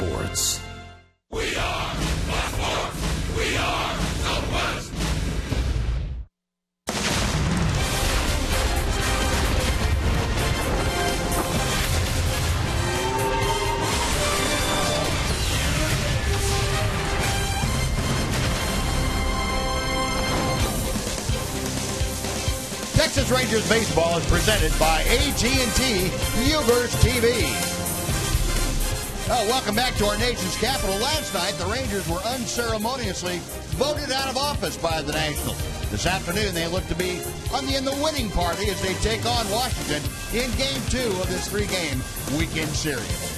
Sports. We are Baltimore. We are Southwest. Texas Rangers baseball is presented by AT&T Uverse TV. Welcome back to our nation's capital. Last night, the Rangers were unceremoniously voted out of office by the Nationals. This afternoon, they look to be in the winning party as they take on Washington in Game 2 of this 3-game weekend series.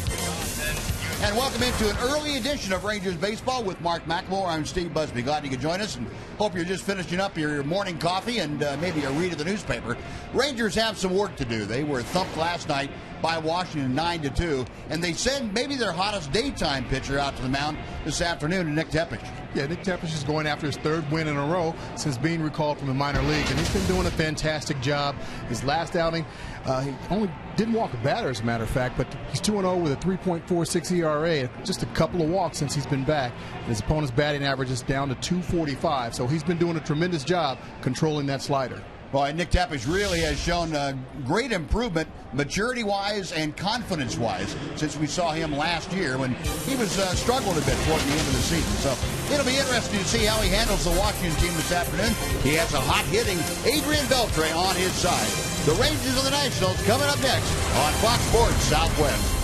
And welcome into an early edition of Rangers Baseball with Mark McLemore. I'm Steve Busby. Glad you could join us, and hope you're just finishing up your morning coffee and maybe a read of the newspaper. Rangers have some work to do. They were thumped last night by Washington 9-2, and they send maybe their hottest daytime pitcher out to the mound this afternoon, Nick Tepesch. Yeah, Nick Tepesch is going after his third win in a row since being recalled from the minor leagues, and he's been doing a fantastic job. His last outing, he only didn't walk a batter, as a matter of fact, but he's 2-0 with a 3.46 ERA, just a couple of walks since he's been back. And his opponent's batting average is down to 245, so he's been doing a tremendous job controlling that slider. Well, Nick Tepesch really has shown great improvement maturity-wise and confidence-wise since we saw him last year when he was struggling a bit toward the end of the season. So it'll be interesting to see how he handles the Washington team this afternoon. He has a hot-hitting Adrian Beltre on his side. The Rangers of the Nationals coming up next on Fox Sports Southwest.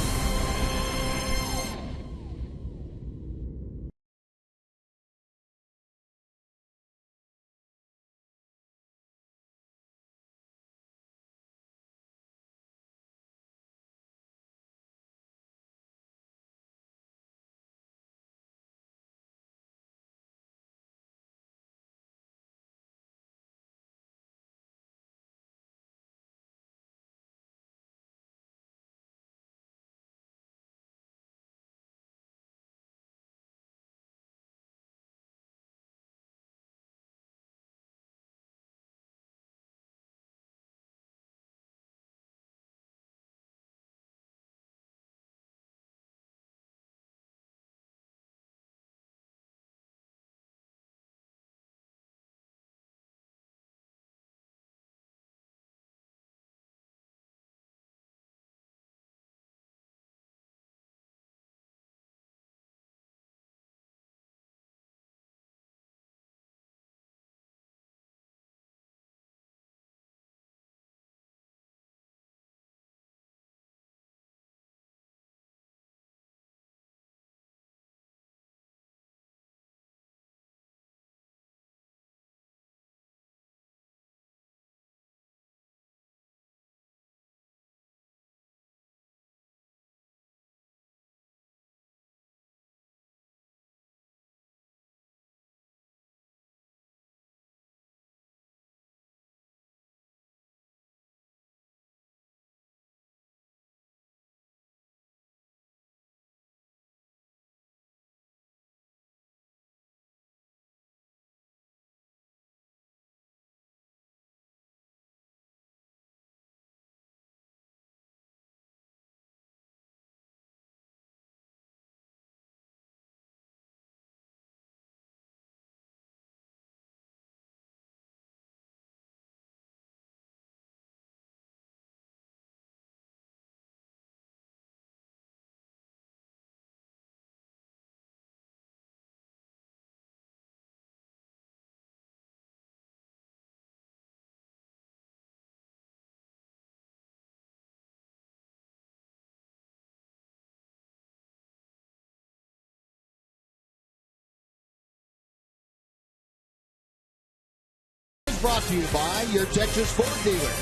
Brought to you by your Texas Ford dealer.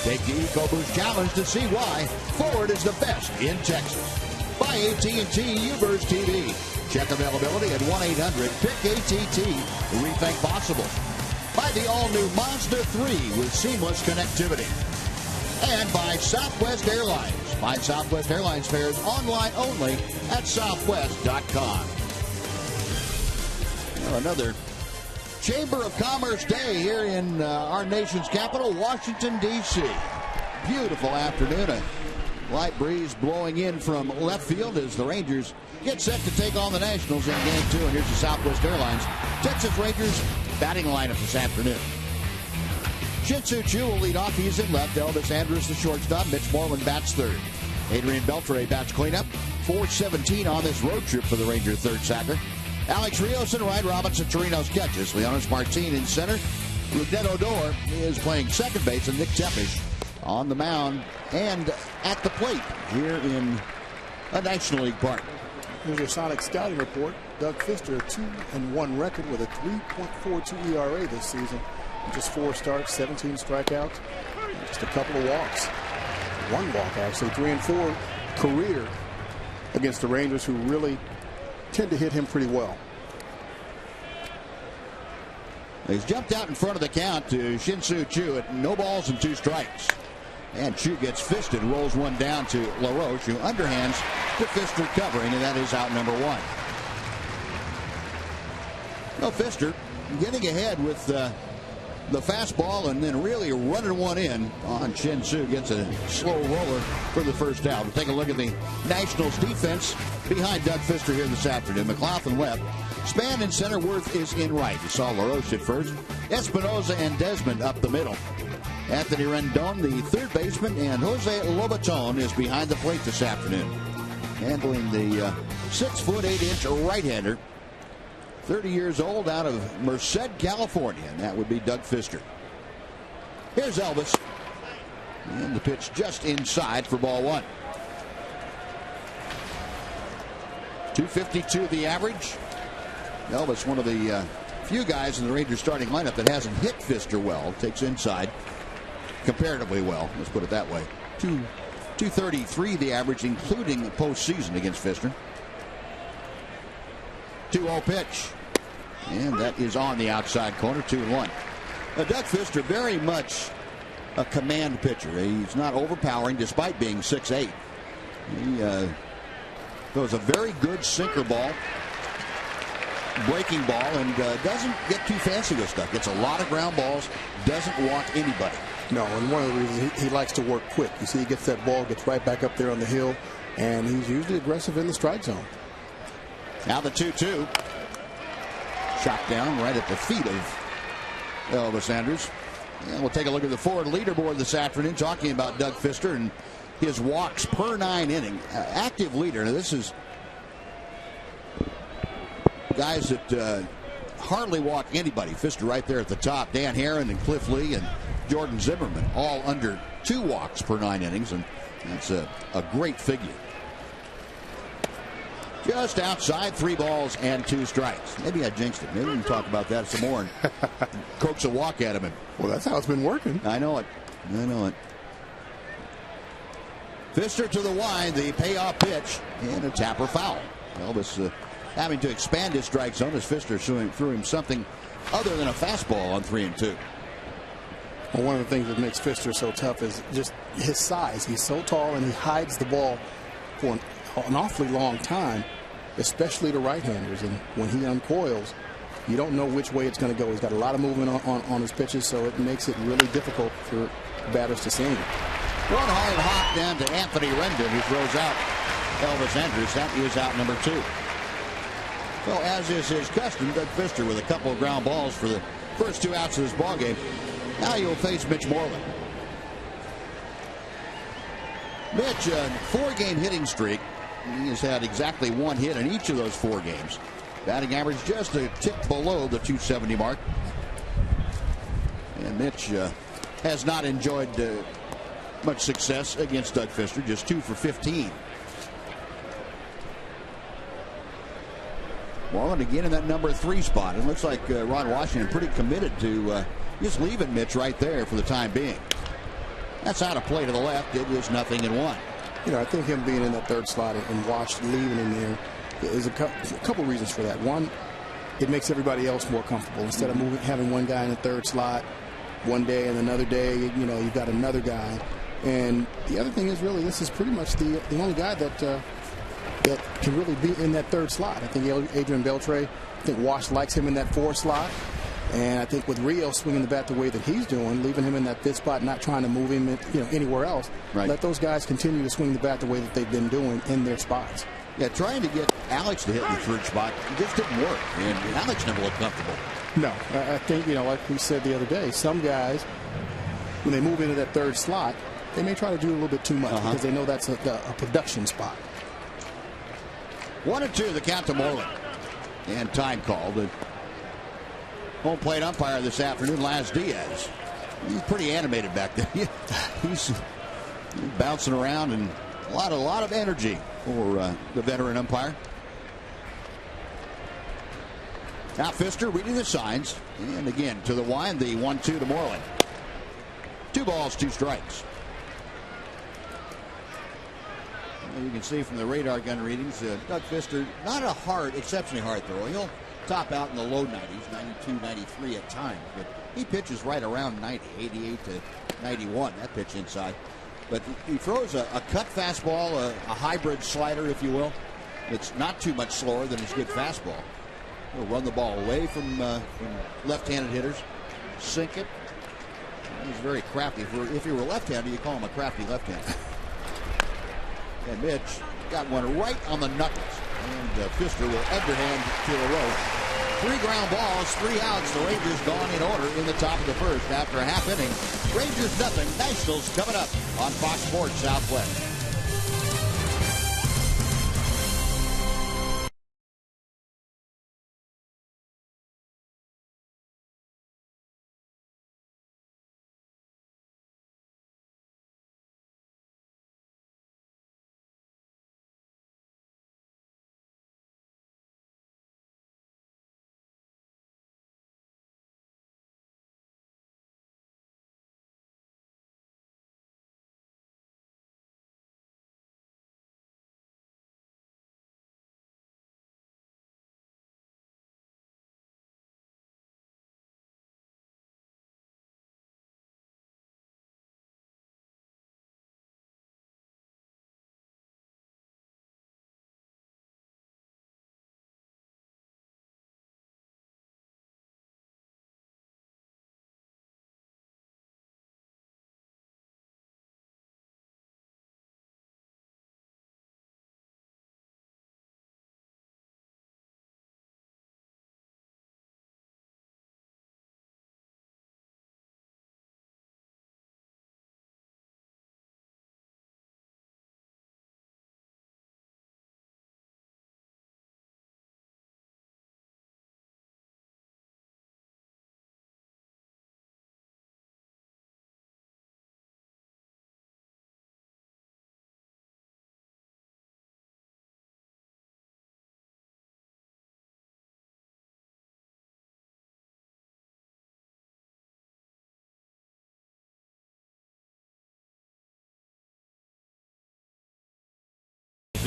Take the EcoBoost Challenge to see why Ford is the best in Texas. By AT&T Uverse TV. Check availability at 1-800-PIC-ATT. Rethink possible. By the all-new Mazda 3 with seamless connectivity. And by Southwest Airlines. Buy Southwest Airlines fares online only at southwest.com. Well, another Chamber of Commerce Day here in our nation's capital, Washington, D.C. Beautiful afternoon. Light breeze blowing in from left field as the Rangers get set to take on the Nationals in Game 2. And here's the Southwest Airlines Texas Rangers batting lineup this afternoon. Shin-Soo Choo will lead off. He's in left. Elvis Andrus, the shortstop. Mitch Moreland bats third. Adrian Beltre bats cleanup. 4:17 on this road trip for the Rangers' third sacker. Alex Rios in right. Robinson Chirinos catches. Leonis Martin in center. Rougned Odor is playing second base, and Nick Tepish on the mound and at the plate here in a National League park. Here's your Sonic scouting report. Doug Fister, a 2-1 record with a 3.42 ERA this season. Just 4 starts, 17 strikeouts, and just a couple of walks. 1 walk, actually. 3 and 4 career against the Rangers, who really tend to hit him pretty well. He's jumped out in front of the count to Shin-Soo Choo at no balls and 2 strikes. And Choo gets fisted, rolls one down to LaRoche, who underhands to Fister covering, and that is out number 1. Well, Fister getting ahead with the fastball and then really running one in on Shin-Soo. Gets a slow roller for the first out. We'll take a look at the Nationals defense behind Doug Fister here this afternoon. McLaughlin left. Span in center. Worth is in right. You saw LaRoche at first. Espinoza and Desmond up the middle. Anthony Rendon, the third baseman, and Jose Lobaton is behind the plate this afternoon. Handling the 6'8" right-hander. 30 years old, out of Merced, California, and that would be Doug Fister. Here's Elvis. And the pitch just inside for ball 1. 252 the average. Elvis, one of the few guys in the Rangers starting lineup that hasn't hit Fister well. Takes inside comparatively well. Let's put it that way. 233 the average, including the postseason against Fister. 2-0 pitch. And that is on the outside corner, 2-1. Doug Fister, very much a command pitcher. He's not overpowering despite being 6'8". He throws a very good sinker ball, breaking ball, and doesn't get too fancy with stuff. Gets a lot of ground balls, doesn't walk anybody. No, and one of the reasons he likes to work quick. You see, he gets that ball, gets right back up there on the hill, and he's usually aggressive in the strike zone. Now the 2-2. Shot down right at the feet of Elvis Andrus. And we'll take a look at the forward leaderboard this afternoon, talking about Doug Fister and his walks per 9 inning. Active leader. Now, this is guys that hardly walk anybody. Fister right there at the top. Dan Herron and Cliff Lee and Jordan Zimmerman, all under 2 walks per 9 innings, and that's a great figure. Just outside, 3 balls and 2 strikes. Maybe I jinxed it. Maybe we can talk about that some more and coax a walk at him. Well, that's how it's been working. I know it. I know it. Fister to the wide, the payoff pitch, and a tapper foul. Elvis having to expand his strike zone as Fister threw him something other than a fastball on 3-2. Well, one of the things that makes Fister so tough is just his size. He's so tall, and he hides the ball for an awfully long time, especially to right-handers. And when he uncoils, you don't know which way it's going to go. He's got a lot of movement on his pitches, so it makes it really difficult for batters to see him. One hard hop down to Anthony Rendon, who throws out Elvis Andrus. That is out number 2. Well, as is his custom, Doug Fister with a couple of ground balls for the first 2 outs of this ballgame. Now you'll face Mitch Moreland. Mitch, a 4-game hitting streak. He has had exactly 1 hit in each of those 4 games. Batting average just a tick below the 270 mark. And Mitch has not enjoyed much success against Doug Fister, just 2 for 15. Moreland again in that number 3 spot. It looks like Ron Washington pretty committed to just leaving Mitch right there for the time being. That's out of play to the left. It is 0-1. You know, I think him being in that 3rd slot and Wash leaving him there is a couple reasons for that. One, it makes everybody else more comfortable. Instead of having one guy in the 3rd slot one day and another day, you know, you've got another guy. And the other thing is, really, this is pretty much the only guy that can really be in that 3rd slot. I think Adrian Beltre, I think Wash likes him in that 4th slot. And I think with Rio swinging the bat the way that he's doing, leaving him in that fifth spot, not trying to move him anywhere else, let those guys continue to swing the bat the way that they've been doing in their spots. Yeah, trying to get Alex to hit the third spot just didn't work, and Alex never looked comfortable. No, I think, like we said the other day, some guys, when they move into that third slot, they may try to do a little bit too much because they know that's a production spot. 1-2, the count to Moreland. And time called. The home plate umpire this afternoon, Laz Diaz. He's pretty animated back there. He's bouncing around and a lot of energy for the veteran umpire. Now Pfister reading the signs. And again to the wind, the 1-2 to Moreland. 2 balls, 2 strikes. You can see from the radar gun readings, Doug Pfister, not a exceptionally hard thrower. He'll top out in the low 90s, 92, 93 at times. But he pitches right around 90, 88 to 91, that pitch inside. But he throws a cut fastball, a hybrid slider, if you will. It's not too much slower than his good fastball. He'll run the ball away from left-handed hitters, sink it. He's very crafty. If he were left-handed, you call him a crafty left-hander. And Mitch got one right on the knuckles. And Pfister will underhand to the row. 3 ground balls, 3 outs. The Rangers gone in order in the top of the first after a half inning. Rangers nothing. Nationals coming up on Fox Sports Southwest.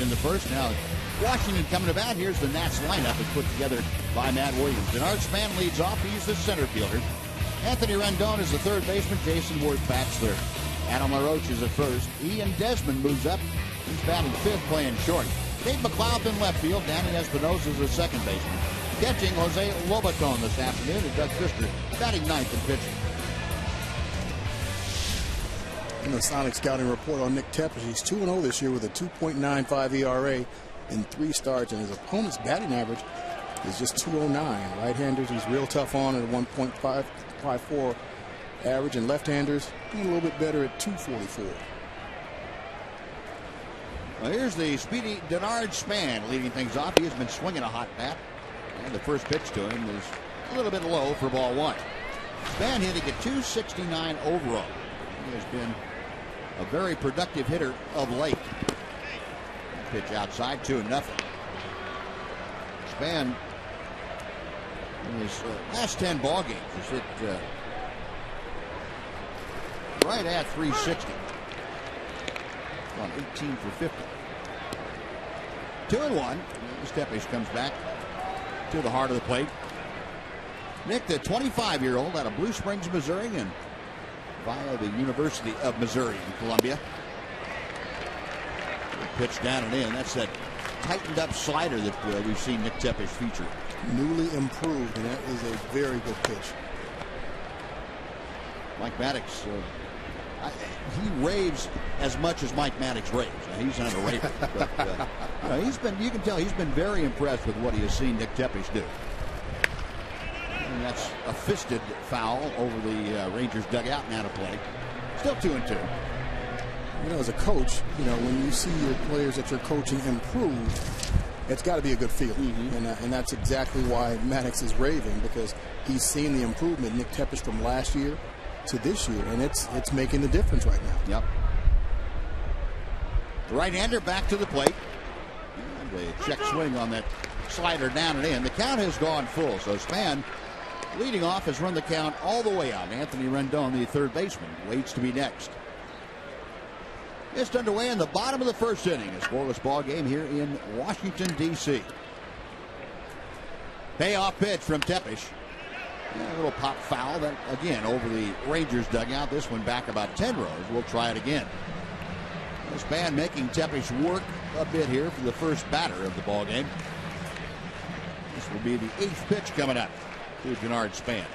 In the first. Now Washington coming to bat. Here's the Nats lineup is put together by Matt Williams. Denard Span leads off. He's the center fielder. Anthony Rendon is the third baseman. Jason Ward bats third. Adam LaRoche is at first. Ian Desmond moves up. He's batting fifth, playing short. Dave McLeod in left field. Danny Espinosa is the second baseman. Catching Jose Lobaton this afternoon. And Doug Pfister batting ninth and pitching. In the Sonic scouting report on Nick Tepper, he's 2-0 this year with a 2.95 ERA in 3 starts, and his opponent's batting average is just 209. Right-handers, he's real tough on at a 1.554 average, and left-handers doing a little bit better at 244. Well, here's the speedy Denard Span leading things off. He has been swinging a hot bat, and the first pitch to him is a little bit low for ball 1. Span hitting at 269 overall. He has been a very productive hitter of late. Pitch outside, 2-0. Span in his last 10 ball games has hit right at 360 on 18 for 50. 2-1. Stepish comes back to the heart of the plate. Nick, the 25-year-old out of Blue Springs, Missouri, and via the University of Missouri in Columbia. Pitch down and in. That's that tightened up slider that we've seen Nick Tepesch feature. Newly improved, and that is a very good pitch. Mike Maddox, he raves as much as Mike Maddox raves. Now, he's not a raver, but you can tell he's been very impressed with what he has seen Nick Tepesch do. And that's a fisted foul over the Rangers dugout and out of play. Still 2-2. As a coach, when you see your players that you're coaching improve, it's got to be a good feeling. And that's exactly why Maddox is raving, because he's seen the improvement, Nick Tepesch, from last year to this year, and it's making the difference right now. Yep. The right-hander back to the plate. And a check swing on that slider down and in. The count has gone full, so Span, leading off, has run the count all the way out. Anthony Rendon, the third baseman, waits to be next. Just underway in the bottom of the first inning. A scoreless ball game here in Washington, D.C. Payoff pitch from Tepesch. A little pop foul, that again over the Rangers dugout. This one back about 10 rows. We'll try it again. This band making Tepesch work a bit here for the first batter of the ball game. This will be the 8th pitch coming up to Gennard Span.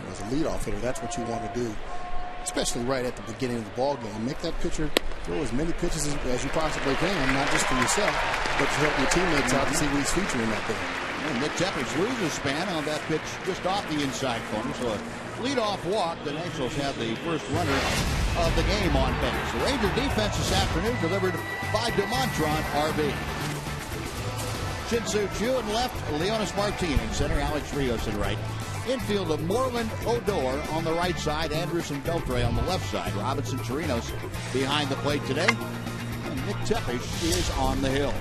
As a leadoff hitter, that's what you want to do, especially right at the beginning of the ball game. Make that pitcher throw as many pitches as you possibly can, not just for yourself, but to help your teammates out to see what he's featuring that day. And Nick Tepesch loses Span on that pitch just off the inside corner. So a leadoff walk. The Nationals have the first runner of the game on base. The Ranger defense this afternoon delivered by DeMontron, RB. Shin-Soo Choo in left, Leonis Martin in center, Alex Rios in right. Infield of Moreland Odor on the right side, Anderson Beltre on the left side. Robinson Chirinos behind the plate today. And Nick Tepesch is on the hill.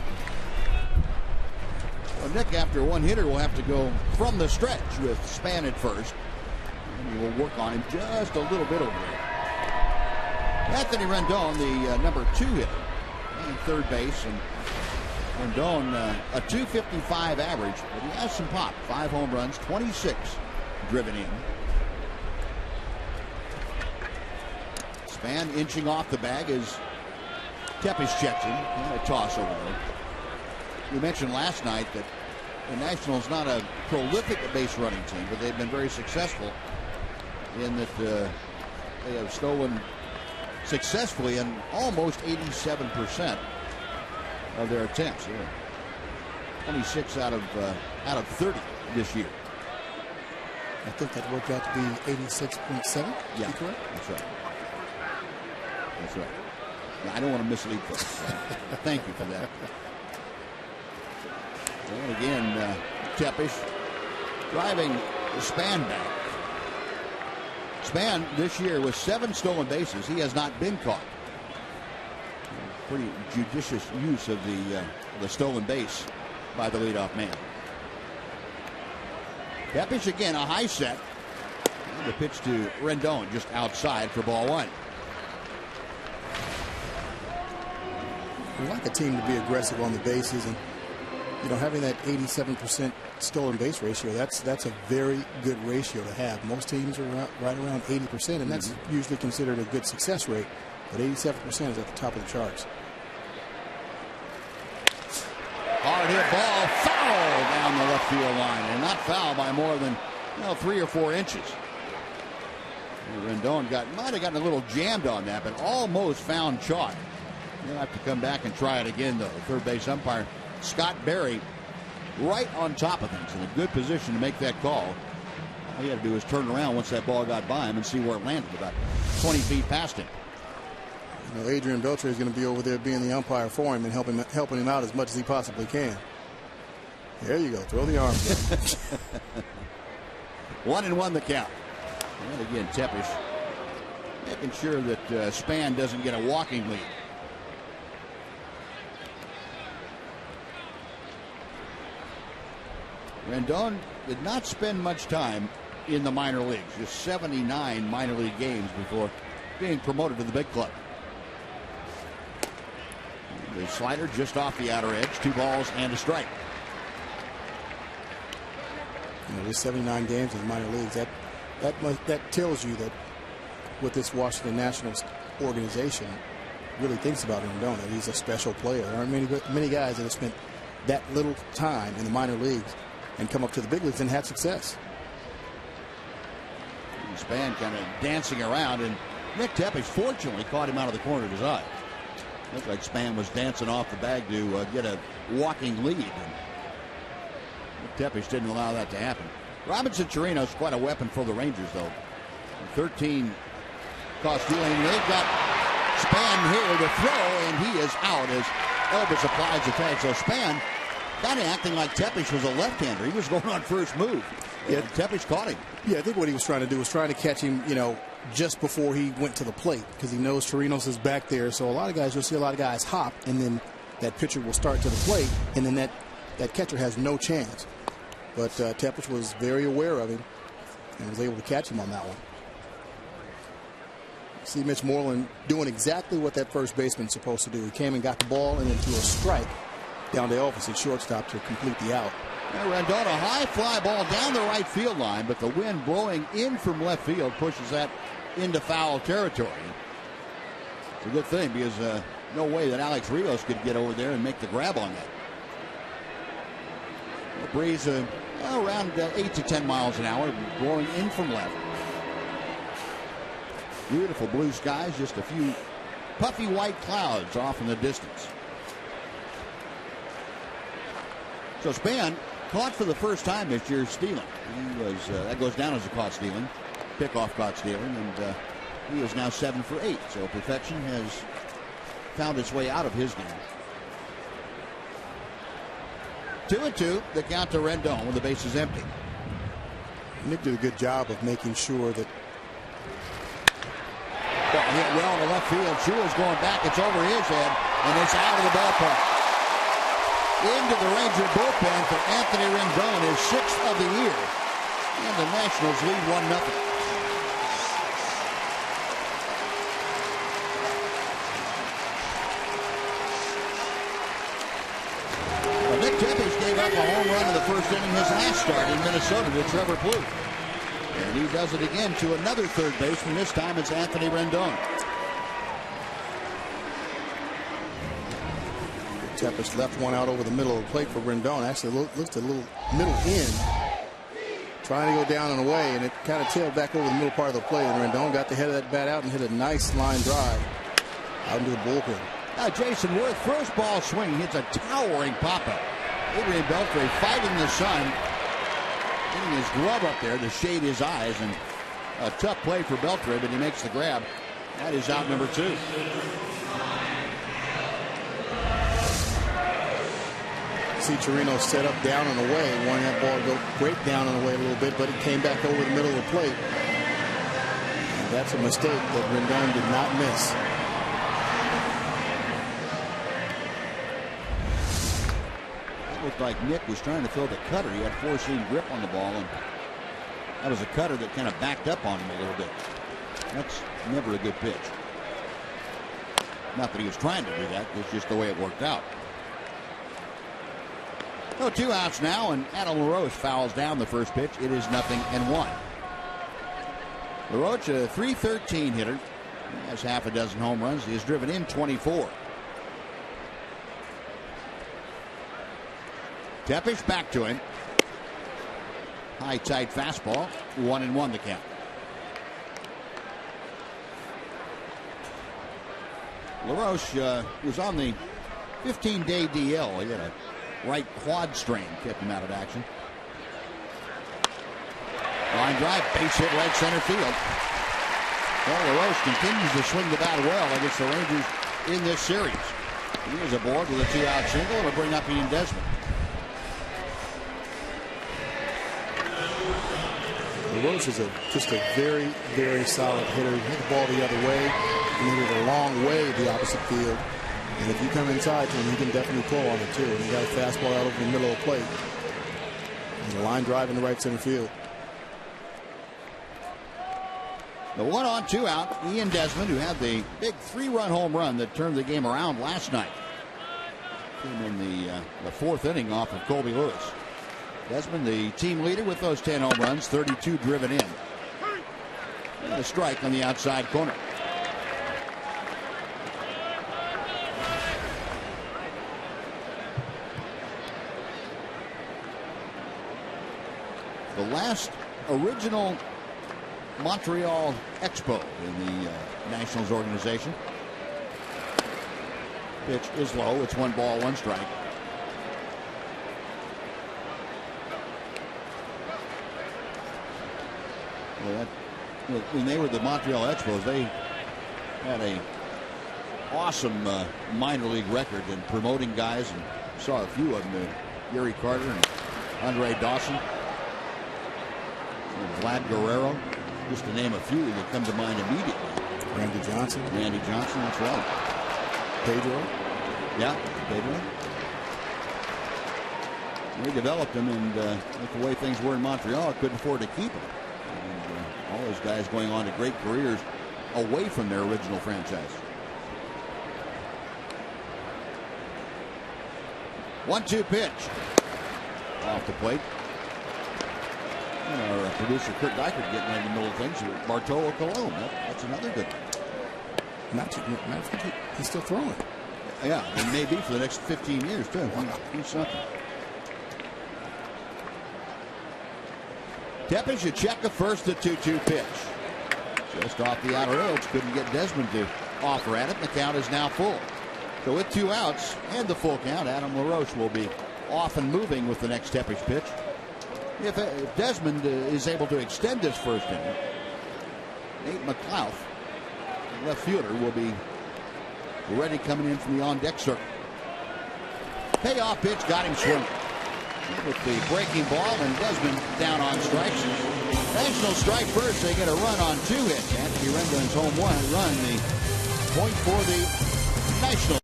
Well, Nick, after one hitter, will have to go from the stretch with Span at first. And he will work on him just a little bit over there. Anthony Rendon, the number 2 hitter, playing third base. And Rendon, a .255 average, but he has some pop. 5 home runs, 26 driven in. Span inching off the bag as Tepesch checks him. And a toss over there. We mentioned last night that the Nationals not a prolific base running team, but they've been very successful in that they have stolen successfully in almost 87% of their attempts. 26 out of 30 this year. I think that worked out to be 86.7. Yeah, correct? That's right. That's right. Now, I don't want to mislead folks. Thank you for that. And again, Tepesch driving the Span back. Span this year with 7 stolen bases. He has not been caught. Pretty judicious use of the stolen base by the leadoff man. Tepesch again, a high set. And the pitch to Rendon just outside for ball 1. We like a team to be aggressive on the bases, and having that 87% stolen base ratio, that's a very good ratio to have. Most teams are right around 80%, and that's usually considered a good success rate. But 87% is at the top of the charts. Hard hit ball, foul down the left field line, and not foul by more than 3 or 4 inches. Rendon might have gotten a little jammed on that, but almost found chalk. He'll have to come back and try it again, though. Third base umpire Scott Berry right on top of things, in a good position to make that call. All he had to do was turn around once that ball got by him and see where it landed, about 20 feet past him. Adrian Beltre is going to be over there being the umpire for him and helping him out as much as he possibly can. There you go. Throw the arm down. 1-1 the count. And again, Tepesch making sure that Span doesn't get a walking lead. Rendon did not spend much time in the minor leagues, just 79 minor league games before being promoted to the big club. The slider just off the outer edge, 2 balls and a strike. There's 79 games in the minor leagues. That tells you that with this Washington Nationals organization, really thinks about Rendon, that he's a special player. There aren't many guys that have spent that little time in the minor leagues and come up to the big leagues and had success. Span kind of dancing around, and Nick Tepesch fortunately caught him out of the corner of his eye. Looked like Span was dancing off the bag to get a walking lead. And Nick Tepesch didn't allow that to happen. Robinson Chirinos quite a weapon for the Rangers, though. 13 caught stealing. They've got Span here to throw, and he is out as Elvis applies the tag. So Span kind of acting like Tepesch was a left-hander. He was going on first move. Yeah, Tepesch caught him. Yeah, I think what he was trying to do was trying to catch him, just before he went to the plate, because he knows Chirinos is back there. So a lot of guys, you'll see a lot of guys hop, and then that pitcher will start to the plate, and then that catcher has no chance. But Tepesch was very aware of him and was able to catch him on that one. See Mitch Moreland doing exactly what that first baseman's supposed to do. He came and got the ball and then threw a strike down to Elvis at shortstop to complete the out. Rendon, a high fly ball down the right field line, but the wind blowing in from left field pushes that into foul territory. It's a good thing, because no way that Alex Rios could get over there and make the grab on that. The breeze around 8 to 10 miles an hour, blowing in from left. Beautiful blue skies, just a few puffy white clouds off in the distance. So Span caught for the first time this year stealing. He was that goes down as a caught stealing, pickoff caught stealing, and he is now 7 for 8. So perfection has found its way out of his game. 2-2, the count to Rendon when the base is empty. Nick did a good job of making sure that. Ball hit well to left field. Schuler's going back. It's over his head, and it's out of the ballpark. Into the Ranger bullpen for Anthony Rendon, his 6th of the year. And the Nationals lead 1-0. Well, Nick Tepesch gave up a home run in the first inning his last start in Minnesota to Trevor Plouffe. And he does it again to another third baseman. This time it's Anthony Rendon. Tepesch left one out over the middle of the plate for Rendon. Actually looked a little middle in, trying to go down and away, and it kind of tailed back over the middle part of the plate. And Rendon got the head of that bat out and hit a nice line drive out into the bullpen. Now Jason Worth, first ball swing, hits a towering pop-up. Adrian Beltre fighting the sun, getting his glove up there to shade his eyes, and a tough play for Beltre, but he makes the grab. That is out number 2. See Chirinos set up down and away, wanting that ball to go break down and away a little bit, but it came back over the middle of the plate. And that's a mistake that Rendon did not miss. It looked like Nick was trying to throw the cutter. He had 4-seam grip on the ball, and that was a cutter that kind of backed up on him a little bit. That's never a good pitch. Not that he was trying to do that, it's just the way it worked out. So 2 outs now, and Adam LaRoche fouls down the first pitch. It is 0-1. LaRoche, a .313 hitter, he has half a dozen home runs. He has driven in 24. Tepesch back to him. High tight fastball. 1-1 the count. LaRoche was on the 15-day DL. He had a right quad strain, kept him out of action. Line drive, base hit right center field. Well, LaRoche continues to swing the bat well against the Rangers in this series. He is aboard with a 2-out single. It'll bring up Ian Desmond. LaRoche is just a very, very solid hitter. He hit the ball the other way, and he hit it a long way the opposite field. And if you come inside to him, he can definitely pull on it too. And he got a fastball out over the middle of the plate. And a line drive in the right center field. The 1-on 2-out, Ian Desmond, who had the big 3-run home run that turned the game around last night. Came in the 4th inning off of Colby Lewis. Desmond, the team leader with those 10 home runs, 32 driven in. And a strike on the outside corner. the last original Montreal Expo in the Nationals organization. Pitch is low. It's 1 ball, 1 strike. Well, when they were the Montreal Expos, they had a awesome minor league record in promoting guys, and saw a few of them. Gary Carter and Andre Dawson, and Vlad Guerrero, just to name a few that come to mind immediately. Randy Johnson, that's right. Pedro. Yeah, Pedro. They developed him, and with the way things were in Montreal, couldn't afford to keep him. And, all those guys going on to great careers away from their original franchise. 1-2 pitch off the plate. And our producer Kurt Dykert getting in the middle of things. Bartolo Colon, that's another good one. He's still throwing. Yeah, and maybe for the next 15 years too. He's something. Tepes, you check the first, the 2-2 pitch. Just off the outer edge, couldn't get Desmond to offer at it. The count is now full. So with 2 outs and the full count, Adam LaRoche will be off and moving with the next Tepes pitch. If Desmond is able to extend this first inning, Nate McLeod, left fielder, will be ready coming in from the on-deck circle. Payoff pitch got him swinging with the breaking ball, and Desmond down on strikes. National strike first. They get a run on 2 hits. Anthony Rendon's home run, the point for the Nationals.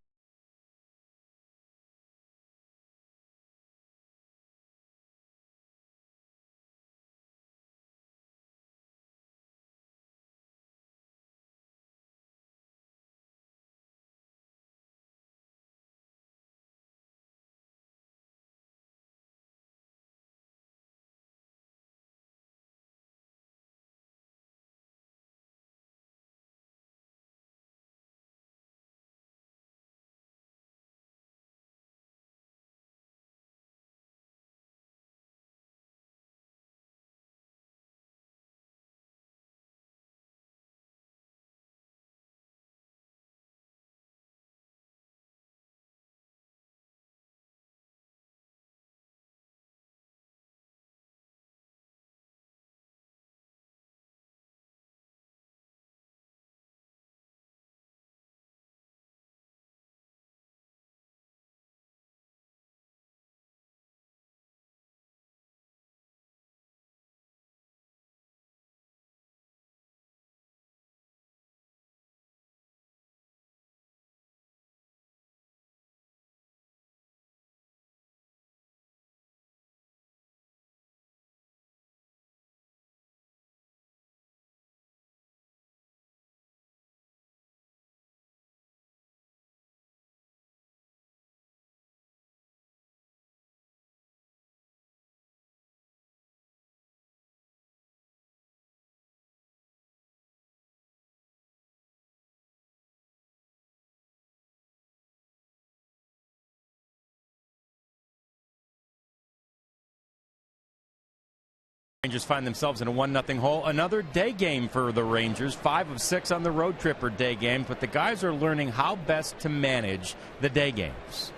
Rangers find themselves in a 1-0 hole. Another day game for the Rangers. 5 of 6 on the road trip or day game, but the guys are learning how best to manage the day games.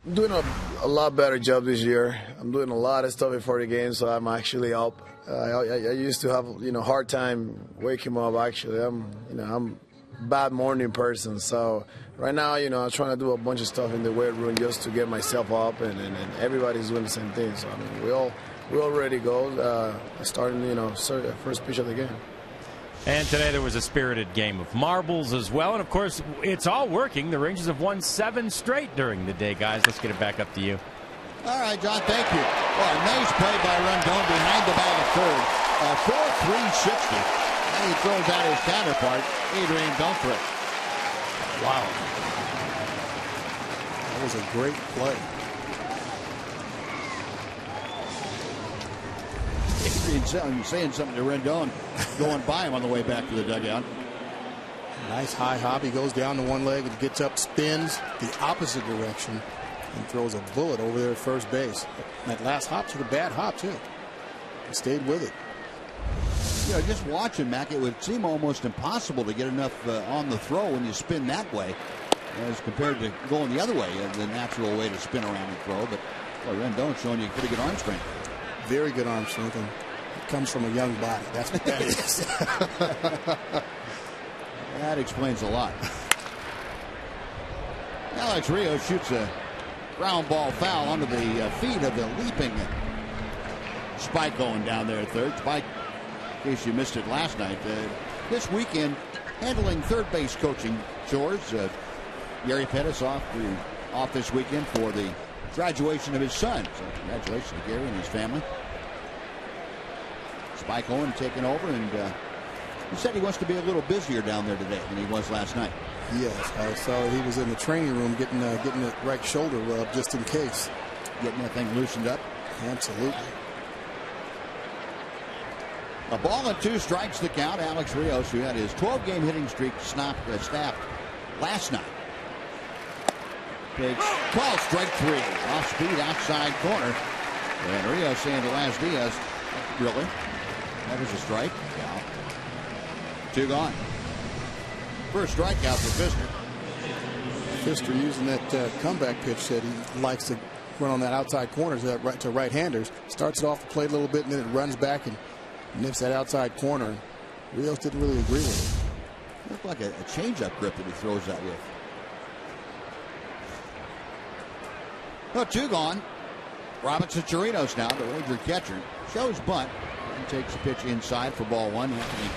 I'm doing a lot better job this year. I'm doing a lot of stuff before the game, so I'm actually up. I used to have hard time waking up. Actually, I'm a bad morning person, so right now I'm trying to do a bunch of stuff in the weight room just to get myself up, and everybody's doing the same thing. So I mean, we all ready to go. Starting first pitch of the game. And today there was a spirited game of marbles as well. And, of course, it's all working. The Rangers have won 7 straight during the day, guys. Let's get it back up to you. All right, John, thank you. Well, nice play by Rendon behind the bag of third. 4-3-60. And he throws out his counterpart, Adrian Beltre. Wow. That was a great play. Adrian saying something to Rendon, going by him on the way back to the dugout. Nice high hop. He goes down to one leg and gets up, spins the opposite direction, and throws a bullet over there at first base. That last hop took a bad hop, too. He stayed with it. You know, just watching, Mac, it would seem almost impossible to get enough on the throw when you spin that way as compared to going the other way, the natural way to spin around and throw. But Rendon's showing you pretty good arm strength. Very good arm strength, and it comes from a young body. That's what that is. That explains a lot. Alex Rios shoots a ground ball foul under the feet of the leaping Spike going down there at third. Spike, in case you missed it last night, this weekend handling third base coaching chores. Gary Pettis off this weekend for the graduation of his son. So congratulations to Gary and his family. Spike Owen taking over, and he said he wants to be a little busier down there today than he was last night. Yes, I saw he was in the training room getting the right shoulder rub just in case. Getting that thing loosened up. Absolutely. A ball and 2 strikes the count. Alex Rios, who had his 12-game hitting streak snapped last night. Takes call strike 3. Off speed outside corner. And Rios saying to Laz Diaz, really? That is a strike? Yeah. 2 gone. First strikeout for Fister. Fister using that comeback pitch that he likes to run on that outside corner to right-handers. Starts it off the plate a little bit, and then it runs back and nips that outside corner. Rios didn't really agree with it. Looked like a changeup grip that he throws that with. Well, 2 gone. Robinson Chirinos now, the Ranger catcher, shows bunt and takes a pitch inside for ball 1. Anthony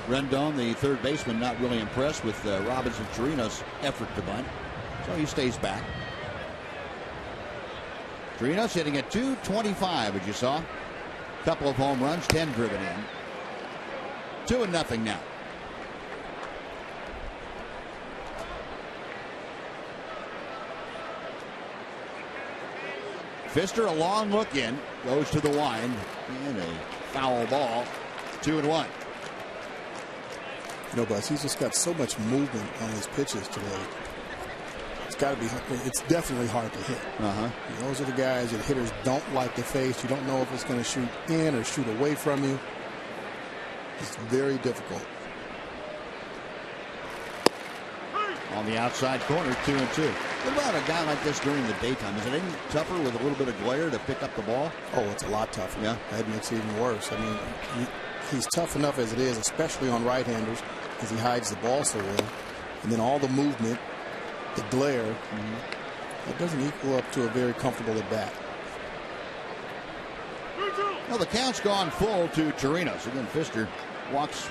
Rendon, the third baseman, not really impressed with Robinson Chirinos' effort to bunt, so he stays back. Chirinos hitting at .225, as you saw. Couple of home runs, 10 driven in. 2-0 now. Fister, a long look in, goes to the wind, and a foul ball. 2-1. You know, Buzz, he's just got so much movement on his pitches today. It's definitely hard to hit. Those are the guys that hitters don't like to face. You don't know if it's going to shoot in or shoot away from you. It's very difficult. On the outside corner, 2-2. What about a guy like this during the daytime? Is it any tougher with a little bit of glare to pick up the ball? Oh, it's a lot tougher. Yeah. That makes it even worse. I mean, he's tough enough as it is, especially on right-handers, because he hides the ball so well. And then all the movement, the glare, that doesn't equal up to a very comfortable at bat. Well, the count's gone full to Chirinos. Again, Fister walks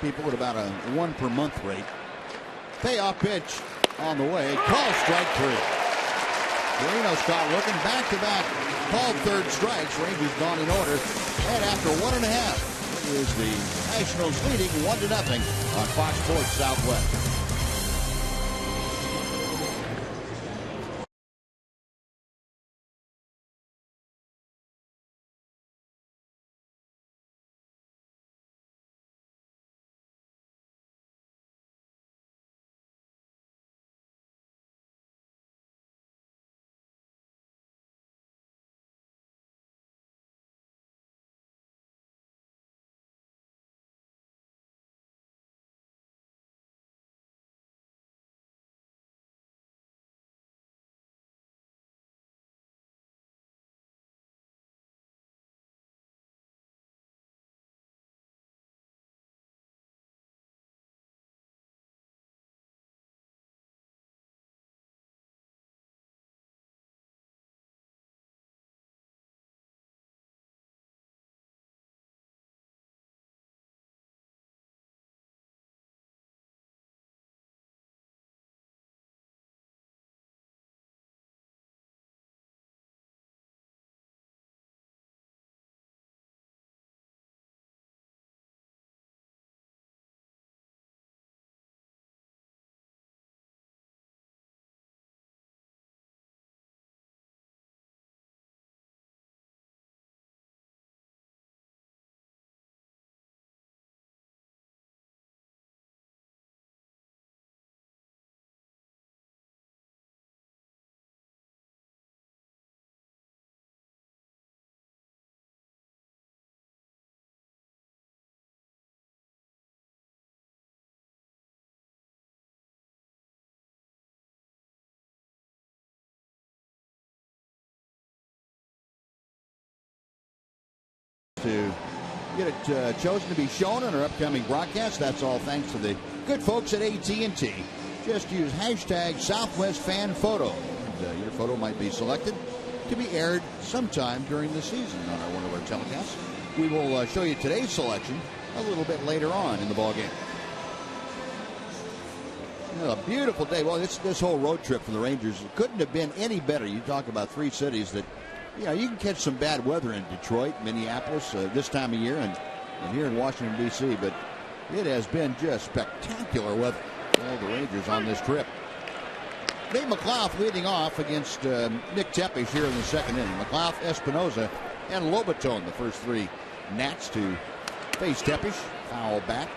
people at about a 1 per month rate. Payoff pitch on the way. Call strike 3. Chirinos caught looking back-to-back. Called third strikes. Rangers gone in order. And after 1.5, it is the Nationals leading 1-0 on Fox Sports Southwest. get it chosen to be shown on our upcoming broadcast. That's all thanks to the good folks at AT&T. Just use hashtag Southwest Fan Photo. And, your photo might be selected to be aired sometime during the season on one of our telecasts. We will show you today's selection a little bit later on in the ballgame. A beautiful day. Well, this whole road trip for the Rangers couldn't have been any better. You talk about three cities that, you can catch some bad weather in Detroit, Minneapolis this time of year, and here in Washington, D.C., but it has been just spectacular weather for all the Rangers on this trip. Dave McLeod leading off against Nick Tepesch here in the second inning. McLeod, Espinoza, and Lobaton, the first three Nats to face Tepesch. Foul back.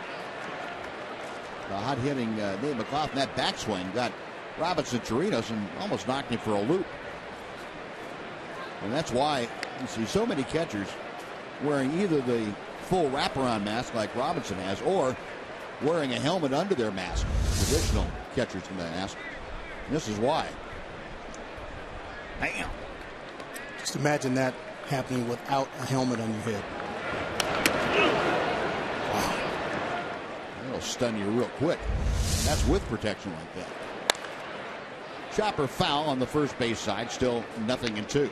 The hot-hitting Dave McLeod, that backswing got Robinson Chirinos and almost knocked him for a loop. And that's why you see so many catchers wearing either the full wraparound mask like Robinson has, or wearing a helmet under their mask. Traditional catchers can mask. And this is why. Bam! Just imagine that happening without a helmet on your head. Wow. That'll stun you real quick. That's with protection like that. Chopper foul on the first base side. Still 0-2.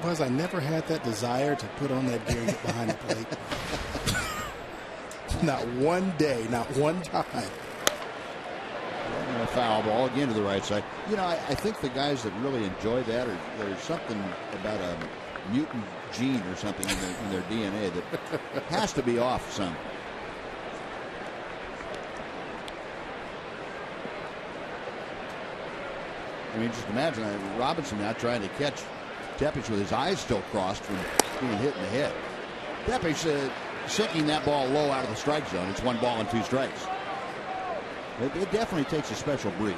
Buzz, I never had that desire to put on that gear and get behind the plate. Not one day, not one time. And a foul ball again to the right side. I think the guys that really enjoy that, or there's something about a mutant gene or something in their DNA that has to be off some. Just imagine Robinson now trying to catch Tepesch with his eyes still crossed from being hit in the head. Tepesch sinking that ball low out of the strike zone. It's 1 ball and 2 strikes. It definitely takes a special breed.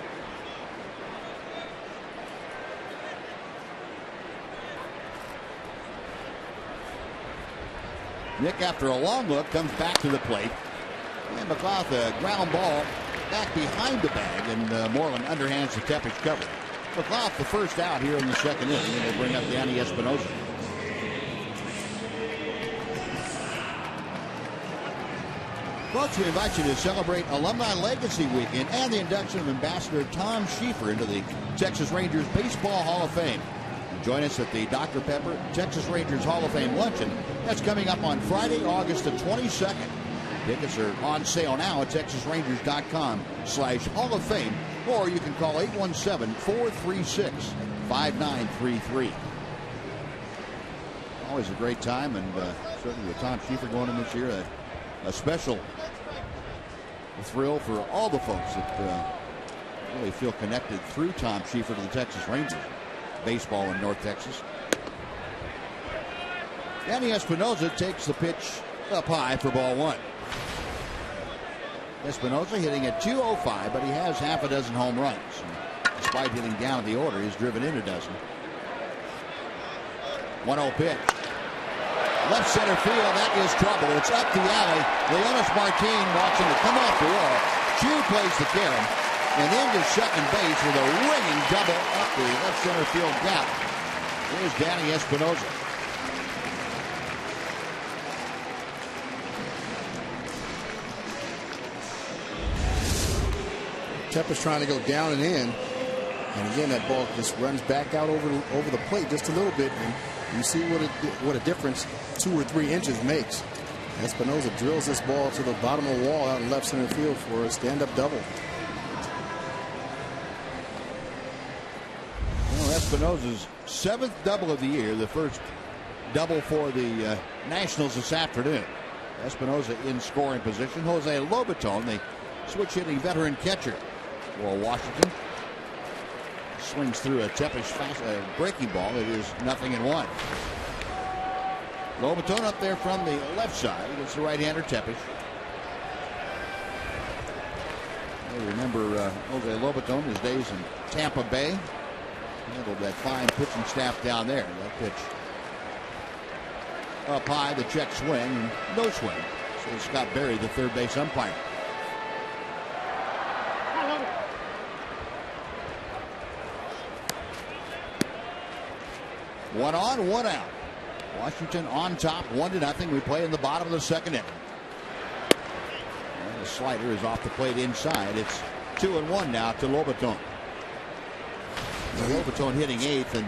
Nick, after a long look, comes back to the plate. And McLeod, a ground ball back behind the bag, and Moreland underhands the Tepesch cover. McLeod, the first out here in the second inning, and they bring up Yanni Espinoza. Folks, we invite you to celebrate Alumni Legacy Weekend and the induction of Ambassador Tom Schieffer into the Texas Rangers Baseball Hall of Fame. Join us at the Dr. Pepper Texas Rangers Hall of Fame luncheon. That's coming up on Friday, August the 22nd. Tickets are on sale now at TexasRangers.com/Hall of Fame, or you can call 817-436-5933. Always a great time, and certainly with Tom Schieffer going in this year, a special thrill for all the folks that really feel connected through Tom Schieffer to the Texas Rangers baseball in North Texas. Yanni Espinoza takes the pitch up high for ball 1. Espinoza hitting at .205, but he has half a dozen home runs. And despite hitting down the order, he's driven in a dozen. 1-0 pitch. Left center field, that is trouble. It's up the alley. Leonis Martin walks him to come off the wall. Chu plays the carom, and into second base with a ringing double up the left center field gap. Here's Yanni Espinoza. Tepesch trying to go down and in, and again that ball just runs back out over the plate just a little bit, and you see what a difference 2 or 3 inches makes. Espinoza drills this ball to the bottom of the wall out in left center field for a stand-up double. Well, Espinoza's 7th double of the year, the first double for the Nationals this afternoon. Espinoza in scoring position. Jose Lobaton, the switch-hitting veteran catcher for Washington, swings through a Tepesch breaking ball. It is 0-1. Lobaton up there from the left side against the right-hander Tepesch. I remember Jose Lobaton, his days in Tampa Bay. Handled that fine pitching staff down there. That pitch up high, the check swing, and no swing. So Scott Berry, the third base umpire. 1 on, 1 out. Washington on top, 1-0. We play in the bottom of the second inning. And the slider is off the plate inside. It's 2-1 now to Lobaton. Lobaton hitting 8th, and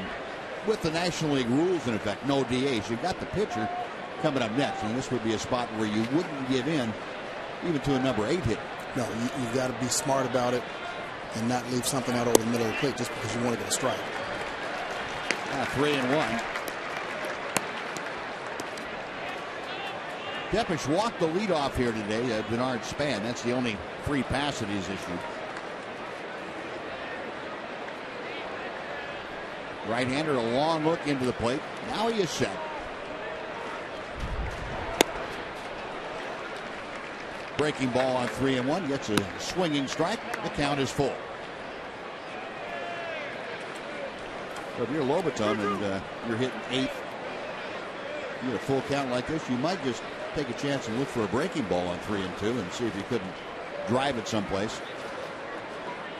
with the National League rules in effect, no DH. You've got the pitcher coming up next, and this would be a spot where you wouldn't give in even to a number 8 hitter. No, you've got to be smart about it and not leave something out over the middle of the plate just because you want to get a strike. Now 3-1. Tepesh walked the leadoff here today. Bernard Span. That's the only free pass that he's issued. Right-hander, a long look into the plate. Now he is set. Breaking ball on 3-1. Gets a swinging strike. The count is full. So if you're Lobaton and you're hitting 8th, you get a full count like this, you might just take a chance and look for a breaking ball on 3-2 and see if you couldn't drive it someplace.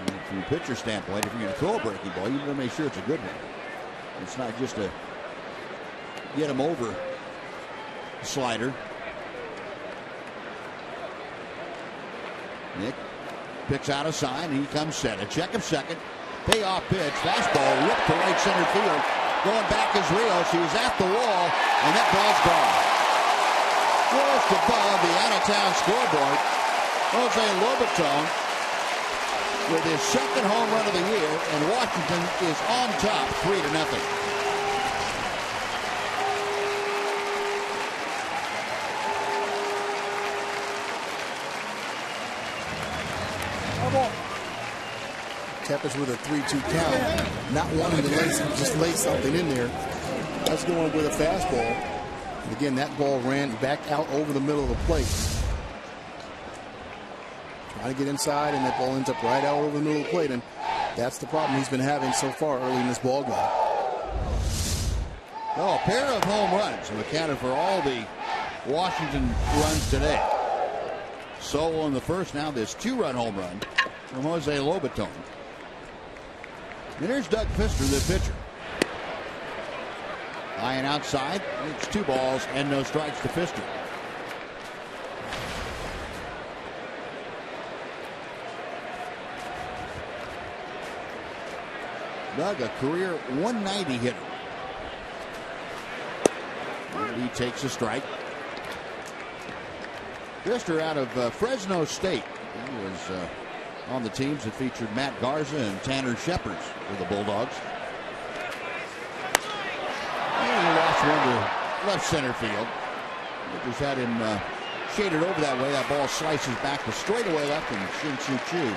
And from a pitcher standpoint, if you're going to throw a breaking ball, you want to make sure it's a good one. It's not just a get him over slider. Nick picks out a sign. He comes set. A check of second. Payoff pitch. Fastball ripped to right center field. Going back is Rios. He was at the wall, and that ball's gone. Just above the out-of-town scoreboard, Jose Lobaton with his second home run of the year, and Washington is on top 3-0. Tepesh with a 3-2 count, not wanting to just lay something in there. That's going with a fastball. And again, that ball ran back out over the middle of the plate. Trying to get inside, and that ball ends up right out over the middle of the plate, and that's the problem he's been having so far early in this ball game. Well, a pair of home runs have accounted for all the Washington runs today. Solo in the first, now this 2-run home run from Jose Lobaton. And here's Doug Fister, the pitcher. High and outside. It's 2 balls and no strikes to Fister. Doug, a career 190 hitter. And he takes a strike. Fister out of Fresno State. He was on the teams that featured Matt Garza and Tanner Shepherds for the Bulldogs. And he lost one to left center field. Just had him shaded over that way. That ball slices back to straightaway left, and Shin-Soo Choo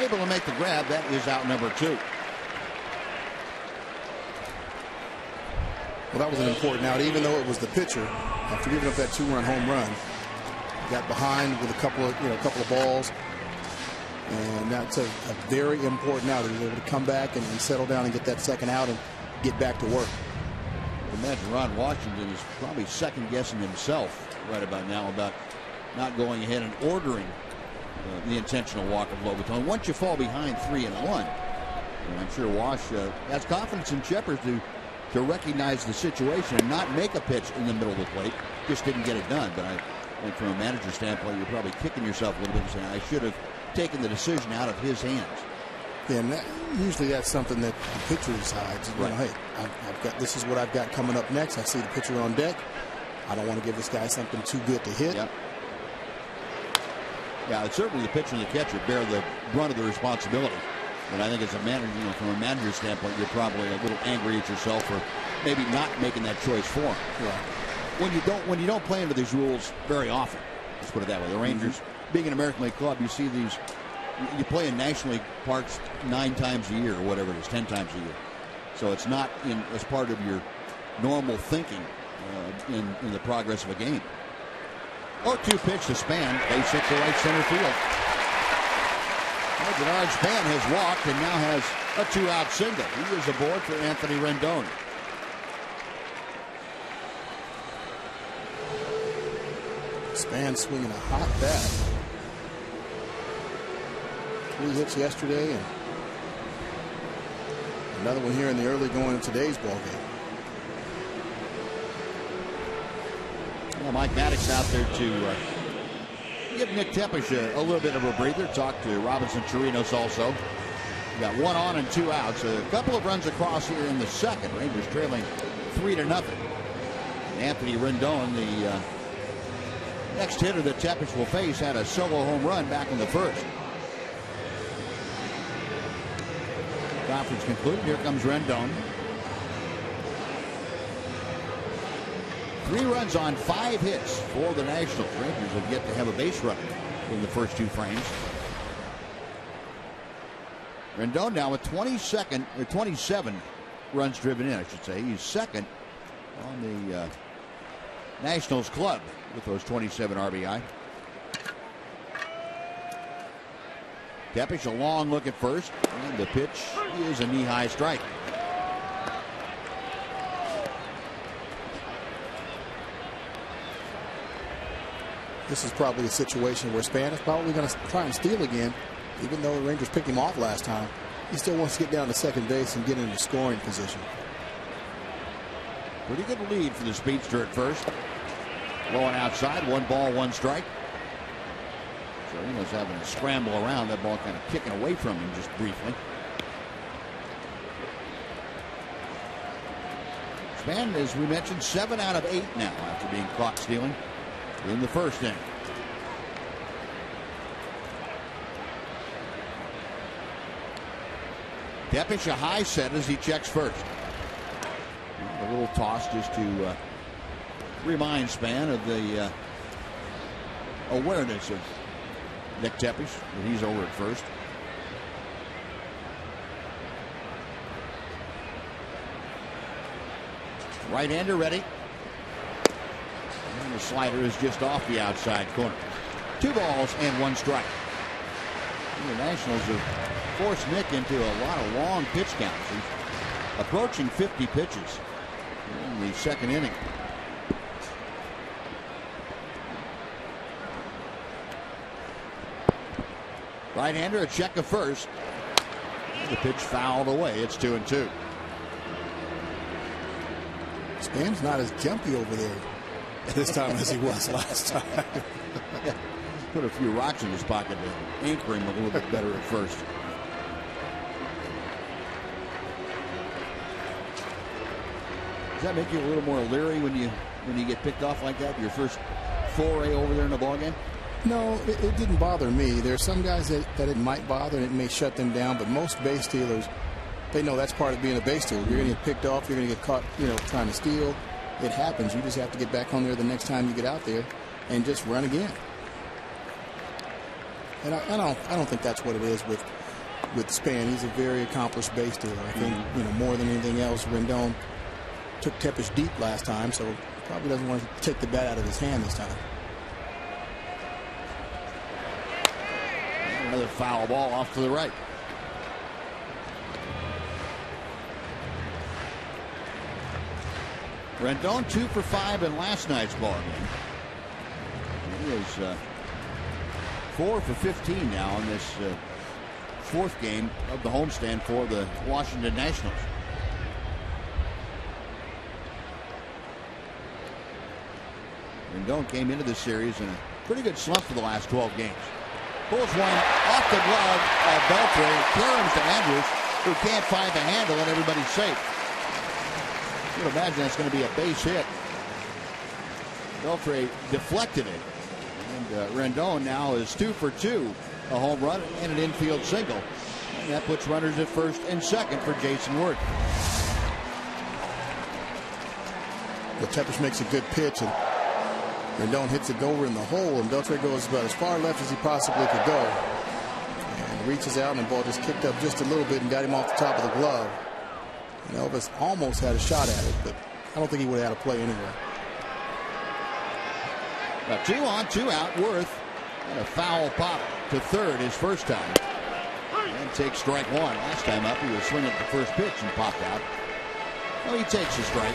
able to make the grab. That is out number 2. Well, that was an important out, even though it was the pitcher. After giving up that 2-run home run, got behind with a couple of balls, and that's a very important out. He was able to come back and settle down and get that second out and get back to work. Imagine Ron Washington is probably second guessing himself right about now about not going ahead and ordering the intentional walk of Lobaton. Once you fall behind 3-1, and I'm sure Wash has confidence in Shepard to recognize the situation and not make a pitch in the middle of the plate. Just didn't get it done. But I think from a manager's standpoint, you're probably kicking yourself a little bit and saying, I should have taken the decision out of his hands. Yeah, and usually that's something that the pitcher decides. You know, hey, I've got, this is what I've got coming up next. I see the pitcher on deck. I don't want to give this guy something too good to hit. Yep. Yeah, it's certainly the pitcher and the catcher bear the brunt of the responsibility. But I think as a manager, from a manager's standpoint, you're probably a little angry at yourself for maybe not making that choice for him. Right. When you don't play into these rules very often, let's put it that way. The Rangers, being an American League club, you see these. You play in National League parks 9 times a year, or whatever it is, 10 times a year. So it's not as part of your normal thinking in the progress of a game. 0-2 pitch to Span, base hit to right center field. Well, Bernard Span has walked and now has a 2-out single. He is aboard for Anthony Rendon. Span swinging a hot bat. 3 hits yesterday and another one here in the early going of today's ball game. Well, Mike Maddox out there to give Nick Tepesch a little bit of a breather. Talk to Robinson Chirinos also. We got 1 on and 2 outs. A couple of runs across here in the second. Rangers trailing 3-0. Anthony Rendon, the next hitter that Tepesch will face, had a solo home run back in the first. Conference concluded. Here comes Rendon. 3 runs on 5 hits for the Nationals. Rangers have yet to have a base runner in the first 2 frames. Rendon now with 27 runs driven in, I should say. He's second on the Nationals club with those 27 RBI. Tepesch a long look at first, and the pitch is a knee-high strike. This is probably a situation where Span is probably going to try and steal again. Even though the Rangers picked him off last time, he still wants to get down to second base and get into scoring position. Pretty good lead for the speedster at first. Low and outside, 1 ball, 1 strike. Chirinos having to scramble around, that ball kind of kicking away from him just briefly. Span, as we mentioned, 7 out of 8 now after being caught stealing in the first inning. Tepesch a high set as he checks first. A little toss just to remind Span of the awareness of Nick Tepesch that he's over at first. Right-hander ready. And the slider is just off the outside corner. 2 balls and 1 strike. And the Nationals have forced Nick into a lot of long pitch counts. He's approaching 50 pitches in the second inning. Right-hander a check of first. The pitch fouled away. It's 2-2. Span's not as jumpy over there this time as he was last time. Put a few rocks in his pocket to anchor him a little bit better at first. Does that make you a little more leery when you get picked off like that? Your first foray over there in the ballgame? No, it didn't bother me. There are some guys that it might bother and it may shut them down, but most base stealers, they know that's part of being a base stealer. You're going to get picked off. You're going to get caught, trying to steal. It happens. You just have to get back on there the next time you get out there and just run again. And I don't think that's what it is with Span. He's a very accomplished base stealer. I think more than anything else, Rendon took Tepesch deep last time, so probably doesn't want to take the bat out of his hand this time. Another foul ball off to the right. Rendon 2 for 5 in last night's ball game. He is 4 for 15 now in this 4th game of the homestand for the Washington Nationals. Rendon came into this series in a pretty good slump for the last 12 games. Pulls one off the glove of Beltre, caroms to Andrews, who can't find the handle, and everybody's safe. You would imagine that's going to be a base hit. Beltre deflected it. And Rendon now is 2 for 2, a home run and an infield single. And that puts runners at first and second for Jason Ward. Well, Tepesch makes a good pitch, and Rendon hits it over in the hole, and Beltre goes about as far left as he possibly could go. And reaches out, and the ball just kicked up just a little bit and got him off the top of the glove. And Elvis almost had a shot at it, but I don't think he would have had a play anyway. A 2 on, 2 out, Worth, and a foul pop to third his first time. And takes strike 1. Last time up, he was swinging at the first pitch and popped out. Well, he takes a strike.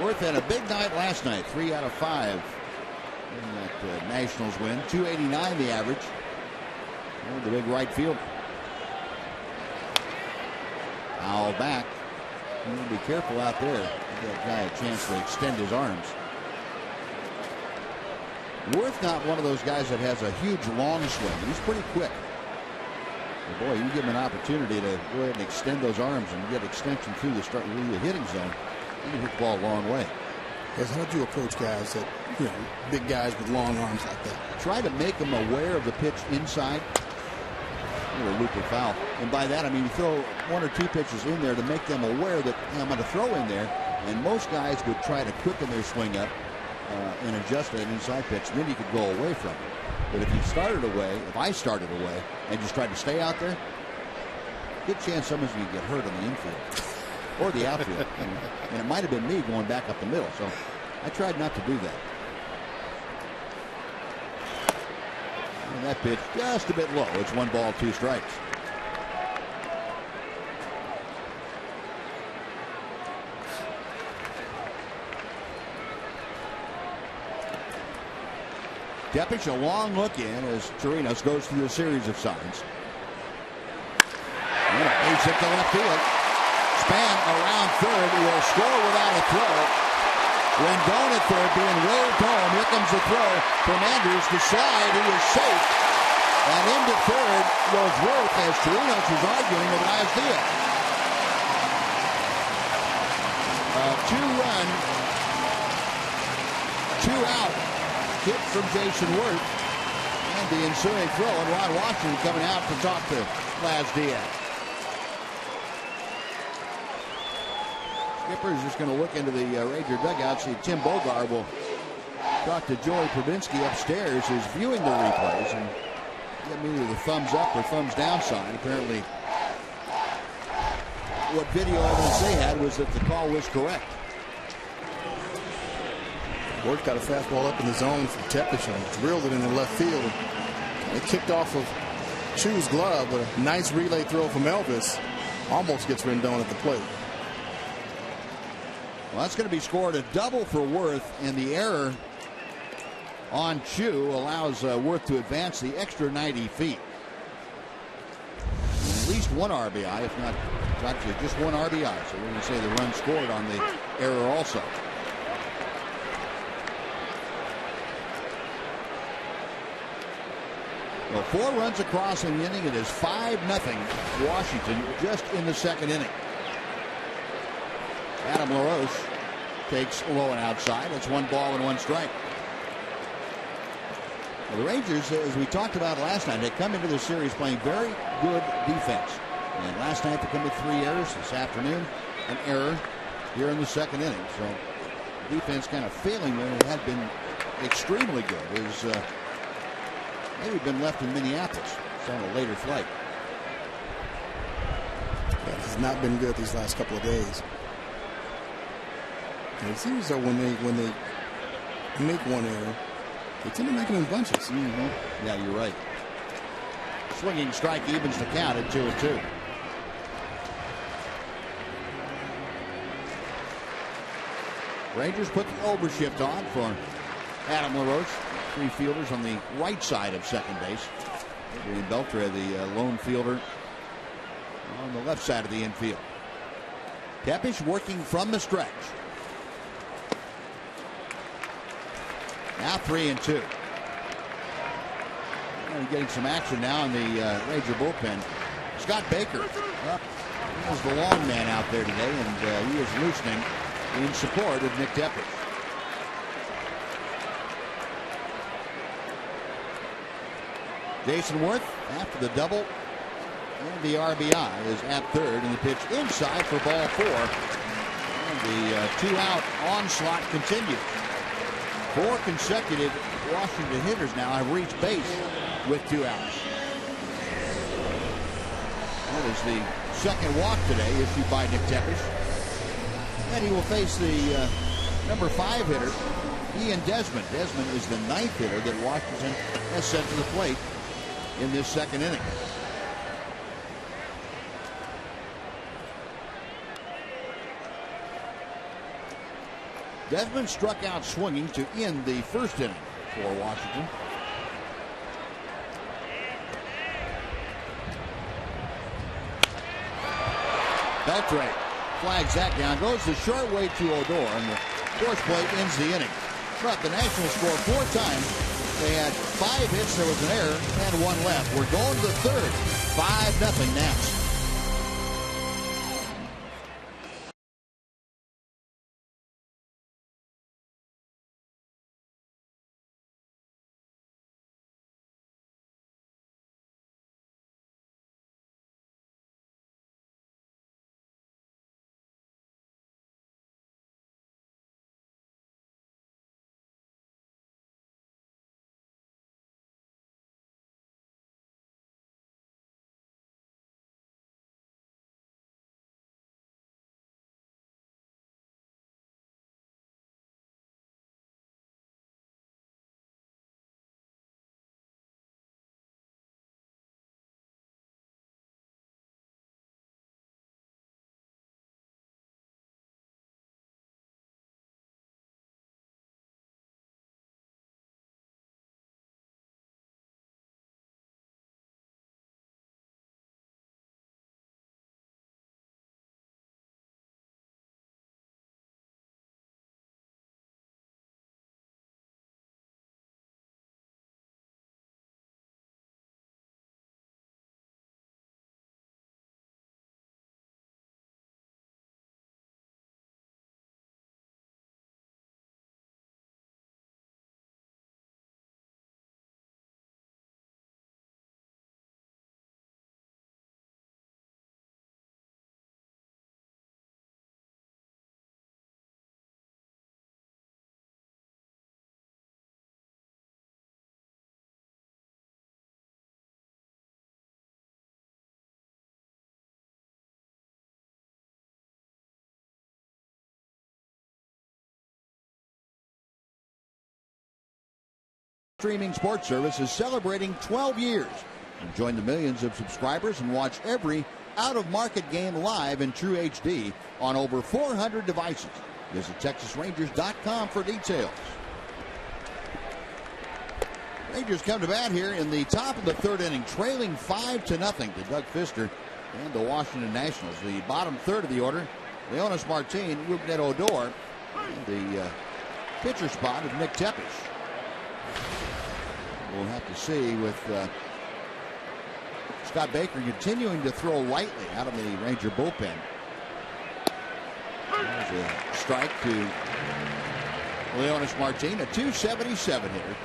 Worth had a big night last night, 3 out of 5 in that Nationals win. 289 the average. And the big right fielder. Foul back. You need to be careful out there. that guy a chance to extend his arms. Worth not one of those guys that has a huge long swing. He's pretty quick. But boy, you give him an opportunity to go ahead and extend those arms and get extension through the hitting zone. You can hit the ball a long way. Yes, how do you approach guys that, big guys with long arms like that? Try to make them aware of the pitch inside. A looper foul. And by that, I mean you throw one or two pitches in there to make them aware that I'm going to throw in there. And most guys would try to quicken their swing up and adjust that inside pitch. Then you could go away from it. But if I started away and just tried to stay out there, good chance someone's going to get hurt on the infield or the outfield. And it might have been me going back up the middle. So I tried not to do that. And that pitch just a bit low. It's 1 ball, 2 strikes. Tepish, a long look in as Chirinos goes through a series of signs. And a base hit to left field. Span around third. Will score without a throw. Rendon at third being waved home. Here comes the throw from Andrews to slide. He is safe. And into third goes Worth as Chirinos is arguing with Diaz. A 2-run, 2-out hit from Jason Worth. And the ensuing throw, and Ron Washington coming out to talk to Diaz. Skipper's just going to look into the Ranger dugout. See Tim Bogar will talk to Joey Probinski upstairs, who's viewing the replays and get either the thumbs up or thumbs down sign. Apparently, what video evidence they had was that the call was correct. Worth got a fastball up in the zone from Tepish and drilled it in the left field. It kicked off of Chu's glove, but a nice relay throw from Elvis almost gets Rendon at the plate. Well, that's going to be scored a double for Worth, and the error on Chu allows Worth to advance the extra 90 feet. At least 1 RBI, if not actually just 1 RBI. So we're going to say the run scored on the error also. Well, 4 runs across in the inning. It is 5-0 Washington just in the second inning. Adam LaRoche takes low and outside. It's 1 ball and 1 strike. Well, the Rangers, as we talked about last night, they come into the series playing very good defense. And last night they committed 3 errors. This afternoon, an error here in the second inning. So defense kind of failing when it had been extremely good. It was maybe been left in Minneapolis. It's on a later flight. Yeah, it's not been good these last couple of days. And it seems though when they make one error, they tend to make them in bunches. Yeah, you're right. Swinging strike evens the count at 2-2. Rangers put the overshift on for Adam LaRoche. 3 fielders on the right side of second base. Adrian Beltre, the lone fielder, on the left side of the infield. Tepish working from the stretch. Now 3-2. And getting some action now in the Ranger bullpen. Scott Baker. Well, he was the long man out there today, and he is loosening in support of Nick Tepish. Jason Worth, after the double and the RBI, is at third, and the pitch inside for ball 4. And the 2-out onslaught continues. 4 consecutive Washington hitters now have reached base with 2 outs. That is the second walk today issued by Nick Tepish. And he will face the number 5 hitter, Ian Desmond. Desmond is the 9th hitter that Washington has sent to the plate in this second inning. Desmond struck out swinging to end the first inning for Washington. Beltre flags that down. Goes the short way to Odor, and the force play ends the inning. But the Nationals scored 4 times. They had 5 hits. There was an error and 1 left. We're going to the third. 5-0 Nats. Streaming sports service is celebrating 12 years. Join the millions of subscribers and watch every out-of-market game live in true HD on over 400 devices. Visit TexasRangers.com for details. Rangers come to bat here in the top of the third inning, trailing 5-0 to Doug Fister and the Washington Nationals. The bottom third of the order, Leonis Martin, Rougned Odor, and the pitcher spot of Nick Tepesch. We'll have to see with Scott Baker continuing to throw lightly out of the Ranger bullpen. There's a strike to Leonis Martin, a .277 hitter.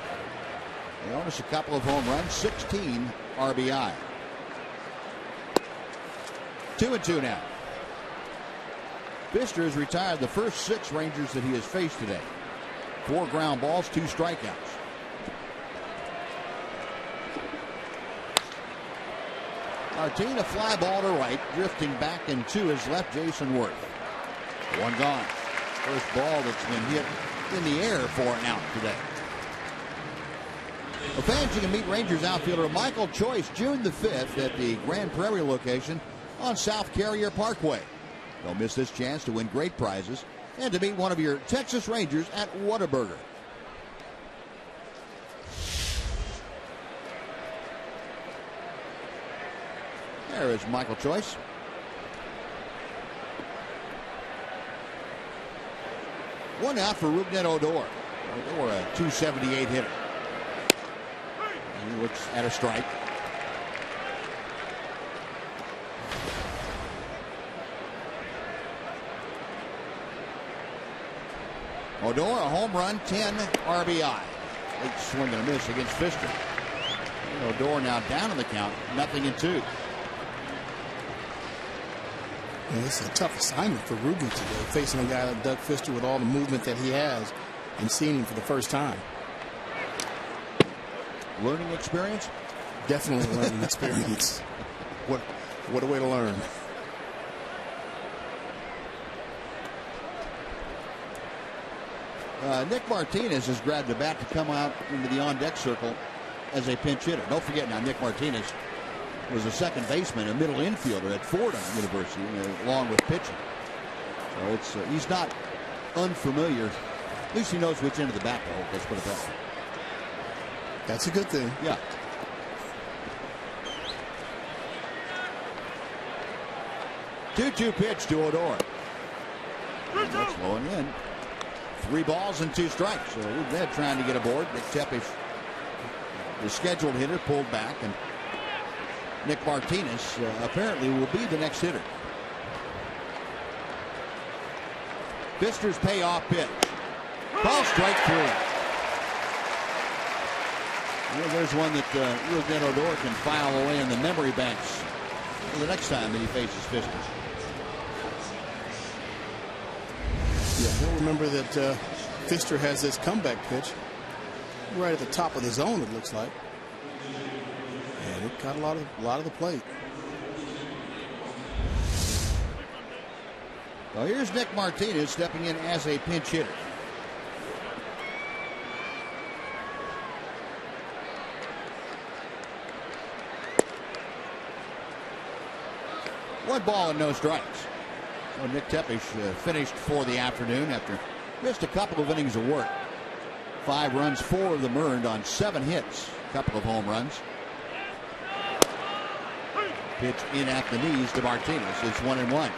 Leonis a couple of home runs, 16 RBI. 2-2 now. Fister has retired the first 6 Rangers that he has faced today. 4 ground balls, 2 strikeouts. Martin, a fly ball to right, drifting back into his left, Jason Worth. 1 gone. First ball that's been hit in the air for an out today. Well, fans, you can meet Rangers outfielder Michael Choice June the 5th at the Grand Prairie location on South Carrier Parkway. Don't miss this chance to win great prizes and to meet one of your Texas Rangers at Whataburger. There is Michael Choice. One out for Rougned Odor. Odor, a .278 hitter. He looks at a strike. Odor, a home run, 10 RBI. Late swing and a miss against Fister. Odor now down in the count, 0-2. Yeah, this is a tough assignment for Ruby today, facing a guy like Doug Fister with all the movement that he has and seeing him for the first time. Learning experience? Definitely a learning experience. What a way to learn. Nick Martinez has grabbed the bat to come out into the on-deck circle as a pinch hitter. Don't forget now, Nick Martinez was a second baseman, a middle infielder at Fordham University, along with pitching. So he's not unfamiliar. At least he knows which end of the bat to hold. Let's put it that way. That's a good thing. Yeah. 2-2 pitch to Odor. That's low and in. 3 balls and 2 strikes. So they're trying to get aboard. Nick Tepesch, the scheduled hitter, pulled back, and Nick Martinez apparently will be the next hitter. Fister's payoff pitch. Ball strike 3. Well, there's one that Rougned Odor can file away in the memory banks for the next time that he faces Fister. Yeah, he'll remember that Fister has this comeback pitch right at the top of the zone, it looks like. And it got a lot of the plate. Well, here's Nick Martinez stepping in as a pinch hitter. One ball and no strikes. So Nick Tepesch finished for the afternoon after missed a couple of innings of work. 5 runs, 4 of them earned on 7 hits. A couple of home runs. Pitch in at the knees to Martinez. It's 1-1.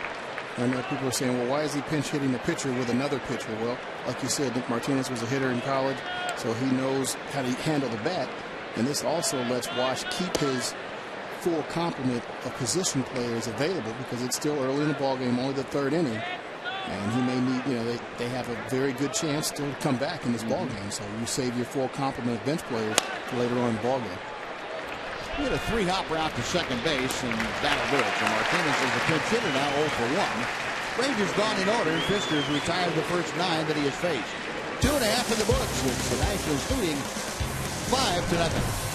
I know people are saying, well, why is he pinch hitting the pitcher with another pitcher? Well, like you said, Nick Martinez was a hitter in college, so he knows how to handle the bat. And this also lets Wash keep his full complement of position players available because it's still early in the ballgame, only the 3rd inning. And he may need, they have a very good chance to come back in this ballgame. So you save your full complement of bench players for later on in the ballgame. He had a 3-hop route to second base, and that'll do it. So Martinez is a pinch hitter now, 0 for 1. Rangers gone in order. Fister's retired the first 9 that he has faced. 2.5 in the books. It's the Nationals leading 5-0.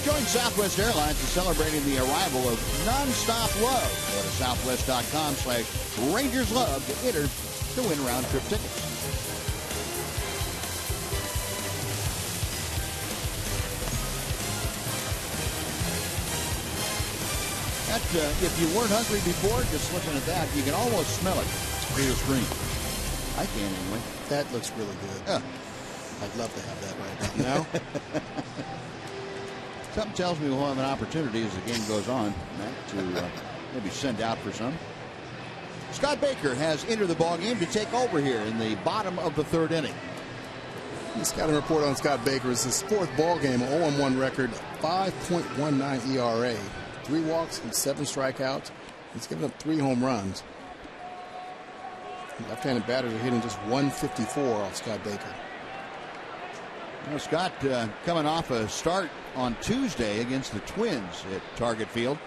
Join Southwest Airlines in celebrating the arrival of nonstop love. Go to southwest.com/RangersLove to enter to win round trip tickets. That, if you weren't hungry before, just looking at that, you can almost smell it through the screen. I can anyway. That looks really good. Yeah. I'd love to have that right now. Something tells me we'll have an opportunity as the game goes on, Matt, to maybe send out for some. Scott Baker has entered the ballgame to take over here in the bottom of the 3rd inning. The scouting report on Scott Baker is his 4th ballgame, 0-1 record, 5.19 ERA, 3 walks and 7 strikeouts. He's given up 3 home runs. Left-handed batters are hitting just 154 off Scott Baker. Well, Scott coming off a start on Tuesday against the Twins at Target Field.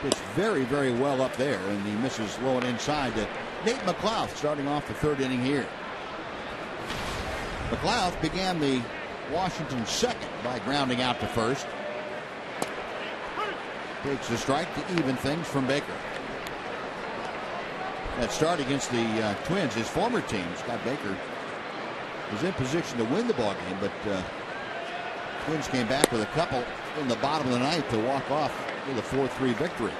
Pitched very, very well up there, and he misses low and inside to Nate McLouth starting off the 3rd inning here. McLouth began the Washington 2nd by grounding out to first. Takes a strike to even things from Baker. That start against the Twins, his former team, Scott Baker, was in position to win the ball game, but Twins came back with a couple in the bottom of the ninth to walk off with a 4-3 victory.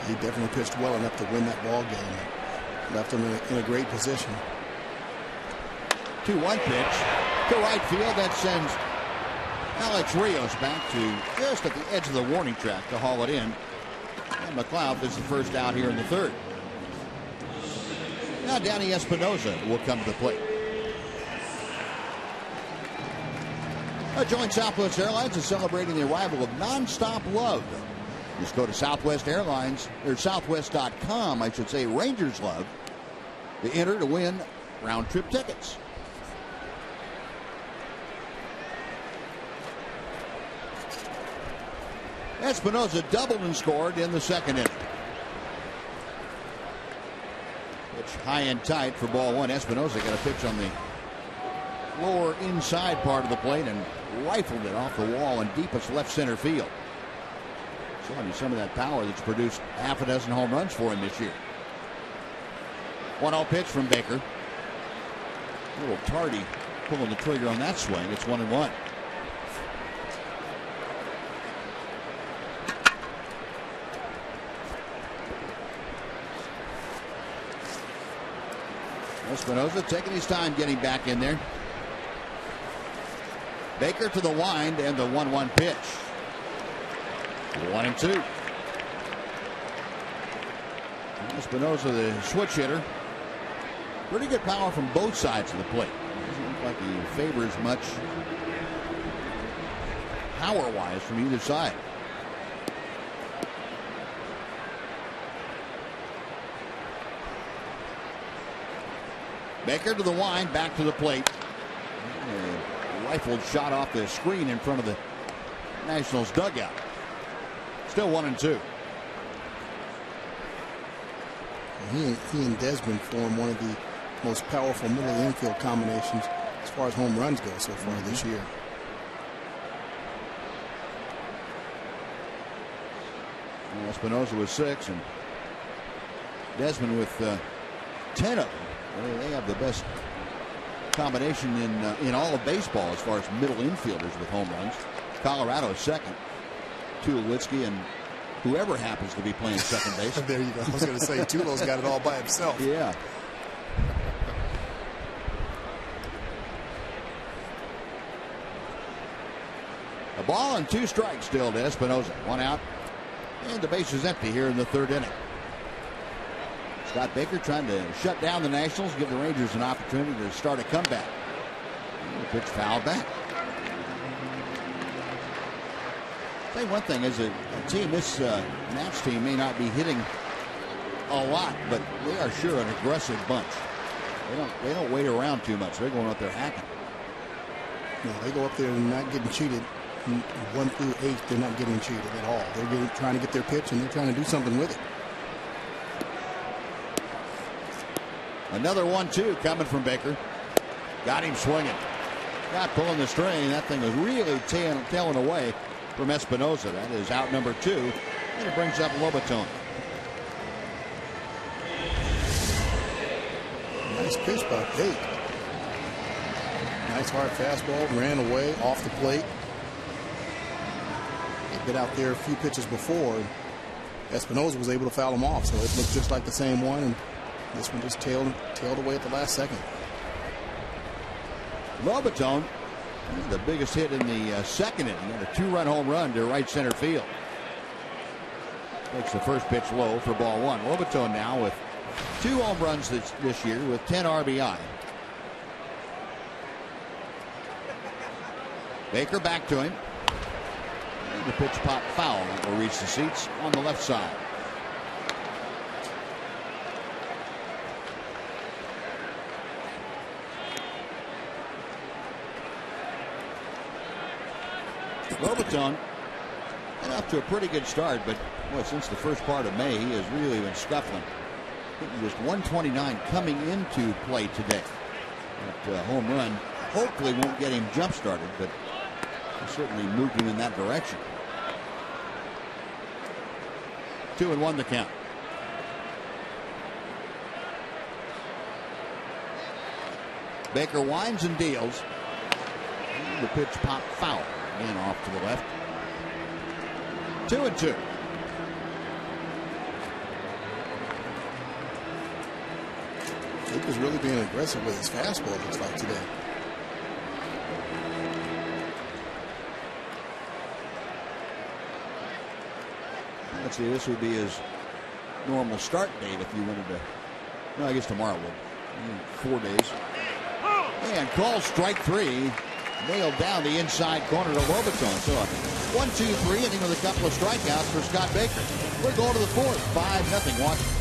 He definitely pitched well enough to win that ball game. Left him in a great position. 2-1 pitch to right field. That sends Alex Rios back to just at the edge of the warning track to haul it in. And McLeod is the first out here in the third. Now Danny Espinosa will come to the plate. Joint Southwest Airlines is celebrating the arrival of Nonstop Love. Just go to Southwest Airlines, or Southwest.com, I should say, Rangers Love, to enter to win round trip tickets. Espinosa doubled and scored in the second inning. Pitch high and tight for ball one. Espinosa got a pitch on the lower inside part of the plate and rifled it off the wall in deepest left center field. Showing you some of that power that's produced half a dozen home runs for him this year. 1-0 pitch from Baker. A little tardy pulling the trigger on that swing. It's 1-1. Espinosa taking his time getting back in there. Baker to the wind and the 1-1 pitch. 1-2. Espinosa, the switch hitter. Pretty good power from both sides of the plate. Doesn't look like he favors much power-wise from either side. Baker to the wind, back to the plate. A rifled shot off the screen in front of the Nationals dugout. Still 1-2. He and Desmond form one of the most powerful middle infield combinations as far as home runs go so far this year. Espinosa with 6 and Desmond with 10 of them. They have the best combination in all of baseball as far as middle infielders with home runs. Colorado is second. Tulowitzki and whoever happens to be playing second base. There you go. I was going to say Tulo's got it all by himself. Yeah. A ball and 2 strikes still to Espinosa. 1 out. And the base is empty here in the third inning. Scott Baker trying to shut down the Nationals, give the Rangers an opportunity to start a comeback. And the pitch fouled back. I'll tell you one thing, as a team, this Nats team may not be hitting a lot, but they are sure an aggressive bunch. They don't wait around too much. They're going up there hacking. No, they go up there and not getting cheated. 1 through 8, they're not getting cheated at all. They're trying to get their pitch and they're trying to do something with it. Another 1-2 coming from Baker. Got him swinging. Got pulling the string. That thing was really tailing away from Espinosa. That is out number 2. And it brings up Lobaton. Nice pitch by Bate. Nice hard fastball. Ran away off the plate. He'd been out there a few pitches before. And Espinosa was able to foul him off. So it looked just like the same one. And this one just tailed away at the last second. Lobaton, the biggest hit in the second inning, a 2-run home run to right center field. Takes the first pitch low for ball 1. Lobaton now with 2 home runs this year with 10 RBI. Baker back to him. And the pitch pop foul will reach the seats on the left side. Lobaton got off to a pretty good start, but boy, since the first part of May, he has really been scuffling. Hitting just 129 coming into play today. That home run hopefully won't get him jump started, but certainly moved him in that direction. 2-1 the count. Baker winds and deals. The pitch pop foul. Again off to the left. 2-2. Luke is really being aggressive with his fastball, looks like, today. Let's see, this would be his normal start date if you wanted to. No, I guess tomorrow would. 4 days. And call strike 3. Nailed down the inside corner to Lobaton. So a 1-2-3 inning with a couple of strikeouts for Scott Baker. We're going to the fourth. 5-0 Washington.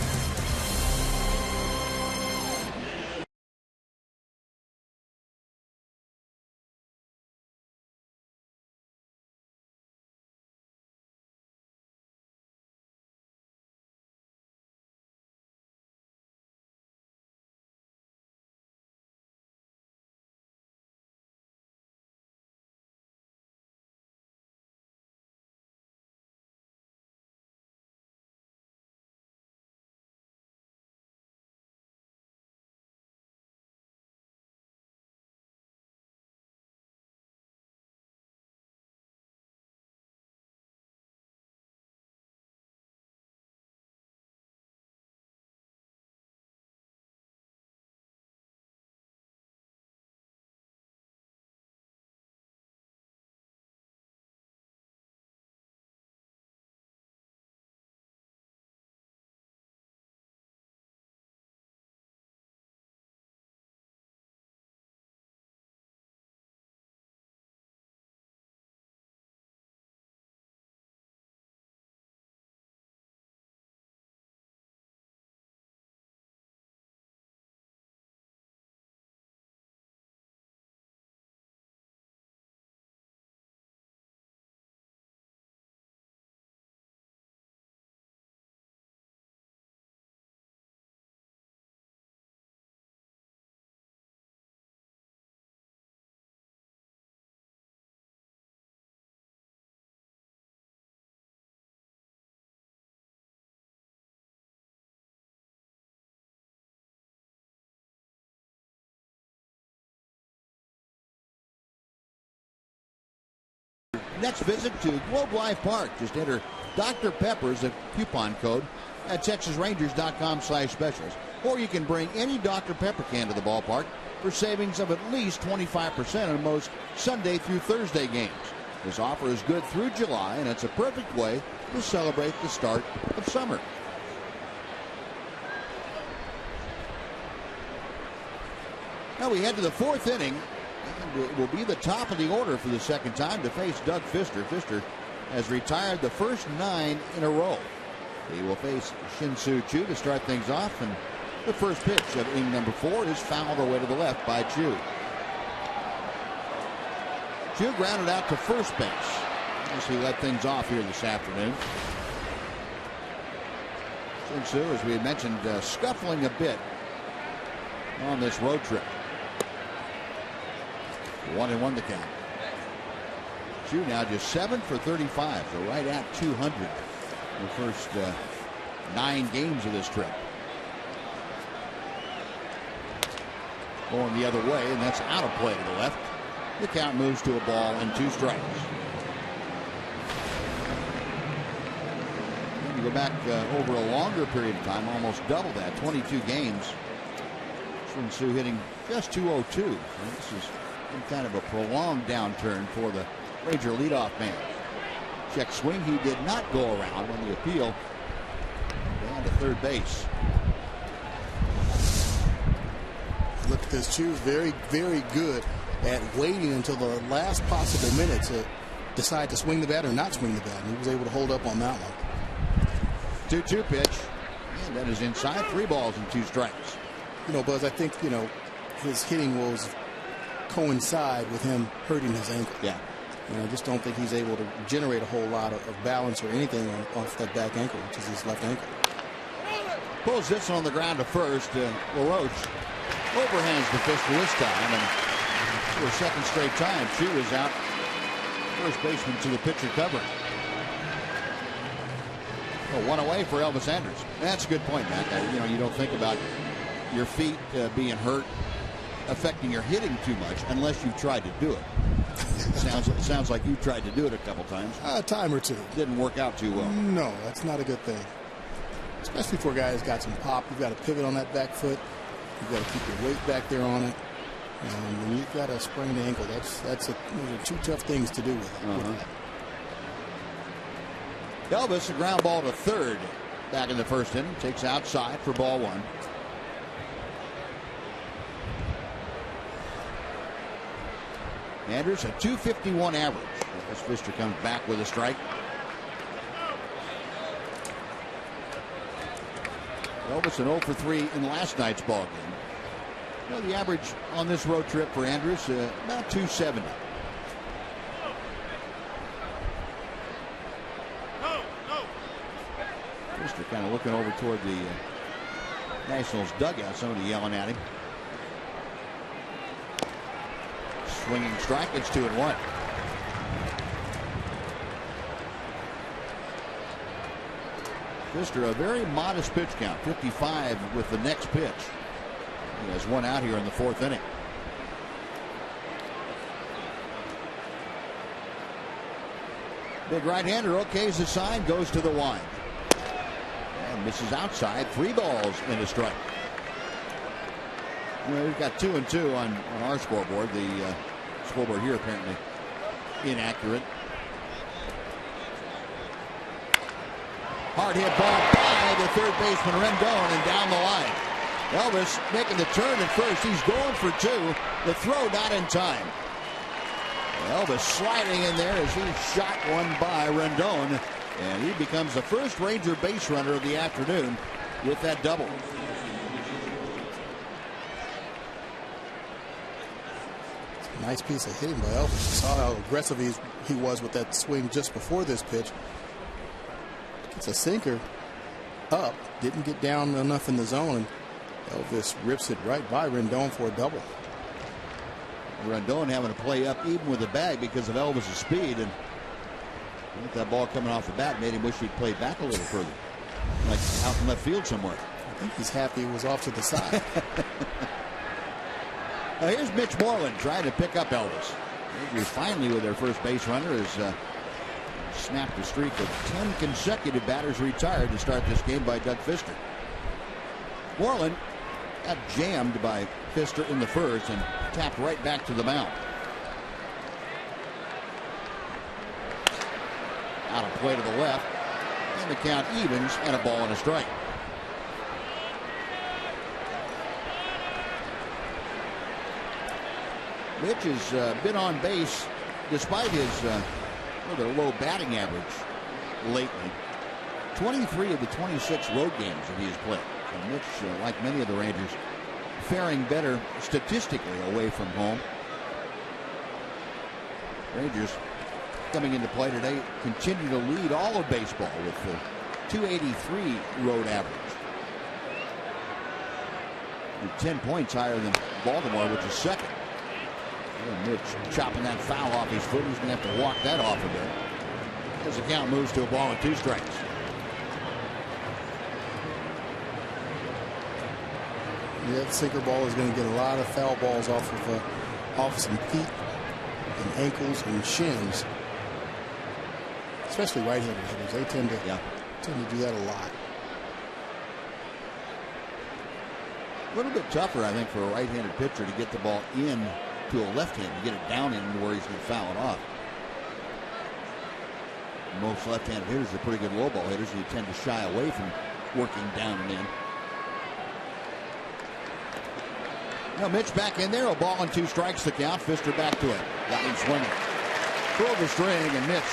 Next visit to Globe Life Park. Just enter Dr. Pepper as a coupon code at TexasRangers.com/specials. Or you can bring any Dr. Pepper can to the ballpark for savings of at least 25% on most Sunday through Thursday games. This offer is good through July, and it's a perfect way to celebrate the start of summer. Now we head to the fourth inning. And it will be the top of the order for the second time to face Doug Fister. Fister has retired the first 9 in a row. He will face Shin-Soo Choo to start things off, and the first pitch of inning number 4 is fouled away to the left by Choo. Choo grounded out to first base as he led things off here this afternoon. Shin-Soo, as we had mentioned, scuffling a bit on this road trip. 1-1 the count. Choo now just 7 for 35, so right at 200 in the first 9 games of this trip. Going the other way, and that's out of play to the left. The count moves to a ball and 2 strikes. And you go back over a longer period of time, almost double that, 22 games. Shin-Soo hitting just .202. So this is kind of a prolonged downturn for the Ranger leadoff man. Check swing. He did not go around on the appeal down to third base. Look at this. Choo, very, very good at waiting until the last possible minute to decide to swing the bat or not swing the bat. And he was able to hold up on that one. 2-2 pitch. And that is inside. 3 balls and 2 strikes. You know, Buzz, I think, you know, his hitting was coincide with him hurting his ankle. Yeah. And I just don't think he's able to generate a whole lot of balance or anything off that back ankle, which is his left ankle. Pulls this on the ground to first. LaRoche overhands the Fister this time, and for a second straight time, Choo is out First baseman to the pitcher covering. Well, one away for Elvis Andrus. That's a good point, Matt. You don't think about your feet being hurt affecting your hitting too much unless you've tried to do it. Sounds like you tried to do it a couple times. A time or two. Didn't work out too well. No, that's not a good thing. Especially for a guy who's got some pop. You've got to pivot on that back foot. You've got to keep your weight back there on it. And when you've got a sprained ankle, those are two tough things to do with it. Elvis, a ground ball to third back in the first inning. Takes outside for ball one. Andrus, a .251 average. As Pfister comes back with a strike. Elvis an 0 for 3 in last night's ball game. The average on this road trip for Andrus, about .270. Pfister kind of looking over toward the Nationals dugout. Somebody yelling at him. Swinging strike. It's 2-1. Pfister, a very modest pitch count, 55 with the next pitch. He has one out here in the fourth inning. Big right-hander okays the sign, goes to the wind. And misses outside. 3 balls and a strike. We've got 2 and 2 on our scoreboard. The scoreboard here apparently inaccurate. Hard hit ball by the third baseman Rendon and down the line. Elvis making the turn at first. He's going for 2. The throw not in time. Elvis sliding in there as he shot one by Rendon, and he becomes the first Ranger base runner of the afternoon with that double. Nice piece of hitting by Elvis. You saw how aggressive he was with that swing just before this pitch. It's a sinker up, didn't get down enough in the zone. Elvis rips it right by Rendon for a double. Rendon having to play up even with the bag because of Elvis's speed, and I think that ball coming off the bat made him wish he'd played back a little further, like out in left field somewhere. I think he's happy he was off to the side. Now here's Mitch Moreland trying to pick up Elvis. Rangers finally with their first base runner has snapped a streak of 10 consecutive batters retired to start this game by Doug Pfister. Moreland got jammed by Pfister in the first and tapped right back to the mound. Out of play to the left, and the count evens, and a ball and a strike. Mitch has been on base despite his rather low batting average lately. 23 of the 26 road games that he has played. So Mitch, like many of the Rangers, faring better statistically away from home. Rangers coming into play today continue to lead all of baseball with the .283 road average. And 10 points higher than Baltimore, which is second. And Mitch chopping that foul off his foot. He's going to have to walk that off a bit as the count moves to a ball and 2 strikes. Yeah, that sinker ball is going to get a lot of foul balls off some feet and ankles and shins, especially right-handed hitters. They tend to do that a lot. A little bit tougher, I think, for a right-handed pitcher to get the ball in to a left-hand, to get it down in where he's going to foul it off. Most left-handed hitters are pretty good low ball hitters, and you tend to shy away from working down and in. Now Mitch back in there, a ball and 2 strikes the count. Pfister back to it. Got him swinging. Pulled the string, and Mitch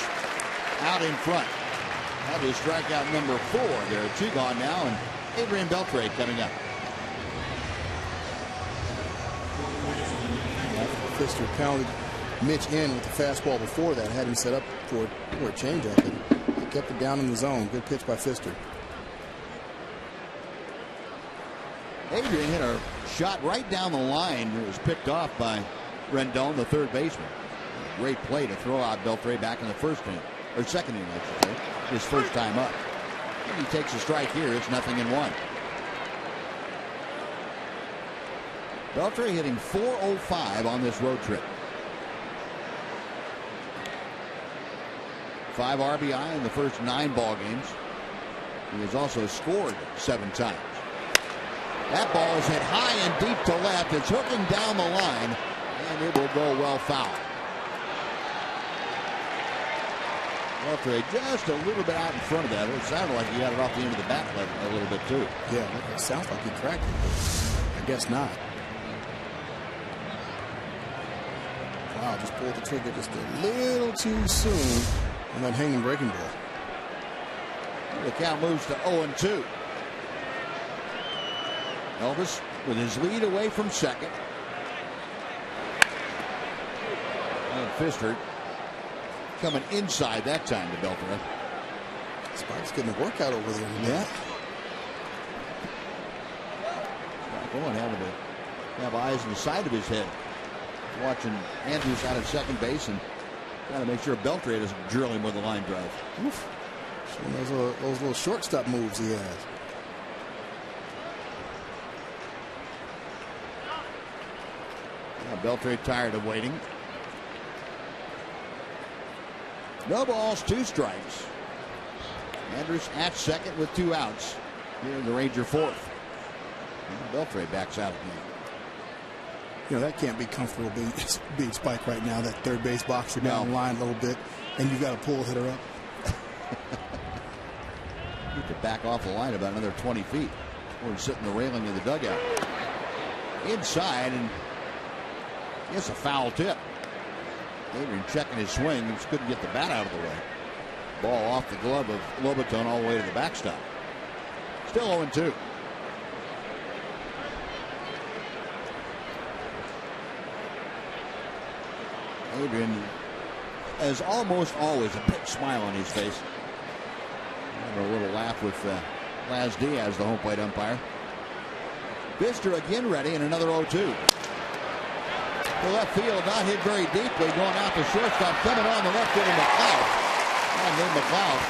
out in front. That is strikeout number 4. There are 2 gone now, and Adrian Beltre coming up. Pfister pounded Mitch in with the fastball before that, had him set up for a changeup, and he kept it down in the zone. Good pitch by Pfister. Adrian hit a shot right down the line. It was picked off by Rendon, the third baseman. great play to throw out Beltre back in the first inning, or second inning, I should say, his first time up. And he takes a strike here. It's 0-1. Beltre hitting .405 on this road trip. 5 RBI in the first 9 ball games. He has also scored 7 times. That ball is hit high and deep to left. It's hooking down the line, and it will go well foul. Beltre just a little bit out in front of that. It sounded like he got it off the end of the bat a little bit too. Yeah, it sounds like he cracked it. I guess not. Wow, just pulled the trigger just a little too soon on that hanging breaking ball. The count moves to 0-2. Elvis with his lead away from second. And Fister coming inside that time to Beltre. Spike's getting a workout over there. Yeah. Going having to have eyes in the side of his head. Watching Andrews out at second base and trying to make sure Beltre doesn't drill him with a line drive. Oof. Those little shortstop moves he has. Beltre tired of waiting. No balls, 2 strikes. Andrews at second with 2 outs. Here in the Ranger fourth. And Beltre backs out again. You know, that can't be comfortable being Spike right now. That third base boxer down the line a little bit, and you got to pull a hitter up. Need to back off the line about another 20 feet. Or sit in the railing of the dugout. Inside, and yes, a foul tip. Adrian checking his swing, and just couldn't get the bat out of the way. Ball off the glove of Lobaton all the way to the backstop. Still 0-2. Adrian has almost always a big smile on his face. And a little laugh with Laz Diaz, the home plate umpire. Fister again ready, and another 0-2. The left field, not hit very deeply, going out to shortstop, coming on the left field of McLeod. And then McLeod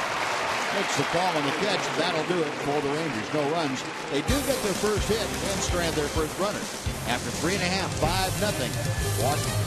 makes the call on the catch. That'll do it for the Rangers. No runs. They do get their first hit and strand their first runner. After 3.5, 5-0. Washington.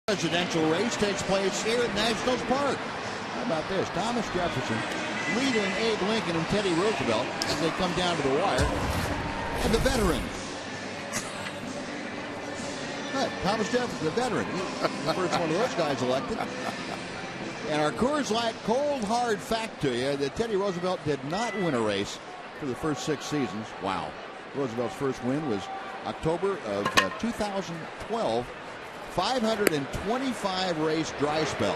Presidential race takes place here at Nationals Park. How about this? Thomas Jefferson leading Abe Lincoln and Teddy Roosevelt as they come down to the wire. And the veteran. Right, Thomas Jefferson, the veteran. The first one of those guys elected. And our Coors Light cold hard fact to you that Teddy Roosevelt did not win a race for the first 6 seasons. Wow. Roosevelt's first win was October of 2012. 525 race dry spell.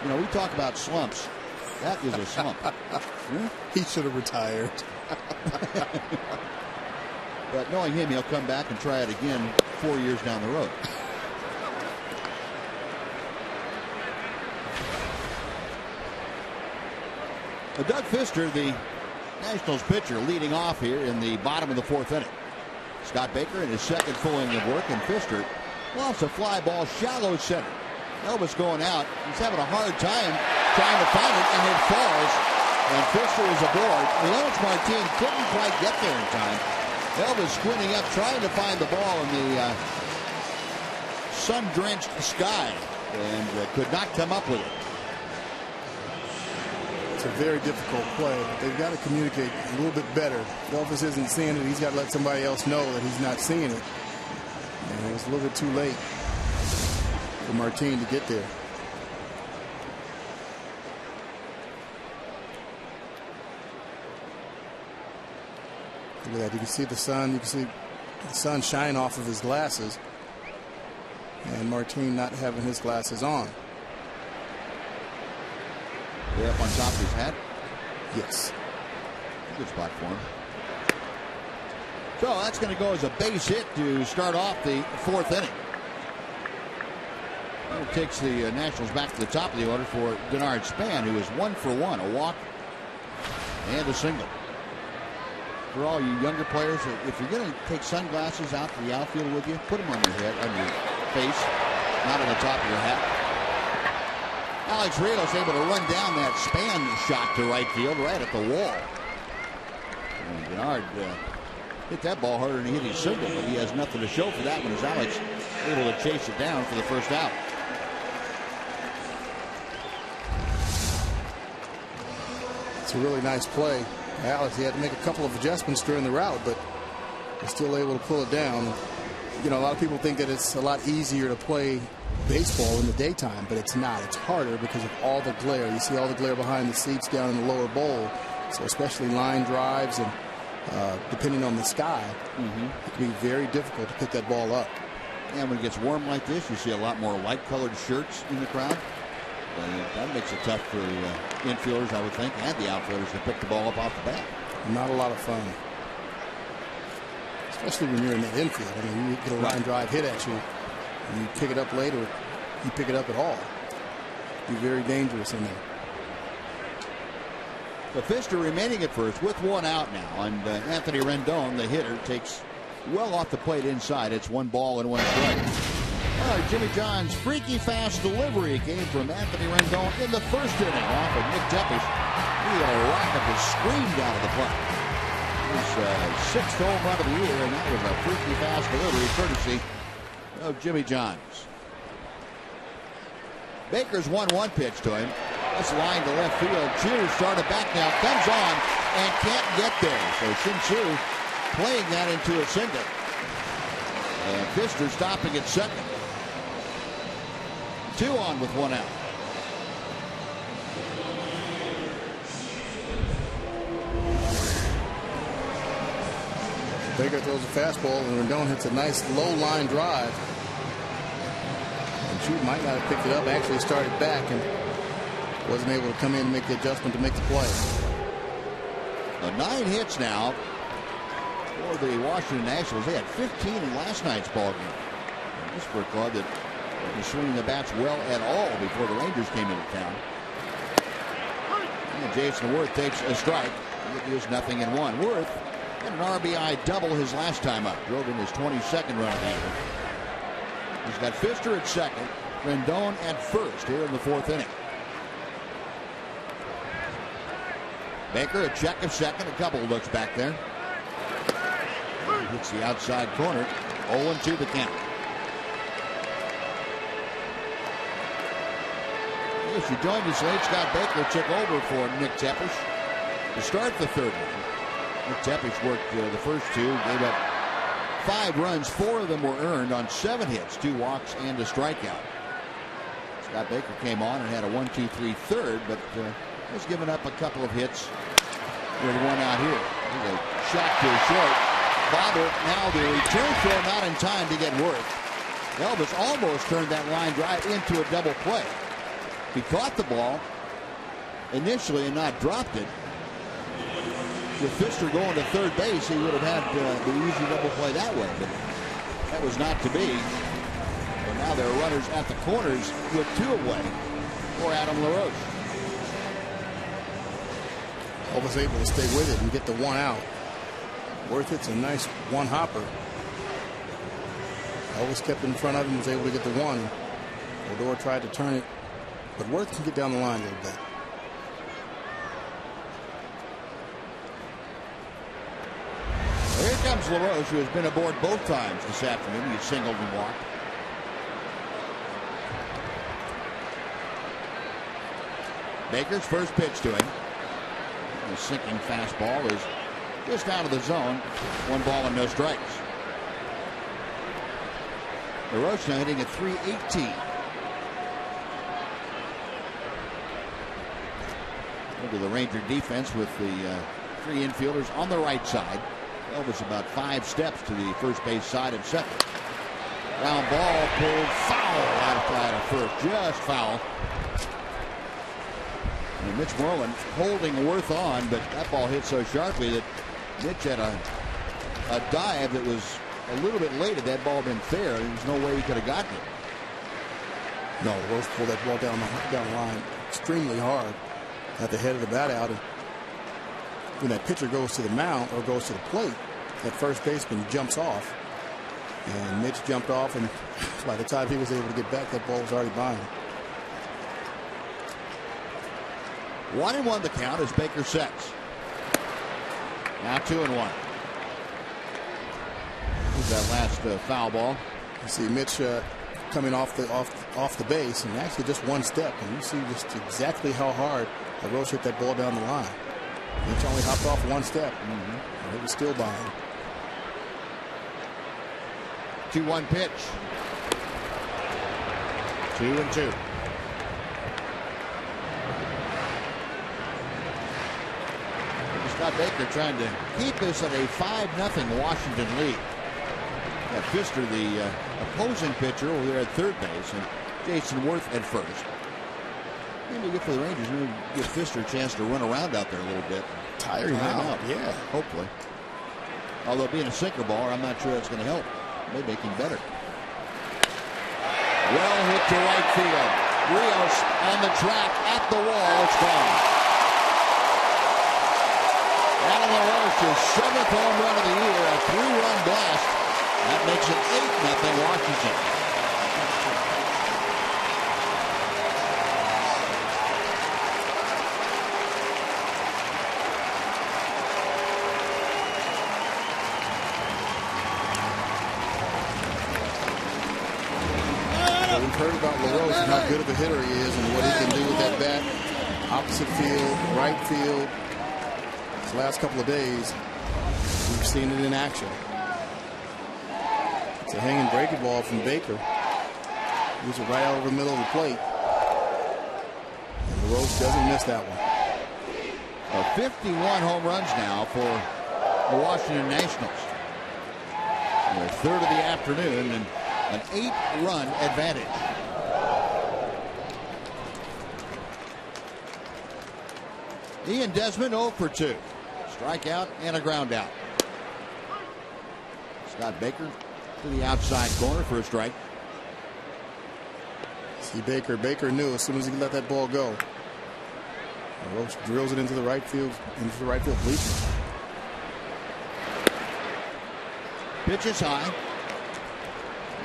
You know, we talk about slumps. That is a slump. He should have retired. But knowing him, he'll come back and try it again 4 years down the road. Doug Fister, the Nationals pitcher, leading off here in the bottom of the 4th inning. Scott Baker in his second full inning of work, and Fister lofts a fly ball shallow center. Elvis going out. He's having a hard time trying to find it, and it falls. And Fister is aboard. Leonard Martin couldn't quite get there in time. Elvis squinting up, trying to find the ball in the sun-drenched sky, and could not come up with it. It's a very difficult play, but they've got to communicate a little bit better. If Elvis isn't seeing it, he's got to let somebody else know that he's not seeing it. And it was a little bit too late for Martin to get there. Look at that. You can see the sun. You can see the sun shine off of his glasses. And Martin not having his glasses on. Way up on top of his hat? Yes. Good spot for him. So that's going to go as a base hit to start off the 4th inning. That takes the Nationals back to the top of the order for Denard Span, who is 1 for 1, a walk and a single. For all you younger players, if you're going to take sunglasses out to the outfield with you, put them on your head, on your face, not on the top of your hat. Alex Rios able to run down that Span shot to right field, right at the wall. And Denard hit that ball harder than he hit his single, but he has nothing to show for that one as Alex able to chase it down for the first out. It's a really nice play. Alex, he had to make a couple of adjustments during the route, but was still able to pull it down. You know, a lot of people think that it's a lot easier to play baseball in the daytime, but it's not. It's harder because of all the glare. You see all the glare behind the seats down in the lower bowl. So especially line drives and depending on the sky, it can be very difficult to pick that ball up. And when it gets warm like this, you see a lot more light-colored shirts in the crowd. That makes it tough for infielders, I would think, and the outfielders to pick the ball up off the bat. Not a lot of fun. Especially when you're in that infield. I mean, you get a line drive hit at you, and you pick it up later, you pick it up at all. Be very dangerous in there. The Fister remaining at first with 1 out now, and Anthony Rendon, the hitter, takes well off the plate inside. It's 1 ball and 1 strike. Jimmy John's freaky fast delivery came from Anthony Rendon in the first inning off of Nick Tepesch. He had a rocket to scream down to the plate. His 6th home run of the year, and that was a freaky fast delivery courtesy of Jimmy Johns. Baker's 1-1 pitch to him. This line to left field. Chu started back now, comes on and can't get there. So Shin-Su playing that into a single. And Fister stopping at second. 2 on with 1 out. Baker throws a fastball, and Rendon hits a nice low line drive. And Chu might not have picked it up. Actually started back and wasn't able to come in and make the adjustment to make the play. 9 hits now for the Washington Nationals. They had 15 in last night's ball game. And this for a club that wasn't swinging the bats well at all before the Rangers came into town. And Jason Worth takes a strike. It is 0-1. Worth had an RBI double his last time up. Drove in his 22nd run of the year. He's got Fister at second, Rendon at first here in the 4th inning. Baker a check of second, a couple of looks back there. He hits the outside corner. 0-2 the count. As you joined us late, Scott Baker took over for Nick Tepesch to start the 3rd inning. Nick Tepesch worked the first 2, gave up 5 runs. 4 of them were earned on 7 hits, 2 walks and a strikeout. Scott Baker came on and had a 1-2-3 third, but has given up a couple of hits with 1 out here. There's a shot to short. Bobble now the return throw not in time to get Worth. Elvis almost turned that line drive into a double play. If he caught the ball initially and not dropped it, with Pfister going to third base, he would have had the easy double play that way. But that was not to be. And now there are runners at the corners with 2 away for Adam LaRoche. Was able to stay with it and get the 1 out. Worth it's a nice 1-hopper. Always kept in front of him, was able to get the 1. Odor tried to turn it, but Worth can get down the line a little bit. Well, here comes LaRoche, who has been aboard both times this afternoon. He singled and walked. Baker's first pitch to him. The sinking fastball is just out of the zone. 1 ball and no strikes. LaRoche now hitting at .318. Look at the Ranger defense with the 3 infielders on the right side. Elvis about 5 steps to the first base side and second. Ground ball pulled foul out of first. Just foul. And Mitch Moreland holding Worth on, but that ball hit so sharply that Mitch had a dive that was a little bit late. Had that ball been fair, there's no way he could have gotten it. No, Worth pulled that ball down the line extremely hard at the head of the bat out. And when that pitcher goes to the mound or goes to the plate, that first baseman jumps off. And Mitch jumped off, and by the time he was able to get back, that ball was already by him. 1-1 the count as Baker sets. Now 2-1. Here's that last foul ball. You see Mitch coming off the base, and actually just 1 step, and you see just exactly how hard LaRoche hit that ball down the line. Mitch only hopped off 1 step, and it was still by him. 2-1 pitch. 2-2. Scott Baker trying to keep this at a 5-0 Washington lead. Got Pfister, the opposing pitcher, over there at third base, and Jason Worth at first. Maybe good for the Rangers. Maybe give Pfister a chance to run around out there a little bit. Tire him out. Yeah, hopefully. Although being a sinker baller, I'm not sure that's going to help. May make him better. Well hit to right field. Rios on the track at the wall. It's gone. Adam LaRoche's 7th home run of the year, a 3-run blast. That makes it 8-0 Washington. We've heard about LaRoche and how good of a hitter he is and what he can do with that bat. Opposite field, right field. These last couple of days, we've seen it in action. It's a hanging breaking ball from Baker. Moves it right out over the middle of the plate. And LaRoche doesn't miss that one. 51 home runs now for the Washington Nationals. Their 3rd of the afternoon and an 8-run advantage. Ian Desmond 0 for 2. Strikeout and a ground out. Scott Baker to the outside corner for a strike. See Baker. Baker knew as soon as he let that ball go. LaRoche drills it into the right field bleachers. Pitch is high.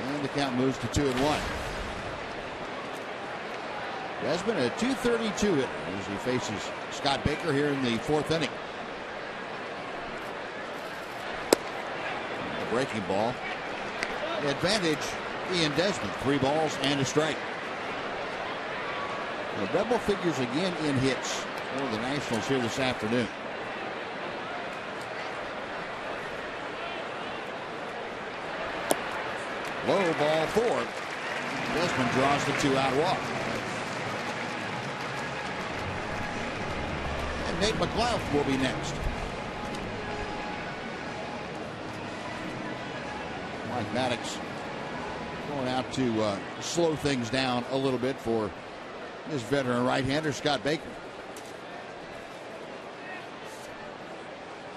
And the count moves to 2-1. Desmond a .232 hitter as he faces Scott Baker here in the 4th inning. A breaking ball. The advantage, Ian Desmond. 3 balls and a strike. The double figures again in hits for the Nationals here this afternoon. Low ball 4. Desmond draws the 2-out walk. And Nate McLeod will be next. Mike Maddox going out to slow things down a little bit for is veteran right-hander Scott Baker.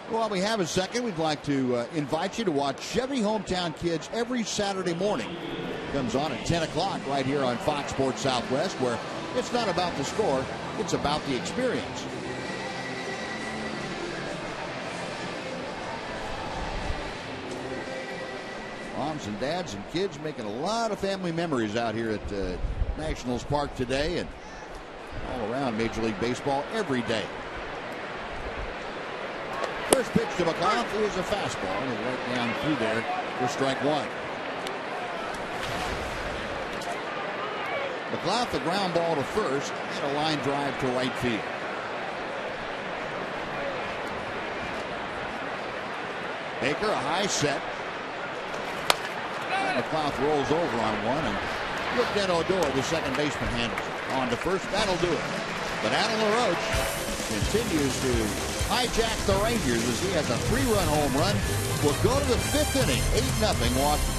While we have a second, we'd like to invite you to watch Chevy Hometown Kids every Saturday morning. It comes on at 10 o'clock right here on Fox Sports Southwest, where it's not about the score, it's about the experience. Moms and dads and kids making a lot of family memories out here at Nationals Park today and all around Major League Baseball every day. First pitch to McClough is a fastball, and right down through there for strike one. McClough, the ground ball to first, and a line drive to right field. Baker, a high set. And McClough rolls over on one, and Rick Odor, the second baseman, handles it. On to first, that'll do it. But Adam LaRoche continues to hijack the Rangers as he has a 3-run home run. We'll go to the 5th inning, 8-0 Washington.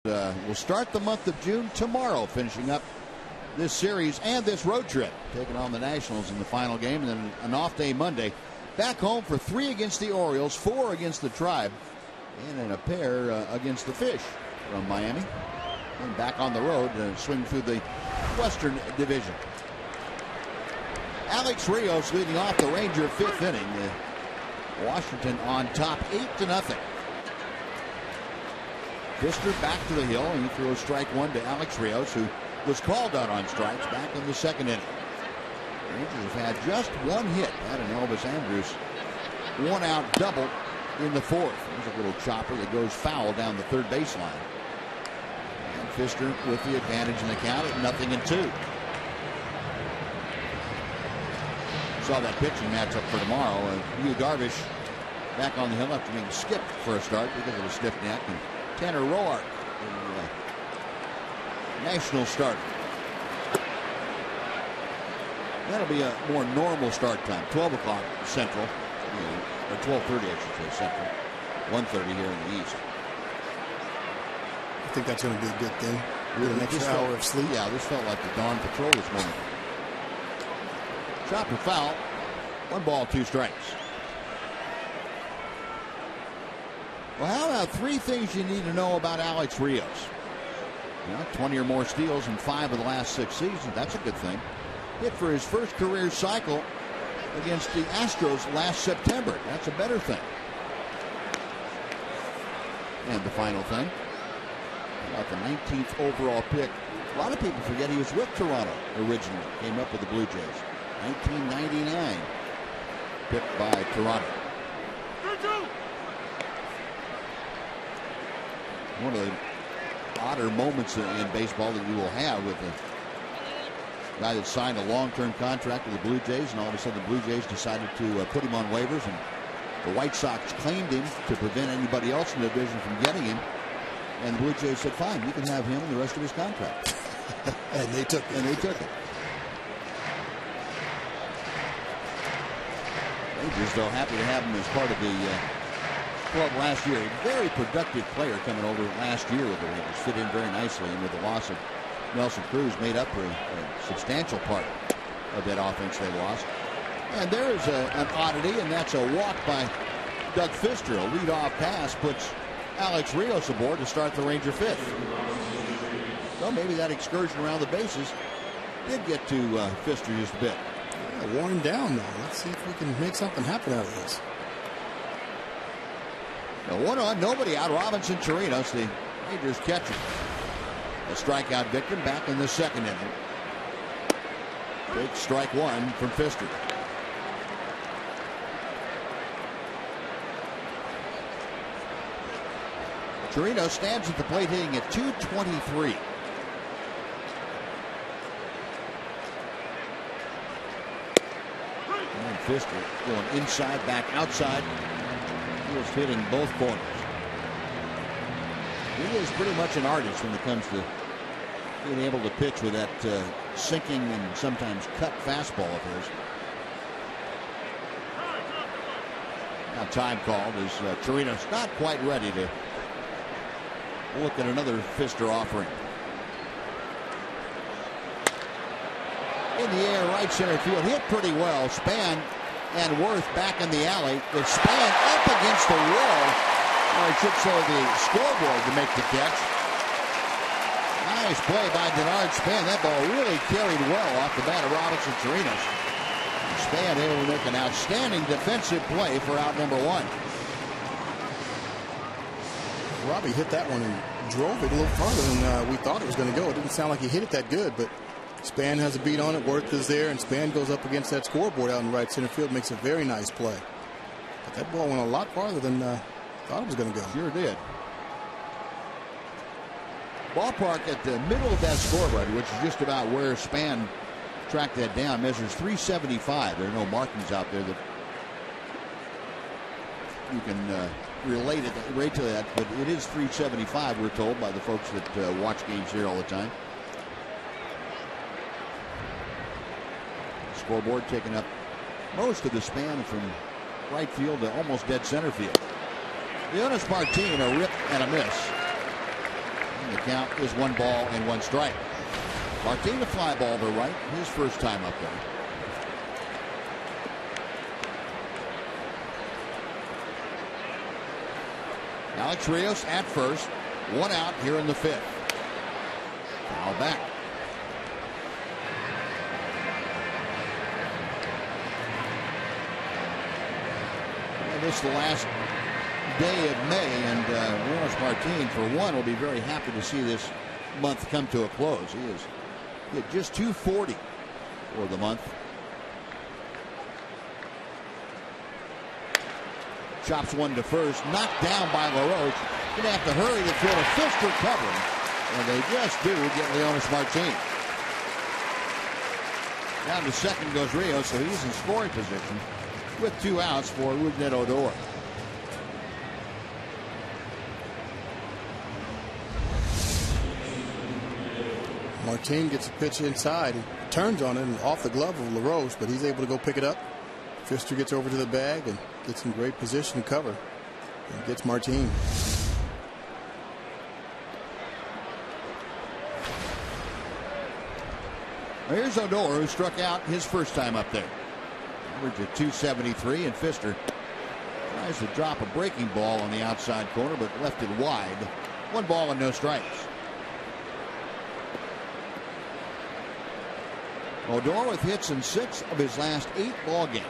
We'll start the month of June tomorrow, finishing up this series and this road trip, taking on the Nationals in the final game, and then an off day Monday. Back home for 3 against the Orioles, 4 against the Tribe, and in a pair against the Fish from Miami. And back on the road to swing through the Western Division. Alex Rios leading off the Ranger 5th inning. Washington on top 8-0. Pfister back to the hill, and he throws strike one to Alex Rios, who was called out on strikes back in the 2nd inning. The Rangers have had just 1 hit. That and Elvis Andrus, 1 out double in the 4th. There's a little chopper that goes foul down the 3rd baseline. And Pfister with the advantage in the count at 0-2. Saw that pitching matchup for tomorrow. Hugh Darvish back on the hill after being skipped for a start because of a stiff neck. And Tanner Roark, the National starter. That'll be a more normal start time, 12 o'clock Central, or 12:30 I should say Central, 1:30 here in the East. I think that's going to be a good thing. With an extra hour of sleep. Yeah, this felt like the dawn patrol this morning. Chopper foul, 1 ball, 2 strikes. Well, how about 3 things you need to know about Alex Rios? 20 or more steals in 5 of the last 6 seasons. That's a good thing. Hit for his first career cycle against the Astros last September. That's a better thing. And the final thing, about the 19th overall pick. A lot of people forget he was with Toronto originally. Came up with the Blue Jays. 1999. Picked by Toronto. One of the odder moments in baseball that you will have with Guy that signed a long-term contract with the Blue Jays, and all of a sudden the Blue Jays decided to put him on waivers, and the White Sox claimed him to prevent anybody else in the division from getting him. And the Blue Jays said, fine, you can have him and the rest of his contract. And they took it. Rangers, though, happy to have him as part of the club last year. A very productive player coming over last year with the Rangers. Fit in very nicely, and with the loss of Nelson Cruz, made up for a substantial part of that offense they lost. And there is an oddity, and that's a walk by Doug Fister. A leadoff pass puts Alex Rios aboard to start the Ranger fifth. So maybe that excursion around the bases did get to Fister just a bit. Yeah, worn him down, though. Let's see if we can make something happen out of this. Now, 1 on, nobody out. Robinson Chirinos, the Rangers catcher. A strikeout victim back in the second inning. Big strike one from Fister. Chirinos stands at the plate hitting at .223. And Fister going inside, back outside. He was hitting both corners. He is pretty much an artist when it comes to being able to pitch with that sinking and sometimes cut fastball of his. Now time called as Chirinos not quite ready to look at another Fister offering. In the air, right center field, hit pretty well. Span and Worth back in the alley. It's Span up against the wall, or I should say the scoreboard, to make the catch. Nice play by Denard Span. That ball really carried well off the bat of Robinson Chirinos. Span able to make an outstanding defensive play for out number one. Robbie hit that one and drove it a little farther than we thought it was going to go. It didn't sound like he hit it that good, but Span has a beat on it. Worth is there, and Span goes up against that scoreboard out in right center field, makes a very nice play. But that ball went a lot farther than thought it was going to go. Sure did. Ballpark at the middle of that scoreboard, which is just about where Span tracked that down, measures .375. There are no markings out there that you can relate it right to that, but it is .375, we're told by the folks that watch games here all the time. Scoreboard taking up most of the span from right field to almost dead center field. Leonis Martin, a rip and a miss. And the count is 1 ball and 1 strike. Martin, a fly ball to right, his first time up there. Alex Rios at first, 1 out here in the 5th. Foul back. And this is the last day of May, and Leonis Martin, for one, will be very happy to see this month come to a close. He is hit just .240 for the month. Chops one to first, knocked down by LaRoche. Gonna have to hurry to throw a Fister covering, and they just do get Leonis Martin. Down to second goes Rios, so he's in scoring position with 2 outs for Rougned Odor. Martin gets a pitch inside, and turns on it and off the glove of LaRoche, but he's able to go pick it up. Fister gets over to the bag and gets in great position to cover and gets Martin. Here's Odor, who struck out his first time up there. Average of .273, and Fister tries to drop a breaking ball on the outside corner, but left it wide. 1 ball and no strikes. Odor with hits in 6 of his last 8 ball games.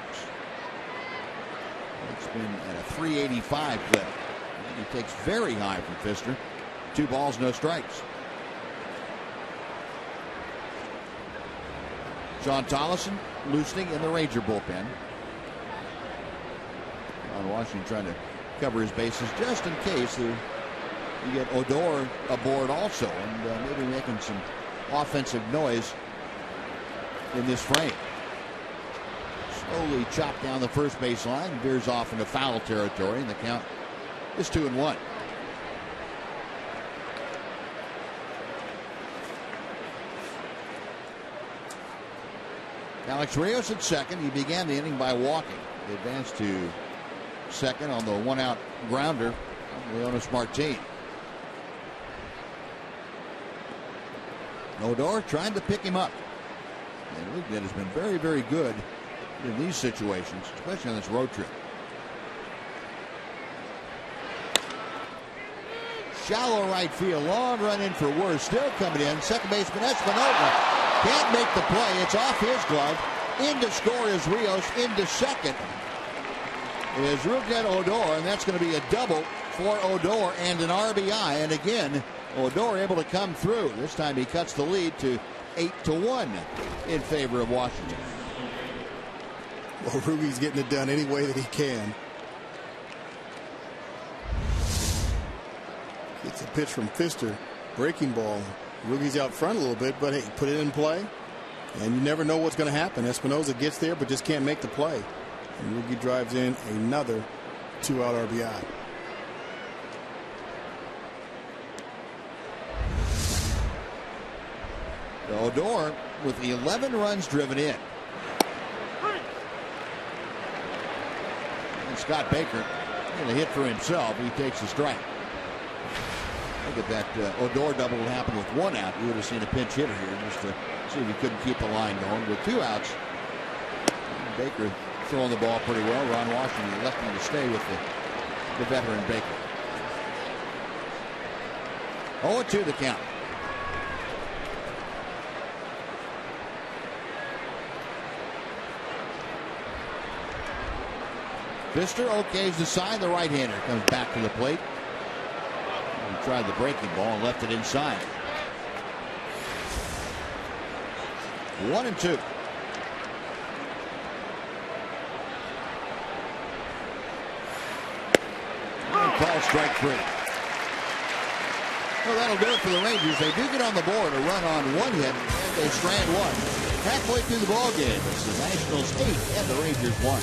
It's been at a .385 clip. And he takes very high from Fister. 2 balls, no strikes. John Tollison loosening in the Ranger bullpen. Ron Washington trying to cover his bases just in case you get Odor aboard also, and maybe making some offensive noise in this frame. Slowly chopped down the first base line and veers off into foul territory, and the count is 2-1. Alex Rios at second. He began the inning by walking. He advanced to second on the one-out grounder from Leonis Martin. Odor trying to pick him up. And Oakland has been very, very good in these situations, especially on this road trip. Shallow right field, long run in for Worth, still coming in. Second baseman Espinosa can't make the play. It's off his glove. In to score is Rios. Into second is Rougned Odor, and that's going to be a double for Odor and an RBI. And again, Odor able to come through. This time he cuts the lead to 8-1 in favor of Washington. Well, Ruby's getting it done any way that he can. Gets a pitch from Pfister. Breaking ball. Ruby's out front a little bit, but hey, put it in play. And you never know what's going to happen. Espinosa gets there, but just can't make the play. And Ruby drives in another 2-out RBI. Odor with 11 runs driven in. And Scott Baker in a hit for himself. He takes a strike. Look at that Odor double would happen with 1 out. You would have seen a pinch hitter here just to see if he couldn't keep the line going. With 2 outs, Baker throwing the ball pretty well. Ron Washington left him to stay with the veteran Baker. 0-2 the count. Pfister okays the side. The right-hander comes back to the plate. He tried the breaking ball and left it inside. 1-2. Call strike 3. Well, that'll do it for the Rangers. They do get on the board, a run on 1 hit, and they strand 1. Halfway through the ball game, it's the Nationals 8 and the Rangers 1.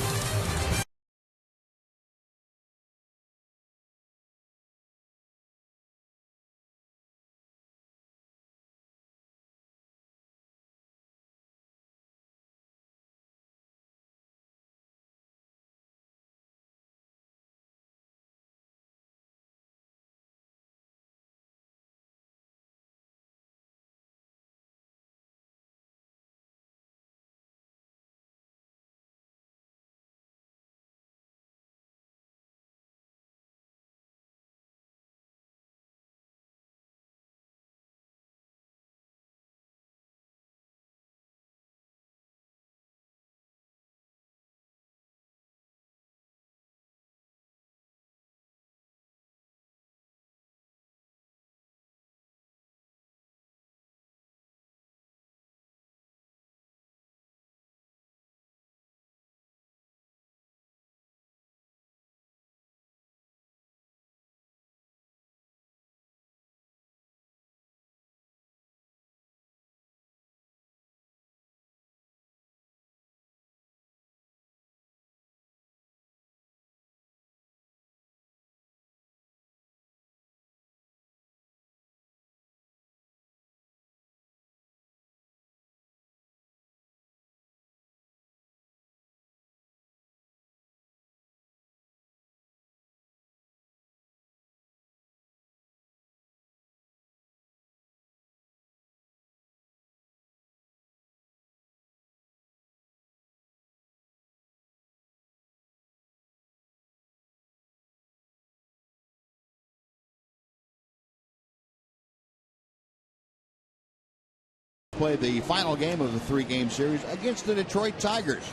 Play the final game of the 3-game series against the Detroit Tigers.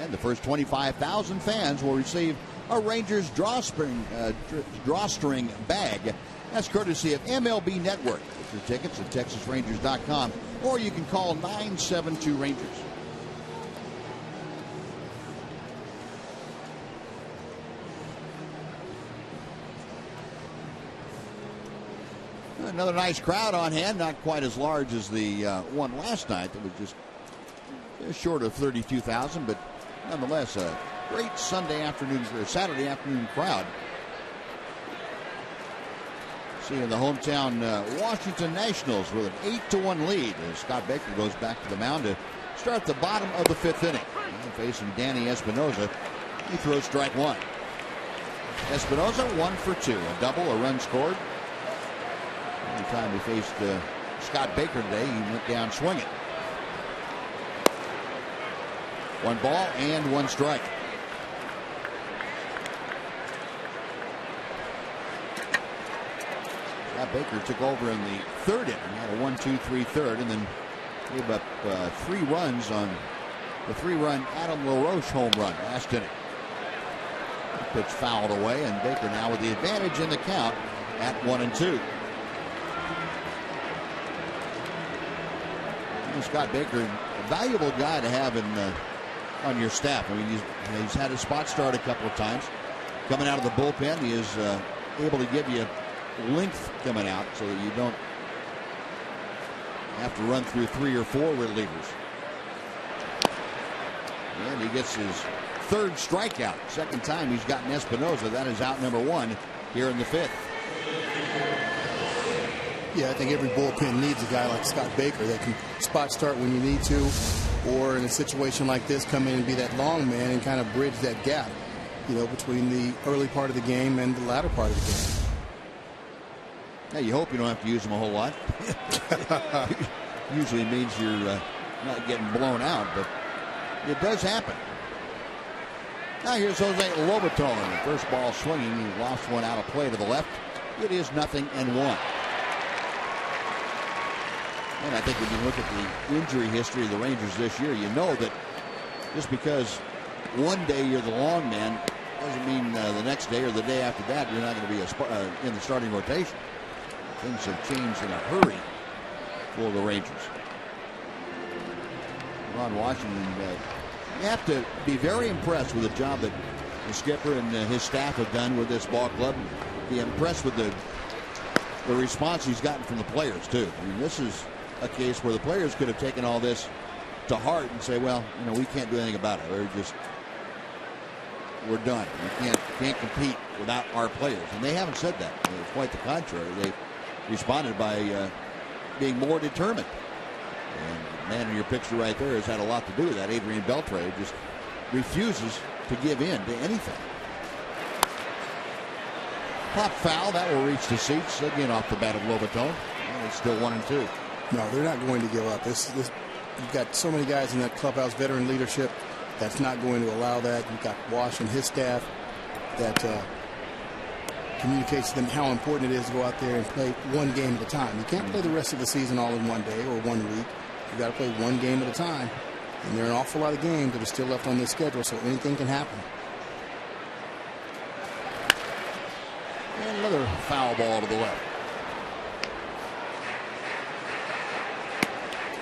And the first 25,000 fans will receive a Rangers drawstring bag. That's courtesy of MLB Network. Get your tickets at TexasRangers.com, or you can call 972-RANGERS. Another nice crowd on hand, not quite as large as the one last night that was just short of 32,000, but nonetheless a great Sunday afternoon or Saturday afternoon crowd. Seeing the hometown Washington Nationals with an 8-1 lead as Scott Baker goes back to the mound to start the bottom of the 5th inning. And facing Danny Espinosa, he throws strike 1. Espinosa 1 for 2, a double, a run scored. Every time he faced Scott Baker today, he went down swinging. 1 ball and 1 strike. Scott Baker took over in the 3rd inning, had a 1-2-3 third, and then gave up 3 runs on the 3-run Adam LaRoche home run last inning. The pitch fouled away, and Baker now with the advantage in the count at 1-2. Scott Baker, a valuable guy to have in on your staff. I mean, he's had a spot start a couple of times. Coming out of the bullpen, he is able to give you length coming out so that you don't have to run through 3 or 4 relievers. And he gets his 3rd strikeout. 2nd time he's gotten Espinosa. That is out number 1 here in the 5th. Yeah, I think every bullpen needs a guy like Scott Baker that can spot start when you need to, or in a situation like this, come in and be that long man and kind of bridge that gap, between the early part of the game and the latter part of the game. Yeah, you hope you don't have to use him a whole lot. Usually means you're not getting blown out, but it does happen. Now here's Jose Lobaton. The first ball swinging. He lost one out of play to the left. It is 0-1. And I think when you look at the injury history of the Rangers this year, you know that just because one day you're the long man doesn't mean the next day or the day after that you're not going to be in the starting rotation. Things have changed in a hurry for the Rangers. Ron Washington, you have to be very impressed with the job that the skipper and his staff have done with this ball club. Be impressed with the response he's gotten from the players too. I mean, this is a case where the players could have taken all this to heart and say, well, we can't do anything about it. We're done. We can't compete without our players. And they haven't said that. It's quite the contrary. They responded by being more determined. And the man in your picture right there has had a lot to do with that. Adrian Beltre just refuses to give in to anything. Pop foul, that will reach the seats again off the bat of Lobaton. And it's still 1-2. No, they're not going to give up. You've got so many guys in that clubhouse, veteran leadership, that's not going to allow that. You've got Wash and his staff that communicates to them how important it is to go out there and play one game at a time. You can't play the rest of the season all in one day or 1 week. You've got to play one game at a time. And there are an awful lot of games that are still left on this schedule, so anything can happen. And another foul ball to the left.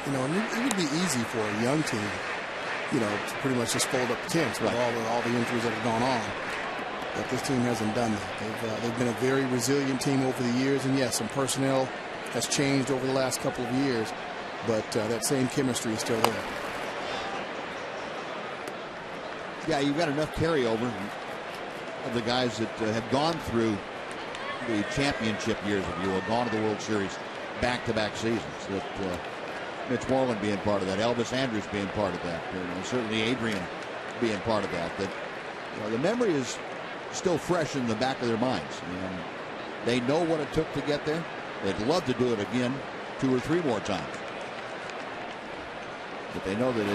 It would be easy for a young team, to pretty much just fold up the tents with all the injuries that have gone on. But this team hasn't done that. They've been a very resilient team over the years, and yes, some personnel has changed over the last couple of years, but that same chemistry is still there. Yeah, you've got enough carryover of the guys that have gone through the championship years, if you will, gone to the World Series back-to-back seasons. That Mitch Moreland being part of that, Elvis Andrus being part of that, and certainly Adrian being part of that. That the memory is still fresh in the back of their minds. And they know what it took to get there. They'd love to do it again 2 or 3 more times. But they know that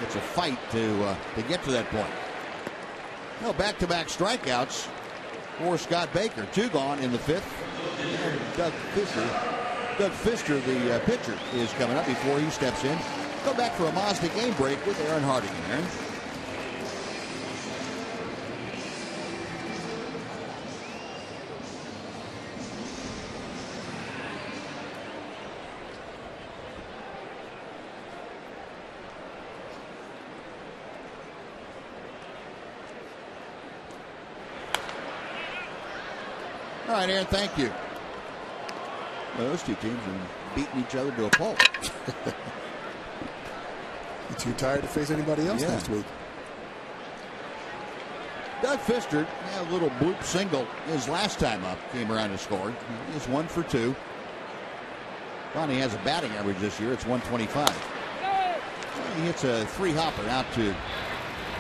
it's a fight to get to that point. Back-to-back strikeouts for Scott Baker. 2 gone in the 5th. And Doug Fister, the pitcher, is coming up before he steps in. Go back for a Mazda game break with Aaron Harding here. All right, Aaron, thank you. Well, those two teams are beating each other to a pulp. The Too tired to face anybody else next week. Doug Fister, a little bloop single his last time up, came around and scored. He's 1 for 2. Finally has a batting average this year. It's 125. He hits a 3-hopper out to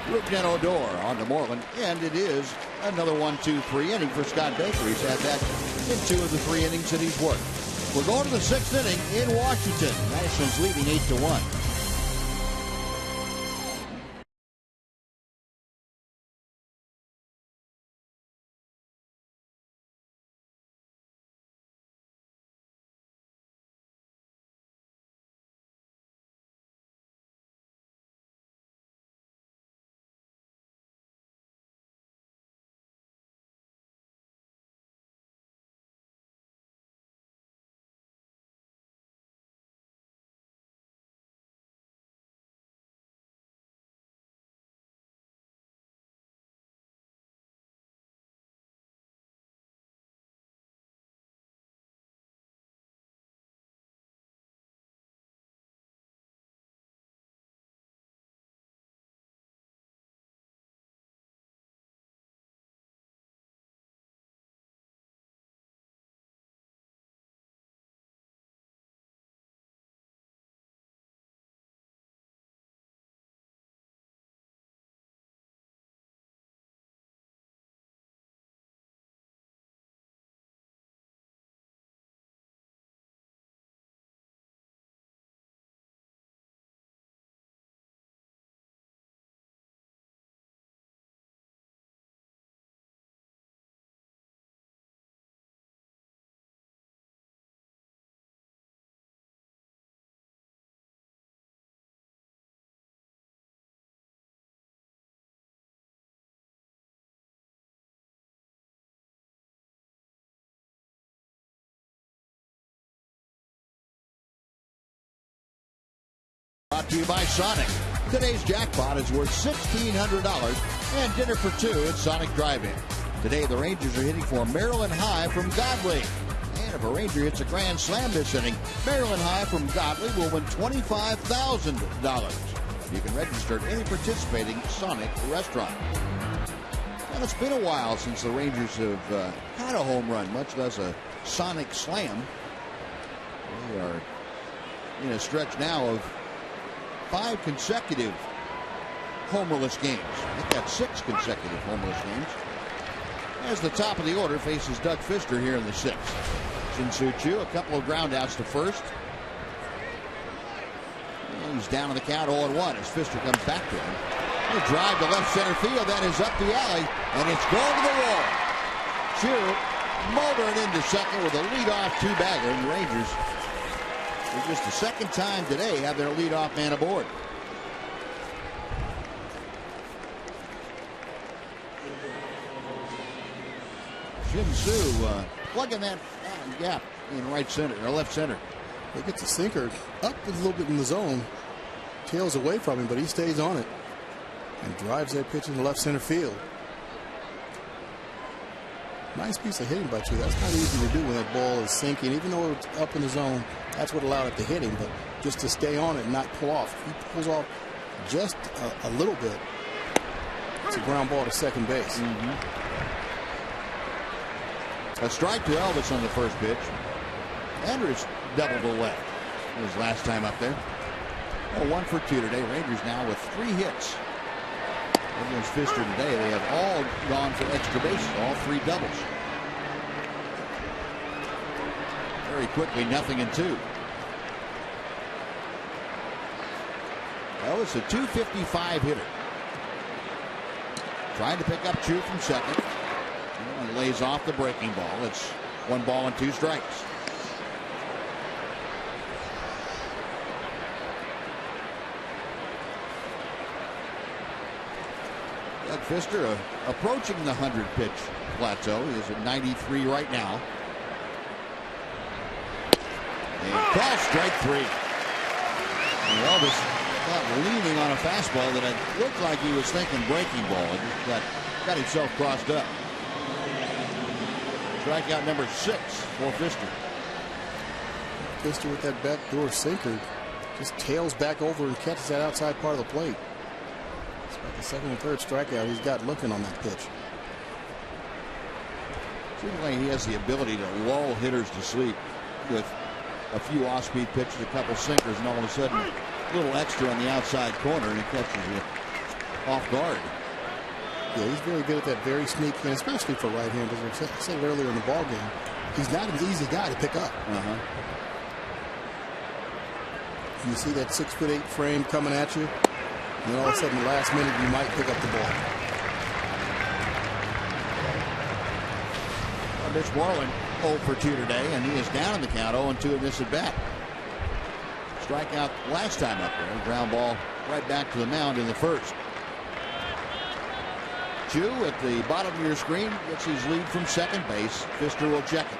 Rougned Odor on to Moreland, and it is another 1-2-3 inning for Scott Baker. He's had that in 2 of the 3 innings that he's worked. We're going to the 6th inning in Washington. Nationals leading 8-1. Brought to you by Sonic. Today's jackpot is worth $1,600 and dinner for 2 at Sonic Drive-In. Today the Rangers are hitting for Maryland High from Godley. And if a Ranger hits a grand slam this inning, Maryland High from Godley will win $25,000. You can register at any participating Sonic restaurant. And it's been a while since the Rangers have had a home run, much less a Sonic slam. They are in a stretch now of 5 consecutive homerless games. I think that's 6 consecutive homerless games. As the top of the order faces Doug Fister here in the 6th. Shin-Soo Choo, a couple of ground outs to first. And he's down on the count 0-1 as Fister comes back to him. A drive to left center field. That is up the alley, and it's going to the wall. Choo motoring into second with a leadoff 2-bagger, and the Rangers, for just the second time today, have their leadoff man aboard. Shin-Soo plugging that gap in right center or left center. He gets a sinker up a little bit in the zone, tails away from him, but he stays on it and drives that pitch into left center field. Nice piece of hitting by Choo. That's not easy to do when that ball is sinking, even though it's up in the zone. That's what allowed it to hit him, but just to stay on it and not pull off. He pulls off just a little bit. It's a ground ball to second base. A strike to Elvis on the first pitch. Andrews doubled to left his last time up there. 1 for 2 today. Rangers now with 3 hits against Fister today. They have all gone for extra bases, all 3 doubles. Very quickly, 0-2. Elvis, a .255 hitter. Trying to pick up Choo from second. He lays off the breaking ball. It's 1 ball and 2 strikes. Doug Fister approaching the 100-pitch plateau. He is at 93 right now. And call strike 3. And Elvis leaning on a fastball that it looked like he was thinking breaking ball. It just got himself crossed up. Strikeout number 6 for Fister. Fister with that backdoor sinker Just tails back over and catches that outside part of the plate. It's about the second and third strikeout he's got looking on that pitch. Seems like he has the ability to lull hitters to sleep with a few off-speed pitches, a couple sinkers, and all of a sudden a little extra on the outside corner, and he catches you off guard. Yeah, he's very good at that, very sneaky, and especially for right-handers. I said it earlier in the ball game, he's not an easy guy to pick up. You see that 6'8" frame coming at you, and all of a sudden, the last minute, you might pick up the ball. Mitch Moreland 0 for 2 today, and he is down in the count 0-2 in this at bat. Strikeout last time up there. Ground ball right back to the mound in the first. Chu at the bottom of your screen gets his lead from second base. Pfister will check it.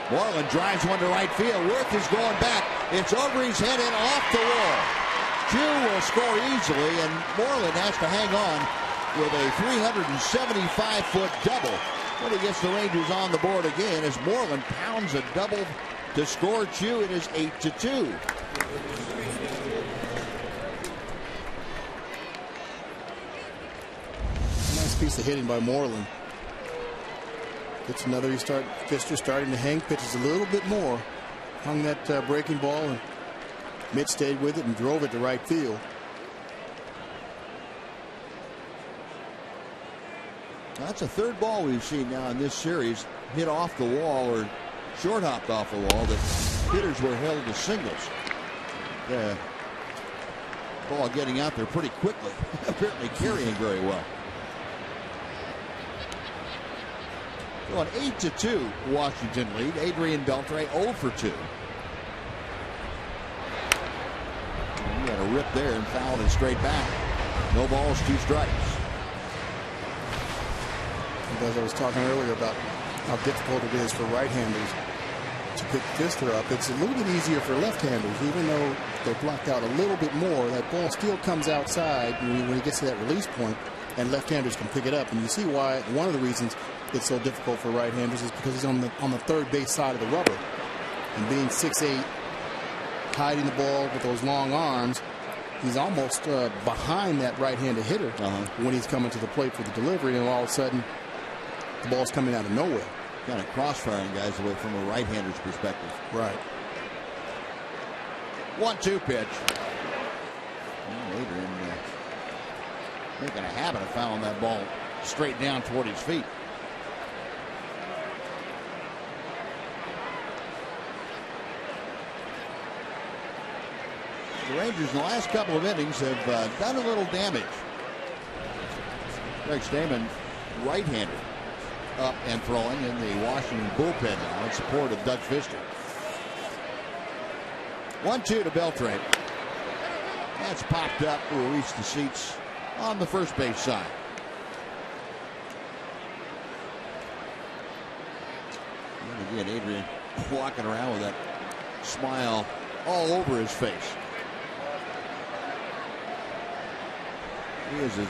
Moreland drives one to right field. Worth is going back. It's over his head and off the wall. Chu will score easily, and Moreland has to hang on with a 375-foot double when he gets the Rangers on the board again as Moreland pounds a double to score Chu. It is 8-2. Nice piece of hitting by Moreland. Gets another. Pfister starting to hang, pitches a little bit more. Hung that breaking ball, and Mitch stayed with it and drove it to right field. That's a third ball we've seen now in this series hit off the wall or short hopped off the wall that hitters were held to singles. The ball getting out there pretty quickly, apparently carrying very well. So an 8-2 Washington lead. Adrian Beltre 0 for 2. He had a rip there and fouled it straight back. No balls, 2 strikes. As I was talking earlier about how difficult it is for right-handers to pick Pfister up, it's a little bit easier for left-handers. Even though they're blocked out a little bit more, that ball still comes outside when he gets to that release point, and left-handers can pick it up. And you see why one of the reasons it's so difficult for right-handers is because he's on the third base side of the rubber, and being 6'8", hiding the ball with those long arms, he's almost behind that right-handed hitter when he's coming to the plate for the delivery, and all of a sudden the ball's coming out of nowhere. Kind of crossfiring guys away from a right-hander's perspective. Right. 1-2 pitch. Adrian making a habit of fouling that ball straight down toward his feet. The Rangers in the last couple of innings have done a little damage. Greg Stamen, right-hander, up and throwing in the Washington bullpen now in support of Doug Pfister. 1-2 to Beltre. That's popped up. Will reach the seats on the first base side. And again, Adrian walking around with that smile all over his face. He is as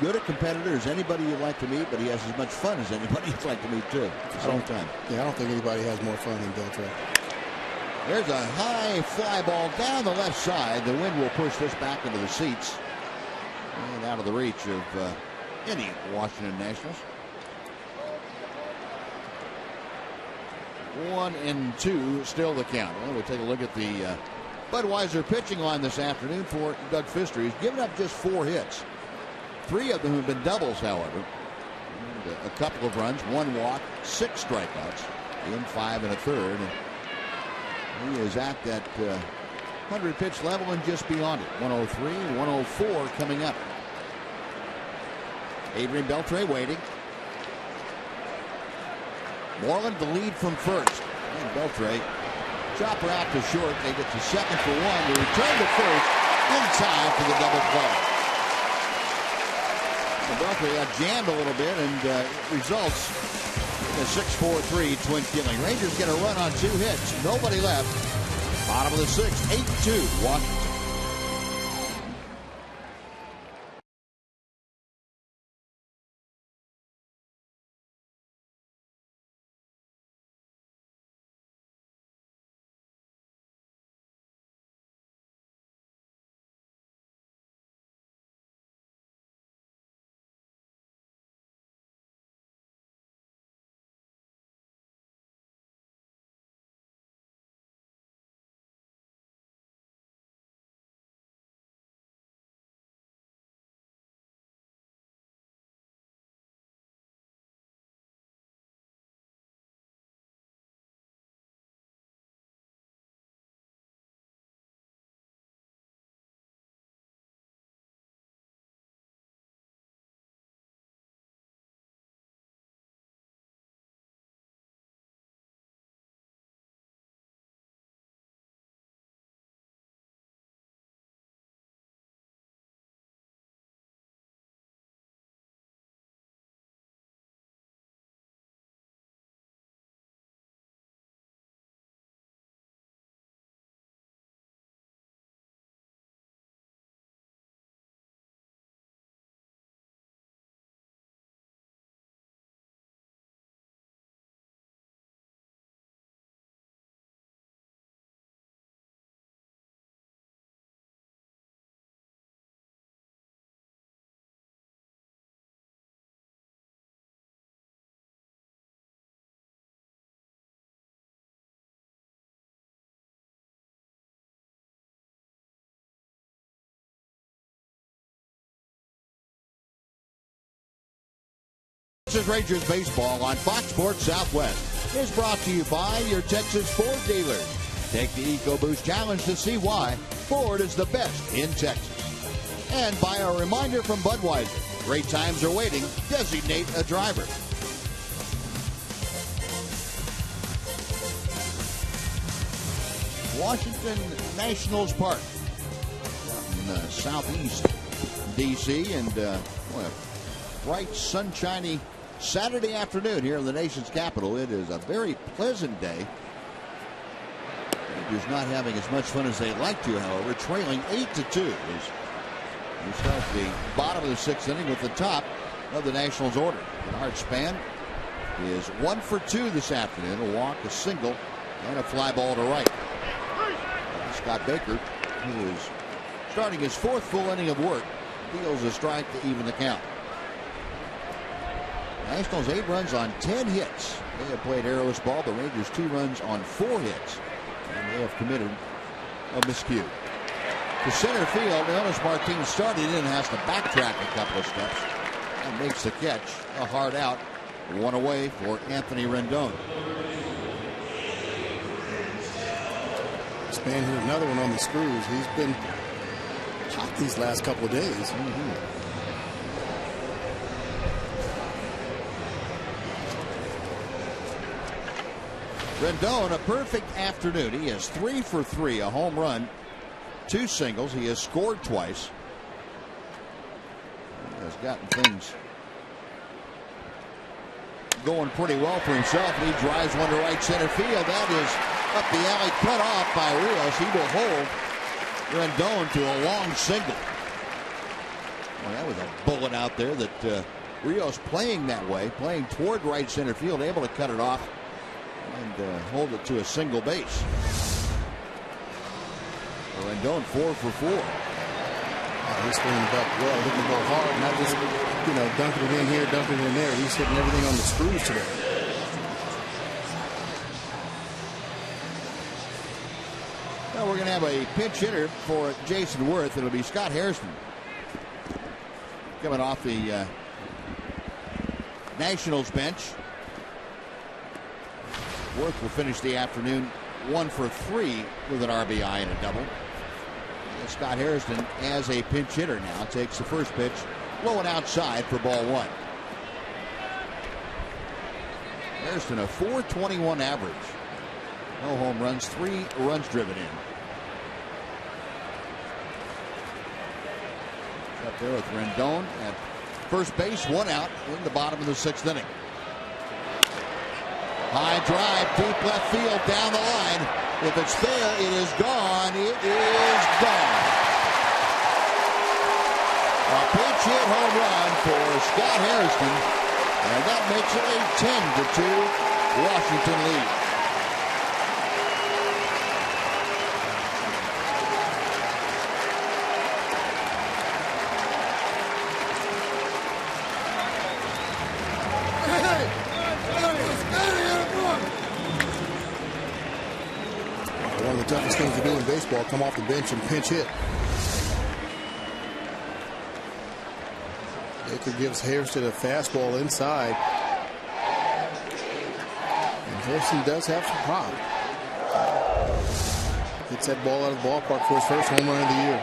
good a competitor as anybody you'd like to meet, but he has as much fun as anybody you'd like to meet too at the same time. Yeah, I don't think anybody has more fun than Beltre. There's a high fly ball down the left side. The wind will push this back into the seats and out of the reach of any Washington Nationals. 1-2 still the count. Well, we'll take a look at the Budweiser pitching line this afternoon for Doug Pfister. He's given up just 4 hits. 3 of them have been doubles, however. And a couple of runs, 1 walk, 6 strikeouts, in 5 1/3. And he is at that 100 pitch level and just beyond it. 103, 104 coming up. Adrian Beltre waiting. Moreland the lead from first. And Beltre, chopper out to short. They get to second for 1. They return to first in time for the double play. Beltre got jammed a little bit and results in a 6-4-3 twin killing. Rangers get a run on 2 hits. Nobody left. Bottom of the 6th, 8-2 Washington. Texas Rangers baseball on Fox Sports Southwest is brought to you by your Texas Ford dealers. Take the EcoBoost Challenge to see why Ford is the best in Texas. And by a reminder from Budweiser, great times are waiting. Designate a driver. Washington Nationals Park in southeast D.C. and bright, sunshiny Saturday afternoon here in the nation's capital. It is a very pleasant day. Rangers not having as much fun as they'd like to, however, trailing 8-2 as we start the bottom of the sixth inning with the top of the Nationals order. Bernard Span is 1 for 2 this afternoon, a walk, a single, and a fly ball to right. Scott Baker, who is starting his 4th full inning of work, deals a strike to even the count. Nationals 8 runs on 10 hits. They have played airless ball. The Rangers 2 runs on 4 hits. And they have committed a miscue. To center field, Elvis Martinez started in and has to backtrack a couple of steps and makes the catch. A hard out. 1 away for Anthony Rendon. Span hit another one on the screws. He's been hot these last couple of days. Rendon, a perfect afternoon. He is 3 for 3, a home run, 2 singles. He has scored twice. He has gotten things going pretty well for himself. He drives one to right center field. That is up the alley, cut off by Rios. He will hold Rendon to a long single. Well, that was a bullet out there that Rios playing that way, playing toward right center field, able to cut it off and hold it to a single base. Rendon 4 for 4. He's swinging the bat well, hitting the ball hard, not just dunking it in here, dunking it in there. He's hitting everything on the screws today. Well, we're going to have a pinch hitter for Jason Worth. It'll be Scott Hairston coming off the Nationals bench. Worth will finish the afternoon 1 for 3 with an RBI and a double. And Scott Hairston, as a pinch hitter now, takes the first pitch, low and outside for ball 1. Hairston, a .421 average. No home runs, 3 runs driven in. Up there with Rendon at first base, 1 out in the bottom of the 6th inning. High drive, deep left field, down the line. If it's fair, it is gone. It is gone. A pinch hit home run for Scott Hairston, and that makes it a 10-2 Washington lead. One of the toughest things to do in baseball, come off the bench and pinch hit. Baker gives Hairston a fastball inside. And Hairston does have some pop. Hits that ball out of the ballpark for his first home run of the year.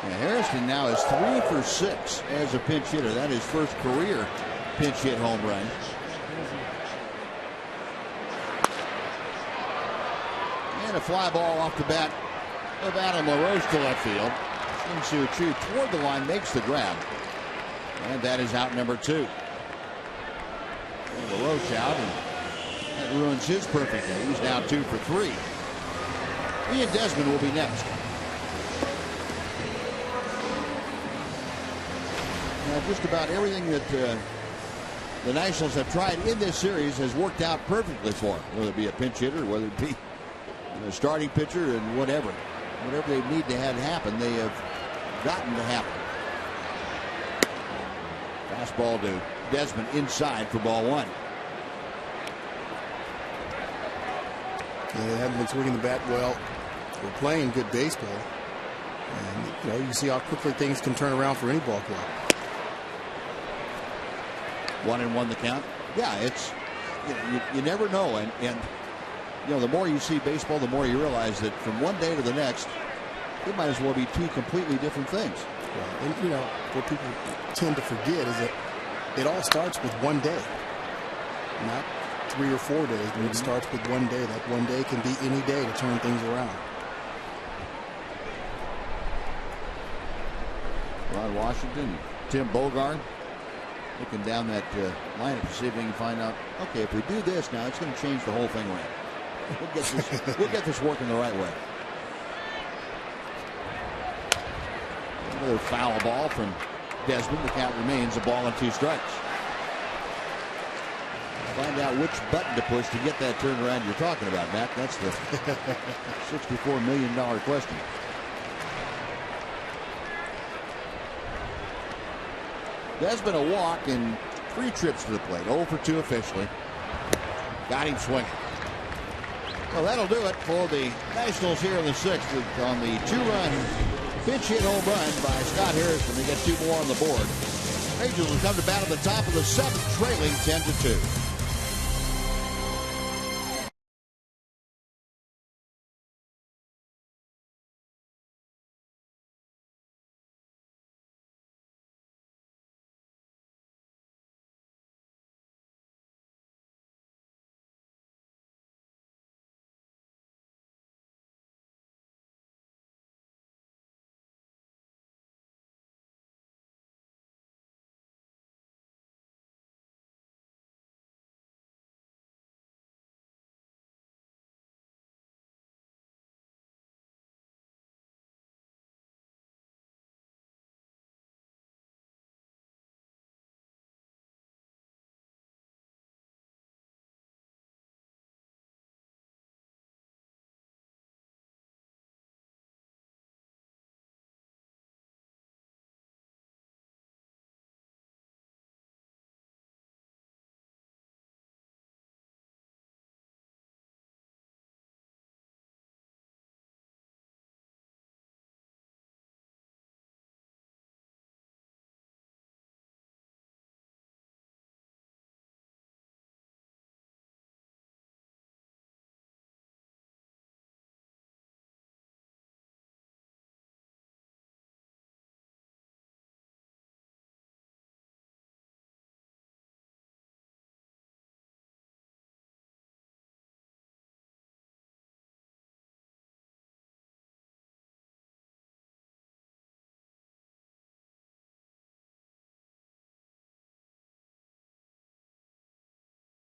Yeah, Hairston now is 3 for 6 as a pinch hitter. That is first career pinch hit home run. And a fly ball off the bat of Adam LaRoche to left field. Shin-Soo Choo toward the line, makes the grab. And that is out number 2. And LaRoche out, and that ruins his perfect day. He's now 2 for 3. Ian Desmond will be next. Now, just about everything that the Nationals have tried in this series has worked out perfectly for them, whether it be a pinch hitter, whether it be a starting pitcher, and whatever they need to have happen, they have gotten to happen. Fastball to Desmond inside for ball 1. Yeah, they haven't been swinging the bat well. We're playing good baseball. And you see how quickly things can turn around for any ball club. 1-1 the count. Yeah, it's you never know, and the more you see baseball, the more you realize that from one day to the next, it might as well be two completely different things. And what people tend to forget is that it all starts with one day, not 3 or 4 days, but it starts with one day. That one day can be any day to turn things around. Ron Washington, Tim Bogart looking down that lineup to see if we can find out, okay, if we do this now, it's going to change the whole thing around. We'll get this working the right way. Another foul ball from Desmond. The count remains a ball and 2 strikes. Find out which button to push to get that turnaround you're talking about, Matt. That's the $64 million question. There's been a walk in 3 trips to the plate. 0 for 2 officially. Got him swinging. Well, that'll do it for the Nationals here in the 6th on the 2-run pinch hit home run by Scott Harrison. They get 2 more on the board. Rangers will come to bat at the top of the 7th, trailing 10-2.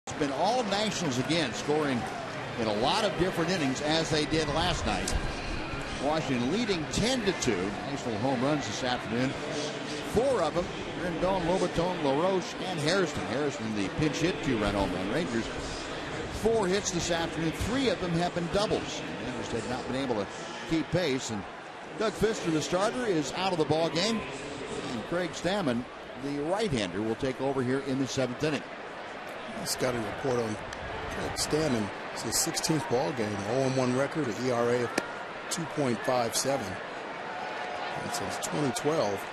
It's been all Nationals again, scoring in a lot of different innings as they did last night. Washington leading 10-2. National home runs this afternoon. 4 of them, Rendon, Lobaton, LaRoche, and Harrison. Harrison, the pinch hit 2-run home run. Rangers, 4 hits this afternoon. 3 of them have been doubles. The Rangers have not been able to keep pace. And Doug Fister, the starter, is out of the ball game. And Craig Stammen, the right-hander, will take over here in the 7th inning. Scouting report on Craig Stammen. It's his 16th ball game, 0-1 record, an ERA of 2.57. And since 2012,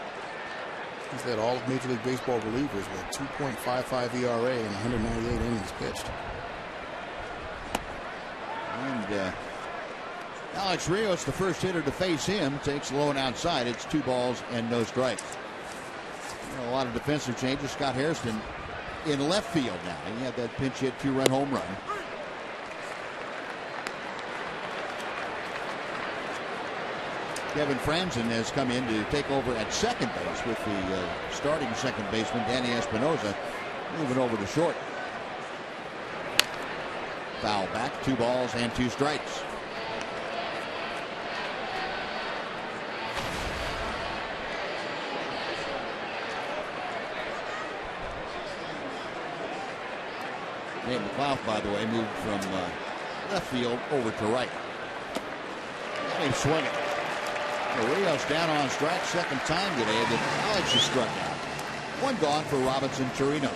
he's led all of Major League Baseball relievers with a 2.55 ERA and 198 innings pitched. And Alex Rios, the first hitter to face him, takes low and outside. It's 2 balls and no strikes. A lot of defensive changes. Scott Harrison in left field now. He had that pinch hit 2-run home run. Kevin Franzen has come in to take over at second base with the starting second baseman Danny Espinosa moving over to short. Foul back, 2 balls and 2 strikes. Dave McLeod, by the way, moved from left field over to right. And he's swinging. Rios down on strike, second time today that Alex has struck out. 1 gone for Robinson Chirinos.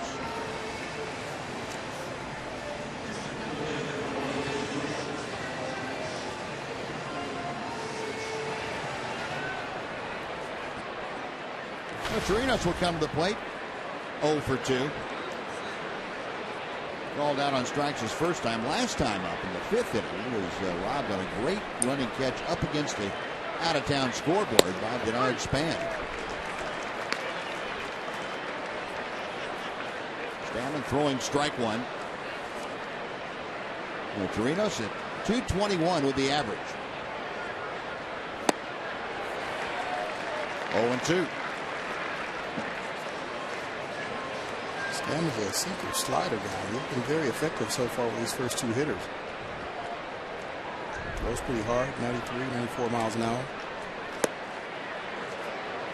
Chirinos will come to the plate. 0 for 2. Called out on strikes his first time. Last time up in the 5th inning, he was robbed on a great running catch up against the out-of-town scoreboard by Denard Span. Stammen throwing strike one. Chirinos at 221 with the average. 0-2. Stammen's a sinker slider guy. He's been very effective so far with these first 2 hitters. Throws pretty hard, 93, 94 miles an hour.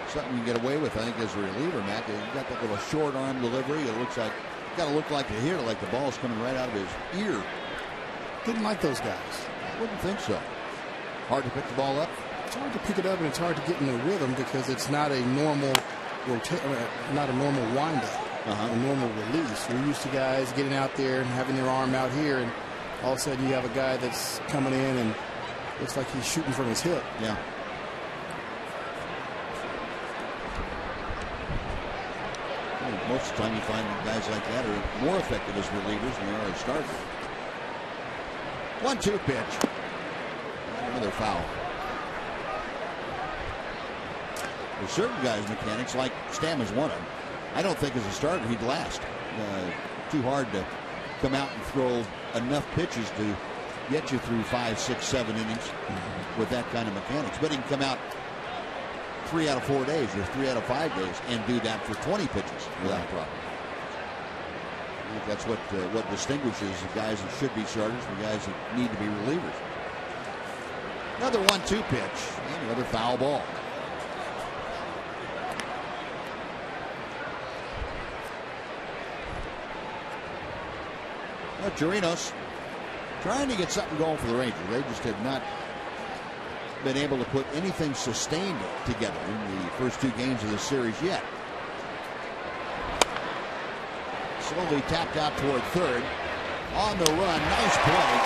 Something you get away with, I think, as a reliever, Mac. You got that little short arm delivery. It looks like, got to look like to hitter, like the ball's coming right out of his ear. Didn't like those guys. I wouldn't think so. Hard to pick the ball up. It's hard to pick it up, and it's hard to get in the rhythm because it's not a normal windup. A normal release. We're used to guys getting out there and having their arm out here, and all of a sudden you have a guy that's coming in and looks like he's shooting from his hip. Yeah. Most of the time you find that guys like that are more effective as relievers than they are as starters. 1-2 pitch. Another foul. There's certain guys, mechanics, like Stammen's one of them. I don't think as a starter he'd last. Too hard to come out and throw enough pitches to get you through 5, 6, 7 innings with that kind of mechanics. But he can come out 3 out of 4 days or 3 out of 5 days and do that for 20 pitches without a problem. I think that's what distinguishes the guys that should be starters from guys that need to be relievers. Another 1-2 pitch and another foul ball. Chirinos trying to get something going for the Rangers. They just have not been able to put anything sustained together in the first 2 games of the series yet. Slowly tapped out toward third. On the run, nice play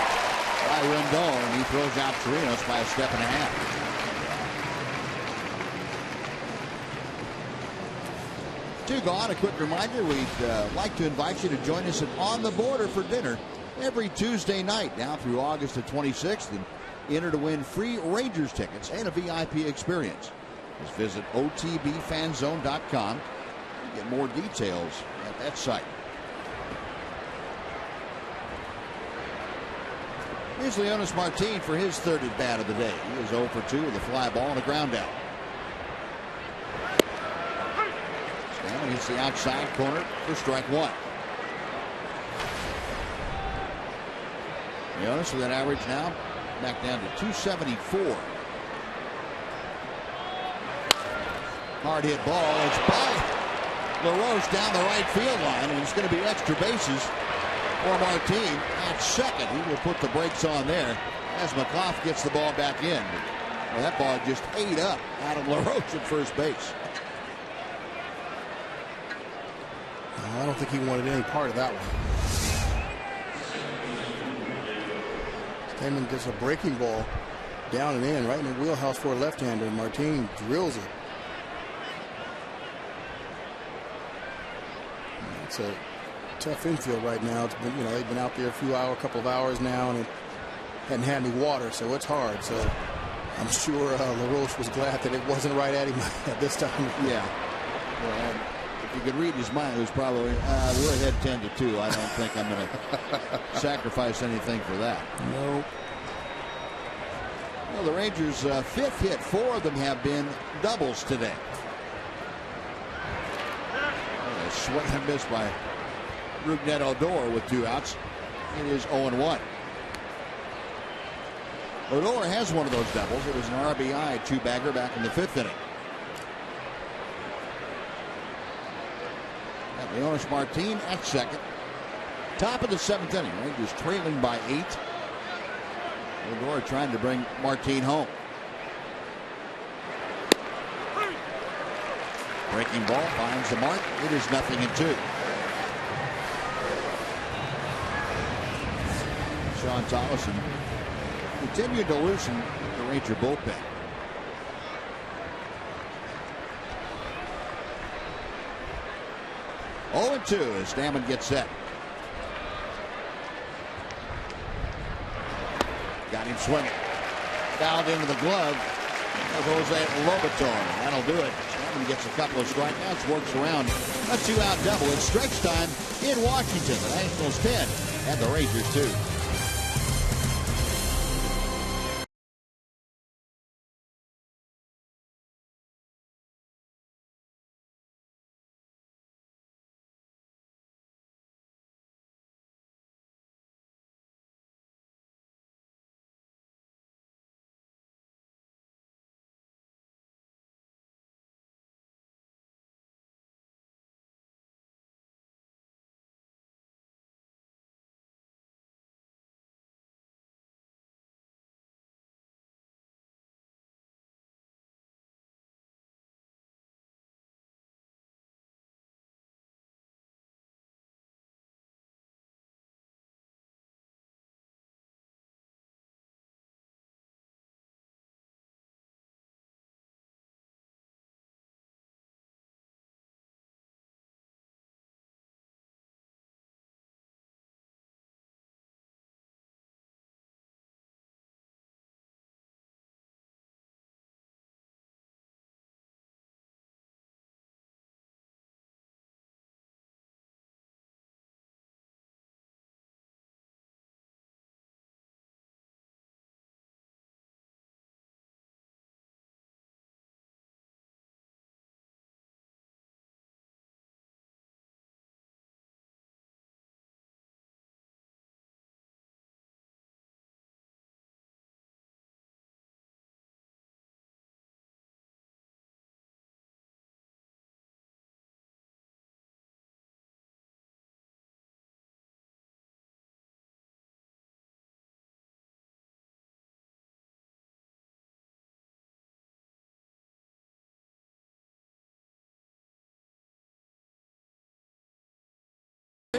by Rendon. He throws out Chirinos by a step and a half. Two gone. A quick reminder, we'd like to invite you to join us at On the Border for dinner every Tuesday night now through August the 26th, and enter to win free Rangers tickets and a VIP experience. Just visit otbfanzone.com to get more details at that site. Here's Leonis Martin for his 3rd at bat of the day. He is 0 for 2 with a fly ball and a ground out. Stammen hits the outside corner for strike 1. Leonis with an average now back down to 274. Hard hit ball. It's by LaRoche down the right field line, and it's going to be extra bases for Martin at second. He will put the brakes on there as McClough gets the ball back in. Well, that ball just ate up Adam LaRoche at first base. I don't think he wanted any part of that one. Stammen gets a breaking ball down and in, right in the wheelhouse for a left-hander, and Martin drills it. It's a tough infield right now. It's been, they've been out there a couple of hours now, and it hadn't had any water, so it's hard. So I'm sure LaRoche was glad that it wasn't right at him at this time. Yeah. Well, if you could read his mind, it was probably, we're ahead 10-2. I don't think I'm going to sacrifice anything for that. No. Well, the Rangers' 5th hit, 4 of them have been doubles today. A swing and miss by Rougned Odor with 2 outs. It is 0-1. Odor has one of those doubles. It was an RBI 2-bagger back in the 5th inning. Leonis Martin at second. Top of the 7th inning. Rangers trailing by 8. Odor trying to bring Martin home. Breaking ball finds the mark. It is 0-2. Sean Thomas continued to loosen the Ranger bullpen. Oh, 0-2 as Stammen gets set. got him swinging. Fouled into the glove of Jose Lobaton. That'll do it. Chapman gets a couple of strikeouts, works around a 2-out double. It's stretch time in Washington. The Nationals 10 and the Rangers 2.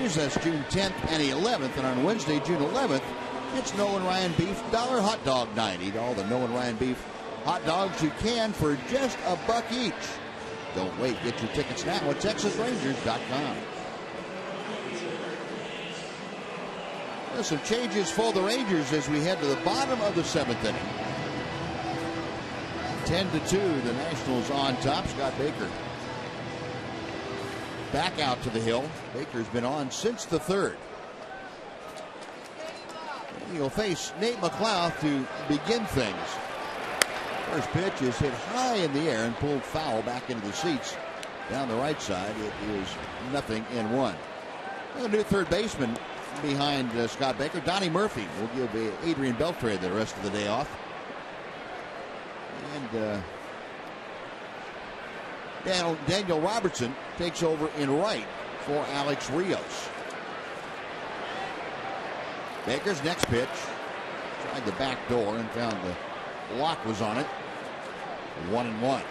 That's June 10th and 11th, and on Wednesday, June 11th, it's Noah and Ryan Beef $1 hot dog night. Eat all the Noah and Ryan Beef hot dogs you can for just $1 each. Don't wait. Get your tickets now at TexasRangers.com. There's some changes for the Rangers as we head to the bottom of the 7th inning. 10-2, the Nationals on top. Scott Baker back out to the hill. Baker's been on since the 3rd. He'll face Nate McLeod to begin things. First pitch is hit high in the air and pulled foul back into the seats down the right side. It is 0-1. A new third baseman behind Scott Baker. Donnie Murphy will give Adrian Beltre the rest of the day off. And Daniel Robertson takes over in right for Alex Rios. Baker's next pitch. Tried the back door and found the lock was on it. 1-1.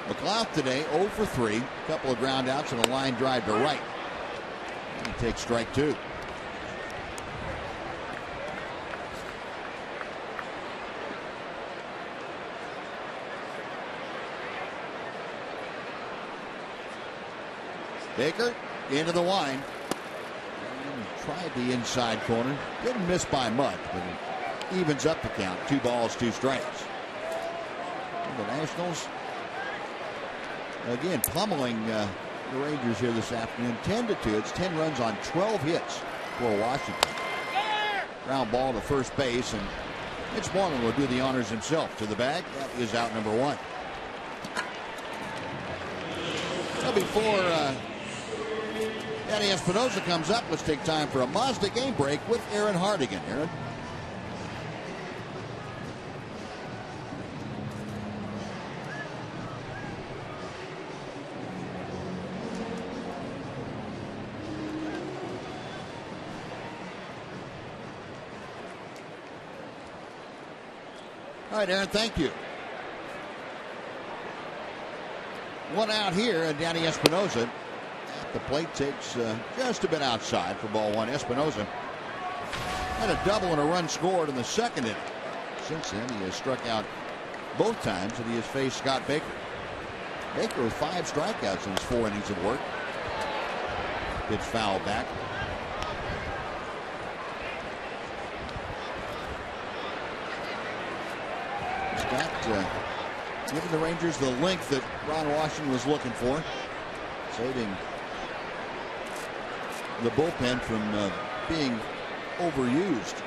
McLeod today 0 for 3. A couple of ground outs and a line drive to right. He takes strike 2. Baker into the line. Tried the inside corner. Didn't miss by much, but it evens up the count. 2 balls, 2 strikes. And the Nationals, again, pummeling the Rangers here this afternoon. 10-2. It's 10 runs on 12 hits for Washington. Ground ball to first base, and Mitch Moreland will do the honors himself to the bag. That is out number 1. Well, before Danny Espinosa comes up, let's take time for a Mazda game break with Aaron Hardigan. Aaron. All right, Aaron, thank you. 1 out here, and Danny Espinosa at the plate takes just a bit outside for ball 1. Espinosa had a double and a run scored in the 2nd inning. Since then, he has struck out both times that he has faced Scott Baker. Baker with 5 strikeouts in his 4 innings of work. Pitch foul back. Scott giving the Rangers the length that Ron Washington was looking for, saving the bullpen from being overused.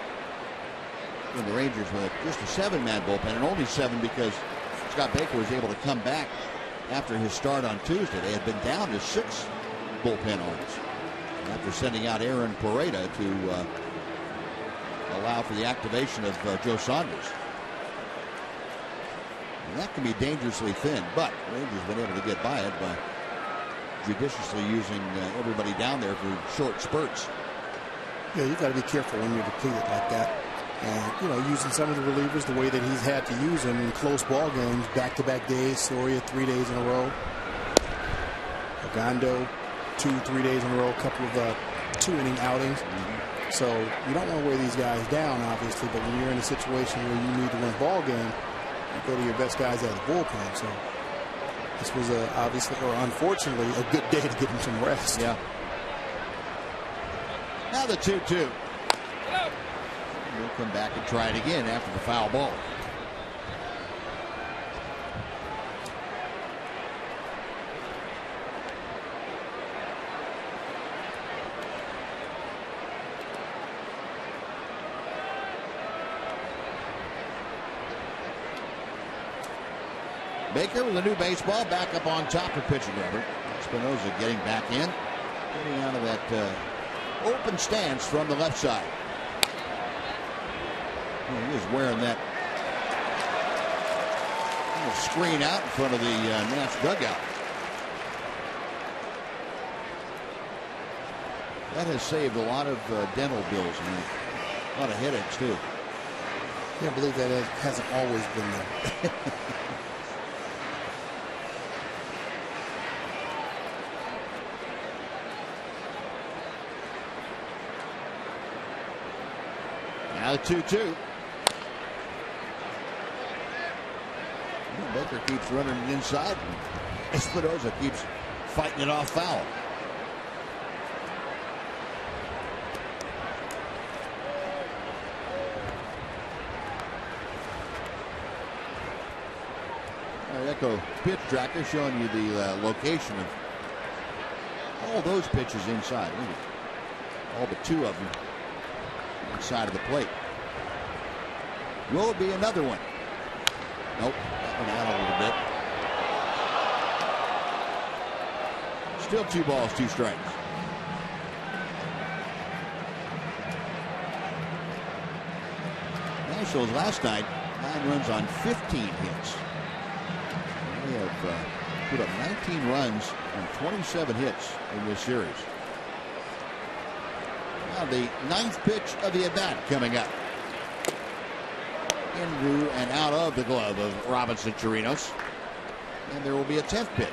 And the Rangers with just a 7-man bullpen, and only 7 because Scott Baker was able to come back after his start on Tuesday. They had been down to 6 bullpen arms after sending out Aaron Pareda to allow for the activation of Joe Saunders. And that can be dangerously thin, but the Rangers have been able to get by it by judiciously using everybody down there for short spurts. Yeah, you got to be careful when you're depleted like that. And, using some of the relievers the way that he's had to use them in close ball games, back-to-back days. Soria 3 days in a row. Ogando 2-3 days in a row, a couple of 2-inning outings. So you don't want to wear these guys down, obviously, but when you're in a situation where you need to win a ball game, you go to your best guys out of the bullpen. So this was obviously, or unfortunately, a good day to give him some rest. Yeah. Now the 2-2. We'll come back and try it again after the foul ball. Baker with a new baseball, back up on top for pitching rubber. Espinosa getting back in, getting out of that open stance from the left side. He was wearing that screen out in front of the Nats dugout. That has saved a lot of dental bills and a lot of headaches too. Can't believe that hasn't always been there. Now the 2-2. Baker keeps running it inside. Espinosa keeps fighting it off foul. Echo pitch tracker showing you the location of all those pitches inside. All but 2 of them inside of the plate. Will it be another one? Nope. That went out a little bit. Still 2 balls, 2 strikes. Nationals last night, 9 runs on 15 hits. They have put up 19 runs on 27 hits in this series. Now the 9th pitch of the at-bat coming up. Into and out of the glove of Robinson Chirinos. And there will be a 10th pitch.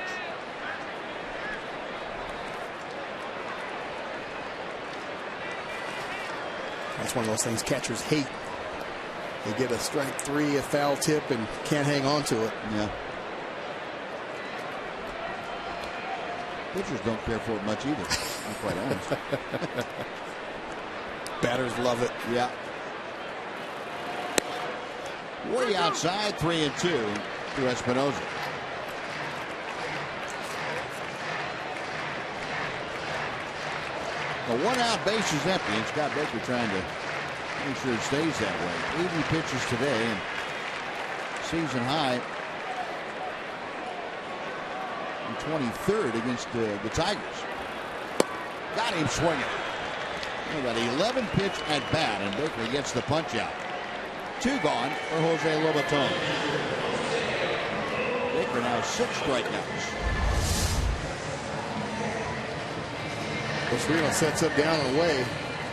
That's one of those things catchers hate. They get a strike 3, a foul tip, and can't hang on to it. Yeah. Pitchers don't care for it much either, I'm quite honest. Batters love it. Yeah. Way outside, 3-2 to Espinosa. The 1-out base is empty, and Scott Baker trying to make sure it stays that way. 80 pitches today, and season high in 23rd against the Tigers. Got him swinging. That 11 pitch at bat, and Baker gets the punch out. 2 gone for Jose Lobaton. Baker now 6 strikeouts. Reno sets up down and away.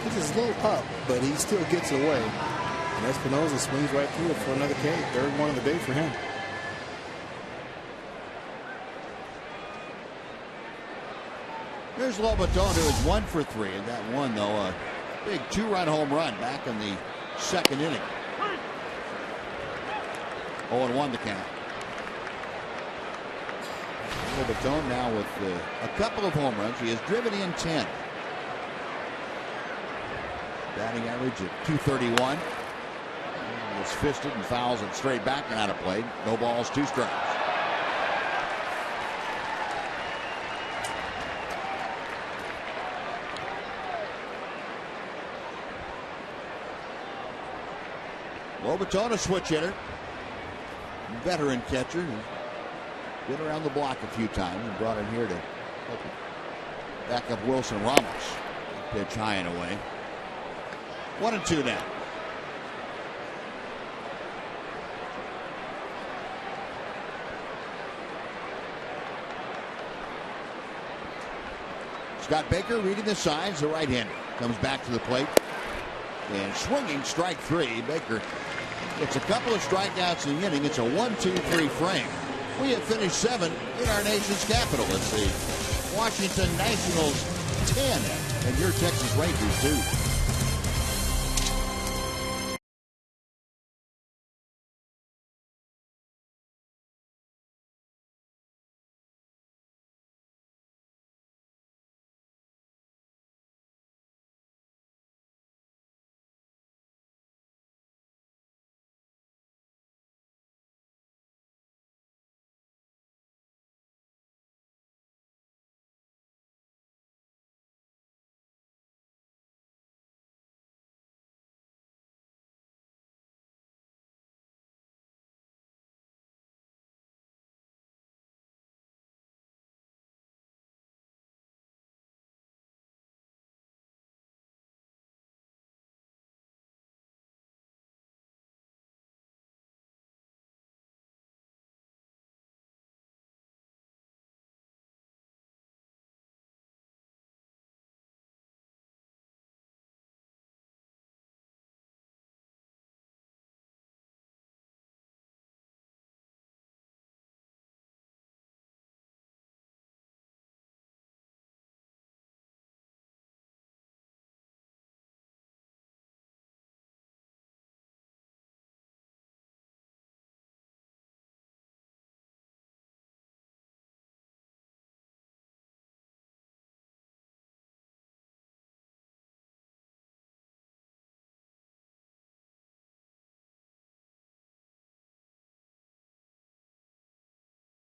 This is a little up, but he still gets it away. And Espinosa swings right through it for another K. 3rd one of the day for him. Here's Lobaton, who is 1 for 3, and that one, though, a big 2-run home run back in the 2nd inning. 0-1 the count. Lobaton now with a couple of home runs. He has driven in 10. Batting average at .231. gets fisted and fouls it straight back and out of play. No balls, 2 strikes. Lobaton, a switch hitter. Veteran catcher. Been around the block a few times and brought in here to help back up Wilson Ramos. Pitch high and away. 1-2 now. Scott Baker reading the signs, the right-hander. Comes back to the plate. And swinging, strike 3. Baker gets a couple of strikeouts in the inning. It's a 1-2-3 frame. We have finished 7 in our nation's capital. It's the Washington Nationals 10 and your Texas Rangers 2.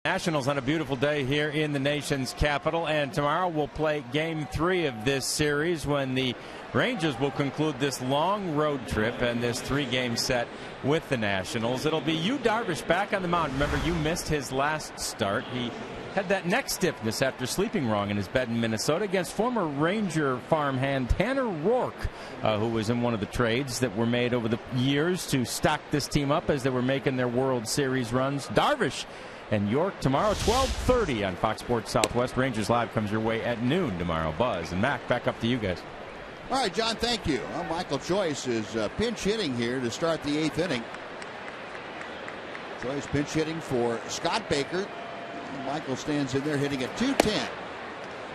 Nationals on a beautiful day here in the nation's capital, and tomorrow we'll play Game 3 of this series when the Rangers will conclude this long road trip and this 3-game set with the Nationals. It'll be Yu Darvish back on the mound. Remember, you missed his last start. He had that neck stiffness after sleeping wrong in his bed in Minnesota against former Ranger farmhand Tanner Roark, who was in one of the trades that were made over the years to stock this team up as they were making their World Series runs. Darvish and York tomorrow, 12:30 on Fox Sports Southwest. Rangers Live comes your way at noon tomorrow. Buzz and Mac, back up to you guys. All right, John, thank you. Well, Michael Choice is pinch hitting here to start the 8th inning. Choice pinch hitting for Scott Baker. Michael stands in there hitting at 210.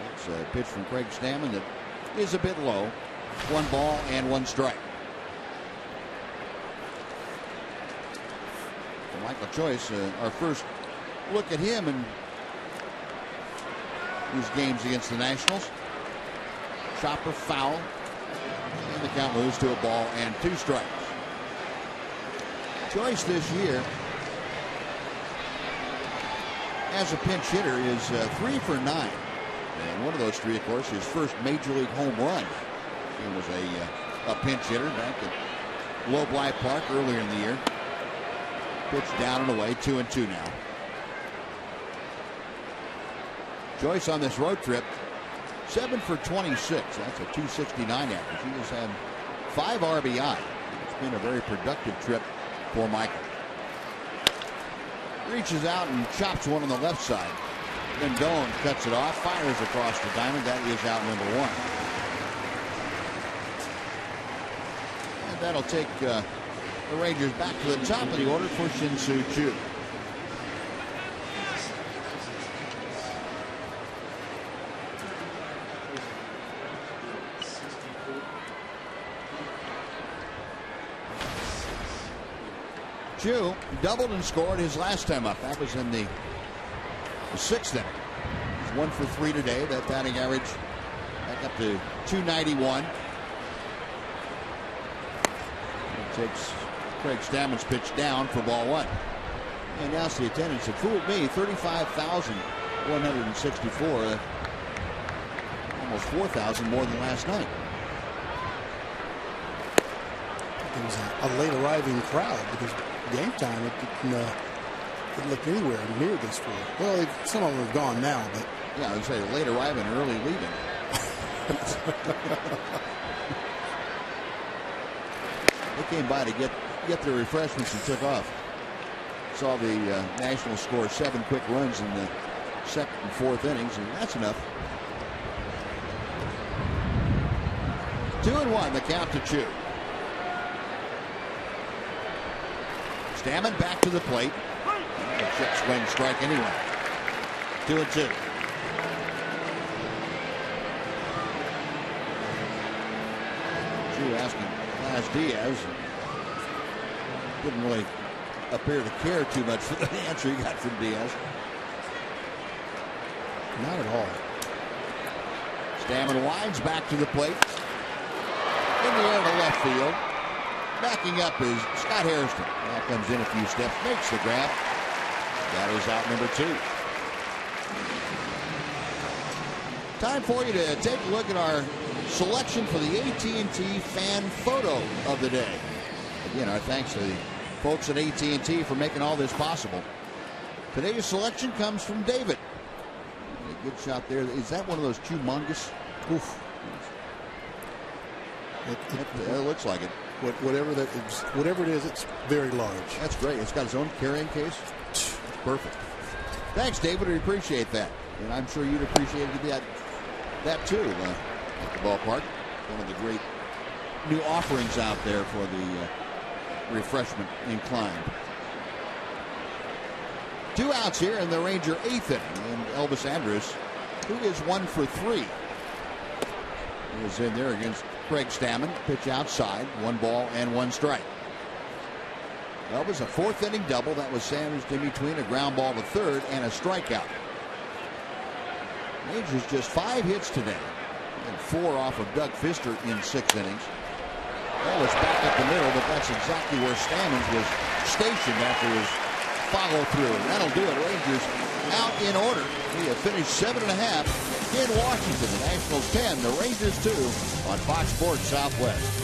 That's a pitch from Craig Stammen that is a bit low. 1 ball and 1 strike. For Michael Choice, our first look at him in these games against the Nationals. Chopper foul. And the count moves to a ball and 2 strikes. Choice this year as a pinch hitter is 3 for 9. And one of those 3, of course, his first major league home run. He was a pinch hitter back at Low Blythe Park earlier in the year. Pitch down and away, 2-2 now. Joyce on this road trip, 7 for 26. That's a 269 average. He has had 5 RBI. It's been a very productive trip for Michael. Reaches out and chops one on the left side. Rendon cuts it off, fires across the diamond. That is out number 1. And that'll take the Rangers back to the top of the order for Shin-Soo Choo. Choo doubled and scored his last time up. That was in the 6th inning. He's 1 for 3 today. That batting average back up to 291. It takes Craig Stammen's pitch down for ball one. And now the attendance had fooled me. 35,164. Almost 4,000 more than last night. It was a late arriving crowd because game time it didn't look anywhere near this full. Well, some of them have gone now, but yeah, I would say late arriving, early leaving. They came by to get their refreshments and took off. Saw the Nationals score 7 quick runs in the second and fourth innings, and that's enough. 2-1, the count to Chu. Stammen back to the plate. Check swing strike anyway. 2-2. Chu asking Laz Diaz. Didn't really appear to care too much for the answer he got from Diaz. not at all. Stammen winds back to the plate. In the air to left field. Backing up is Scott Hairston. Now comes in a few steps, makes the grab. That is out number 2. Time for you to take a look at our selection for the AT&T fan photo of the day. Again, our thanks to the folks at AT&T for making all this possible. Today's selection comes from David. A good shot there. Is that one of those humongous? Oof. It looks like it. Whatever it is, it's very large. That's great. It's got its own carrying case. It's perfect. Thanks, David. We appreciate that. And I'm sure you'd appreciate that too at the ballpark. One of the great new offerings out there for the refreshment inclined. 2 outs here in the Ranger 8th inning. And Elvis Andrus, who is 1 for 3. He was in there against Craig Stammen. Pitch outside. 1 ball and 1 strike. Elvis, a 4th inning double. That was sandwiched in between a ground ball to third and a strikeout. Rangers just 5 hits today. And 4 off of Doug Fister in 6 innings. That was back up the middle, but that's exactly where Stammen was stationed after his follow through. And that'll do it. Rangers out in order. We have finished 7.5 in Washington. The Nationals 10, the Rangers 2 on Fox Sports Southwest.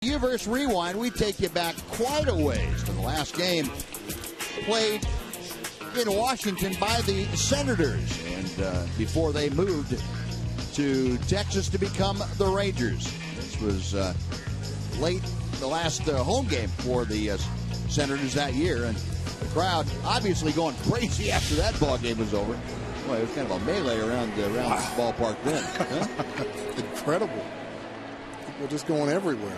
Universe Rewind, we take you back quite a ways to the last game played in Washington by the Senators, and before they moved to Texas to become the Rangers. This was late the last home game for the Senators that year, and the crowd obviously going crazy after that ball game was over. Well, it was kind of a melee around the ballpark then. Huh? Incredible. People just going everywhere.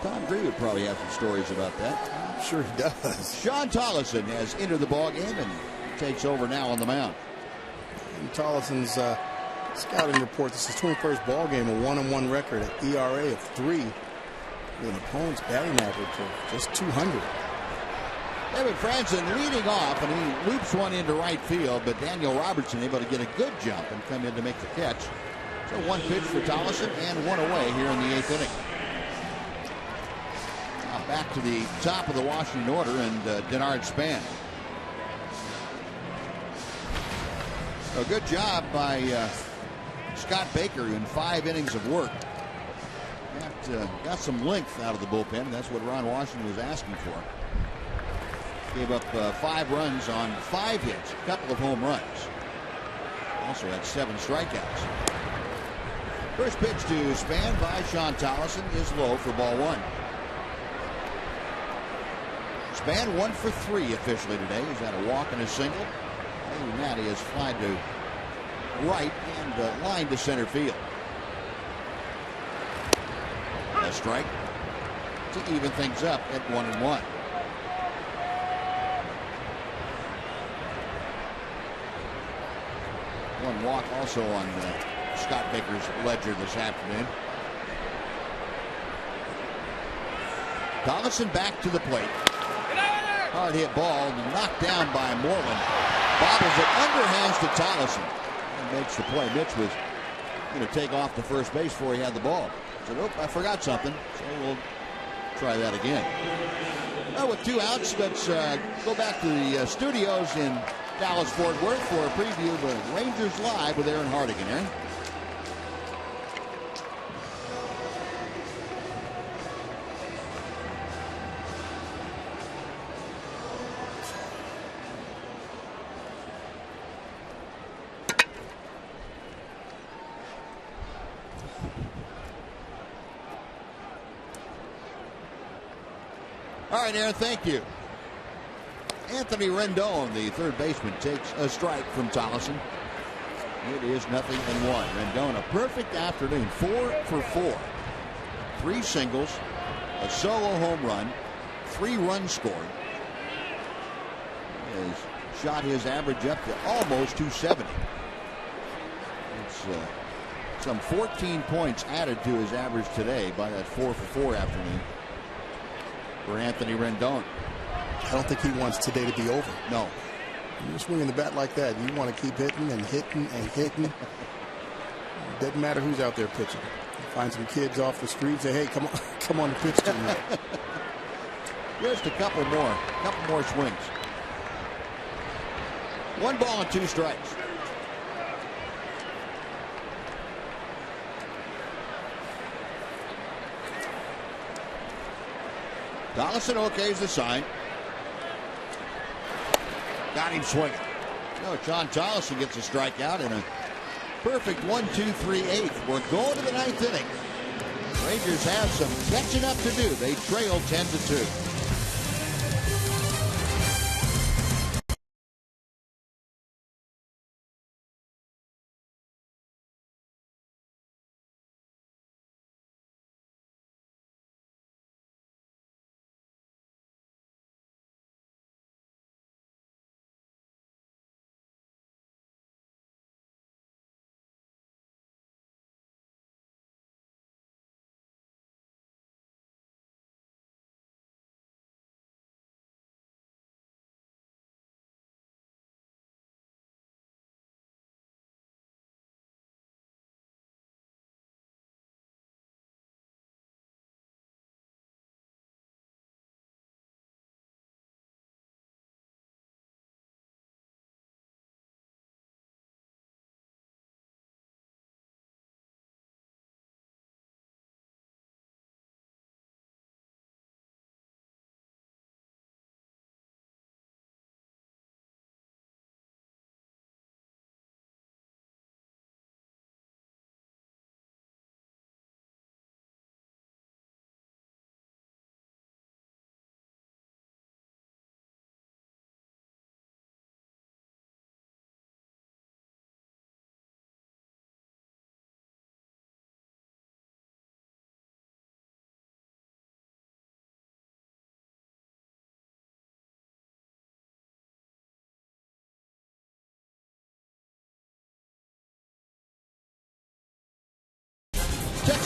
Tom Green would probably have some stories about that. I'm sure he does. Sean Tollison has entered the ballgame and takes over now on the mound. And Tollison's scouting report, this is his 21st ball game, a 1-1 record, an ERA of 3, with an opponent's batting average of just 200. David Franson leading off, and he loops one into right field, but Daniel Robertson able to get a good jump and come in to make the catch. So one pitch for Tollison and one away here in the 8th inning. Now back to the top of the Washington order and Denard Span. A good job by Scott Baker in 5 innings of work. Got some length out of the bullpen. That's what Ron Washington was asking for. Gave up 5 runs on 5 hits, a couple of home runs. Also had 7 strikeouts. First pitch to Span by Sean Tollison is low for ball 1. Span 1 for 3 officially today. He's had a walk and a single. Other than that, he has flied to right and line to center field. A strike to even things up at 1-1. One walk also on Scott Baker's ledger this afternoon. Tollison back to the plate. Hard hit ball knocked down by Moreland. Bobbles it underhands to Tollison and makes the play. Mitch was going to take off to first base before he had the ball. Said, "Oh, I forgot something." So we'll try that again. Well, with 2 outs, let's go back to the studios in Dallas-Fort Worth for a preview of the Rangers Live with Aaron Hardigan. Aaron? All right, Aaron, thank you. Anthony Rendon, the third baseman, takes a strike from Tollison. It is 0-1. Rendon, a perfect afternoon, 4 for 4. 3 singles, a solo home run, 3 runs scored. He has shot his average up to almost 270. It's some 14 points added to his average today by that 4 for 4 afternoon for Anthony Rendon. I don't think he wants today to be over. No. You're swinging the bat like that. You want to keep hitting and hitting and hitting. It doesn't matter who's out there pitching. You find some kids off the street and say, "Hey, come on and pitch to me." Just a couple more swings. 1 ball and 2 strikes. Tollison okays the sign. Got him swinging. No, Sean Tollison gets a strikeout in a perfect 1-2-3-8. We're going to the 9th inning. Rangers have some catching up to do. They trail 10-2.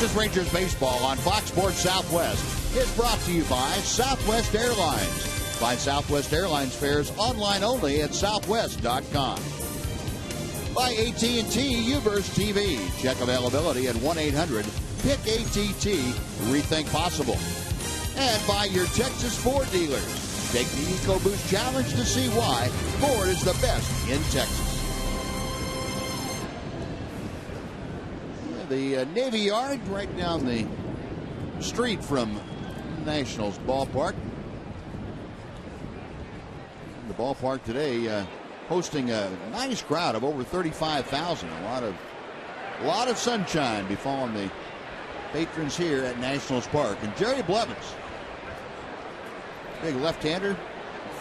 Texas Rangers baseball on Fox Sports Southwest is brought to you by Southwest Airlines. Find Southwest Airlines fares online only at southwest.com. By AT&T UVerse TV. Check availability at 1-800-PICK-ATT. Rethink possible. And by your Texas Ford dealers. Take the EcoBoost Challenge to see why Ford is the best in Texas. The Navy Yard right down the street from Nationals Ballpark. The ballpark today hosting a nice crowd of over 35,000. A lot of sunshine befalling the patrons here at Nationals Park. And Jerry Blevins, big left-hander,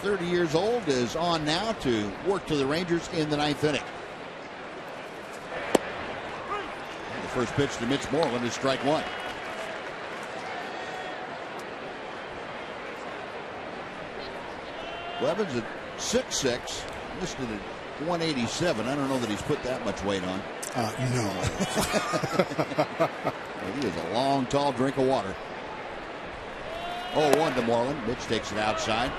30 years old, is on now to work to the Rangers in the 9th inning. The first pitch to Mitch Moreland is strike one. Blevins at 6'6", listed at 187. I don't know that he's put that much weight on. No. He is a long, tall drink of water. 0-1 to Moreland. Mitch takes it outside.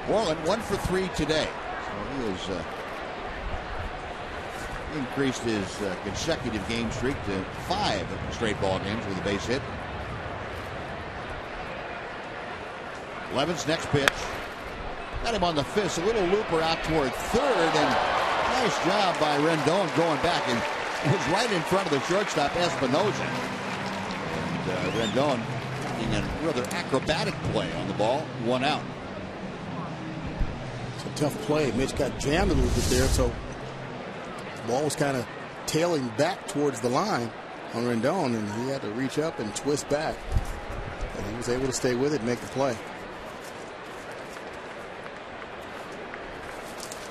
Moreland 1 for 3 today. So he has increased his consecutive game streak to 5 straight ball games with a base hit. Blevins' next pitch. Got him on the fist. A little looper out toward third, and nice job by Rendon going back, and it was right in front of the shortstop Espinosa. And Rendon making a rather acrobatic play on the ball. 1 out. It's a tough play. Mitch got jammed a little bit there, so the ball was kind of tailing back towards the line on Rendon, and he had to reach up and twist back. And he was able to stay with it and make the play.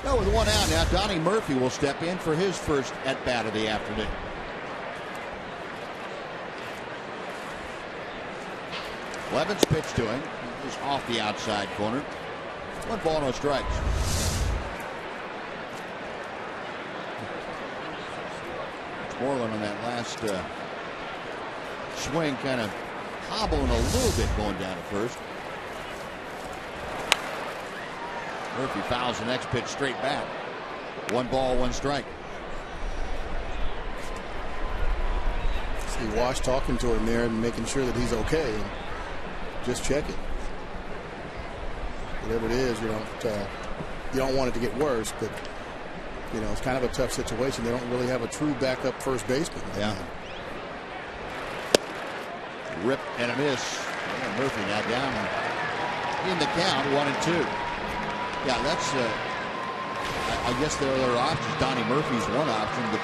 Well, with 1 out now, Donnie Murphy will step in for his first at-bat of the afternoon. Blevins' pitch to him is off the outside corner. 1 ball, no strikes. Moreland on that last swing kind of hobbling a little bit going down at first. Murphy fouls the next pitch straight back. 1 ball, 1 strike. See Wash talking to him there and making sure that he's okay, and just check it. Whatever it is, you don't want it to get worse, but it's kind of a tough situation. They don't really have a true backup first baseman. Yeah. Rip and a miss. Yeah, Murphy now down in the count, 1-2. Yeah, that's I guess there are other options. Donnie Murphy's one option, but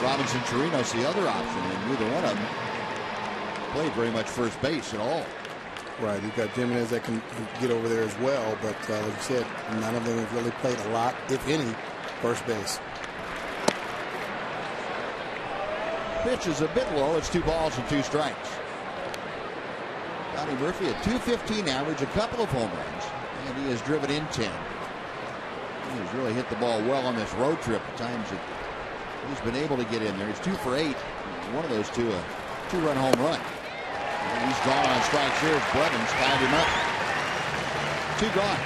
Robinson Chirinos the other option, and neither one of them played very much first base at all. Right, you've got Jimenez that can get over there as well, but like you said, none of them have really played a lot, if any, first base. Pitch is a bit low. It's 2 balls and 2 strikes. Donnie Murphy, a .215 average, a couple of home runs, and he has driven in 10. He's really hit the ball well on this road trip at times that he's been able to get in there. He's 2 for 8. One of those two, a 2-run home run. And he's gone on strikes here. Blevins tied him up. 2 gone.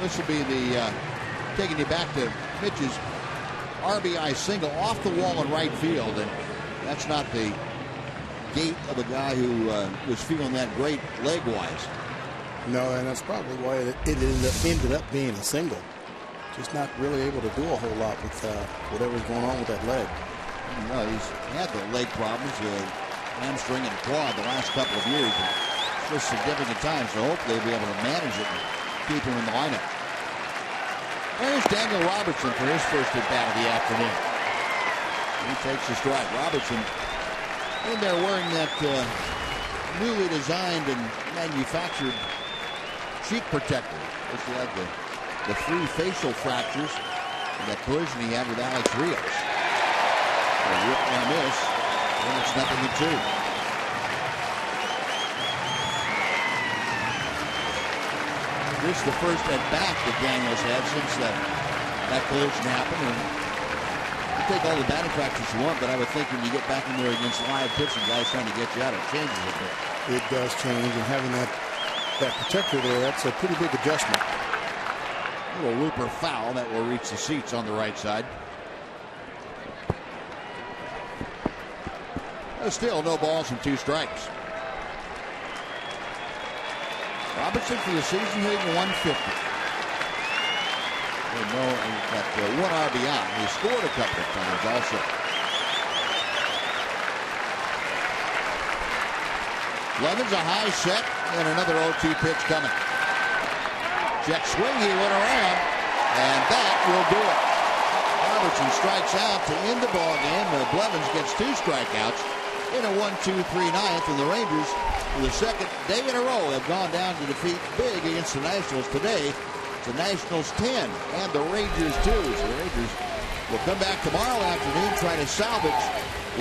This will be the taking you back to Mitch's RBI single off the wall in right field, and that's not the gait of a guy who was feeling that great leg-wise. No, and that's probably why it ended up being a single. Just not really able to do a whole lot with whatever's going on with that leg. No, he's had the leg problems, hamstring and quad the last couple of years. It's significant times, so hopefully they'll be able to manage it and keep him in the lineup. There's Daniel Robertson for his first at-bat of the afternoon. He takes a strike. Robertson in there wearing that newly designed and manufactured cheek protector. He had the 3 facial fractures and that collision he had with Alex Rios. A rip and a miss, and it's 0-2. This is the first at bat that Daniels had since that collision happened. And you take all the batting practice you want, but I would think when you get back in there against live pitching, guys trying to get you out, it changes a bit. It does change, and having that protector there, that's a pretty big adjustment. A little looper foul that will reach the seats on the right side. Still no balls and 2 strikes. Robertson for the season hitting 150. He's got 1 RBI. He scored a couple of times also. Levin's a high set and another 0-2 pitch coming. Jet swing, he went around, and that will do it. Robertson strikes out to end the ball game. Blevins gets 2 strikeouts in a 1-2-3 ninth, and the Rangers, for the second day in a row, have gone down to defeat big against the Nationals today. It's the Nationals 10 and the Rangers 2. So the Rangers will come back tomorrow afternoon, try to salvage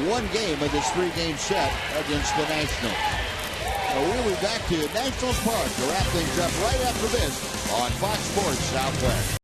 1 game of this 3-game set against the Nationals. So we'll be back to Nationals Park to wrap things up right after this on Fox Sports Southwest.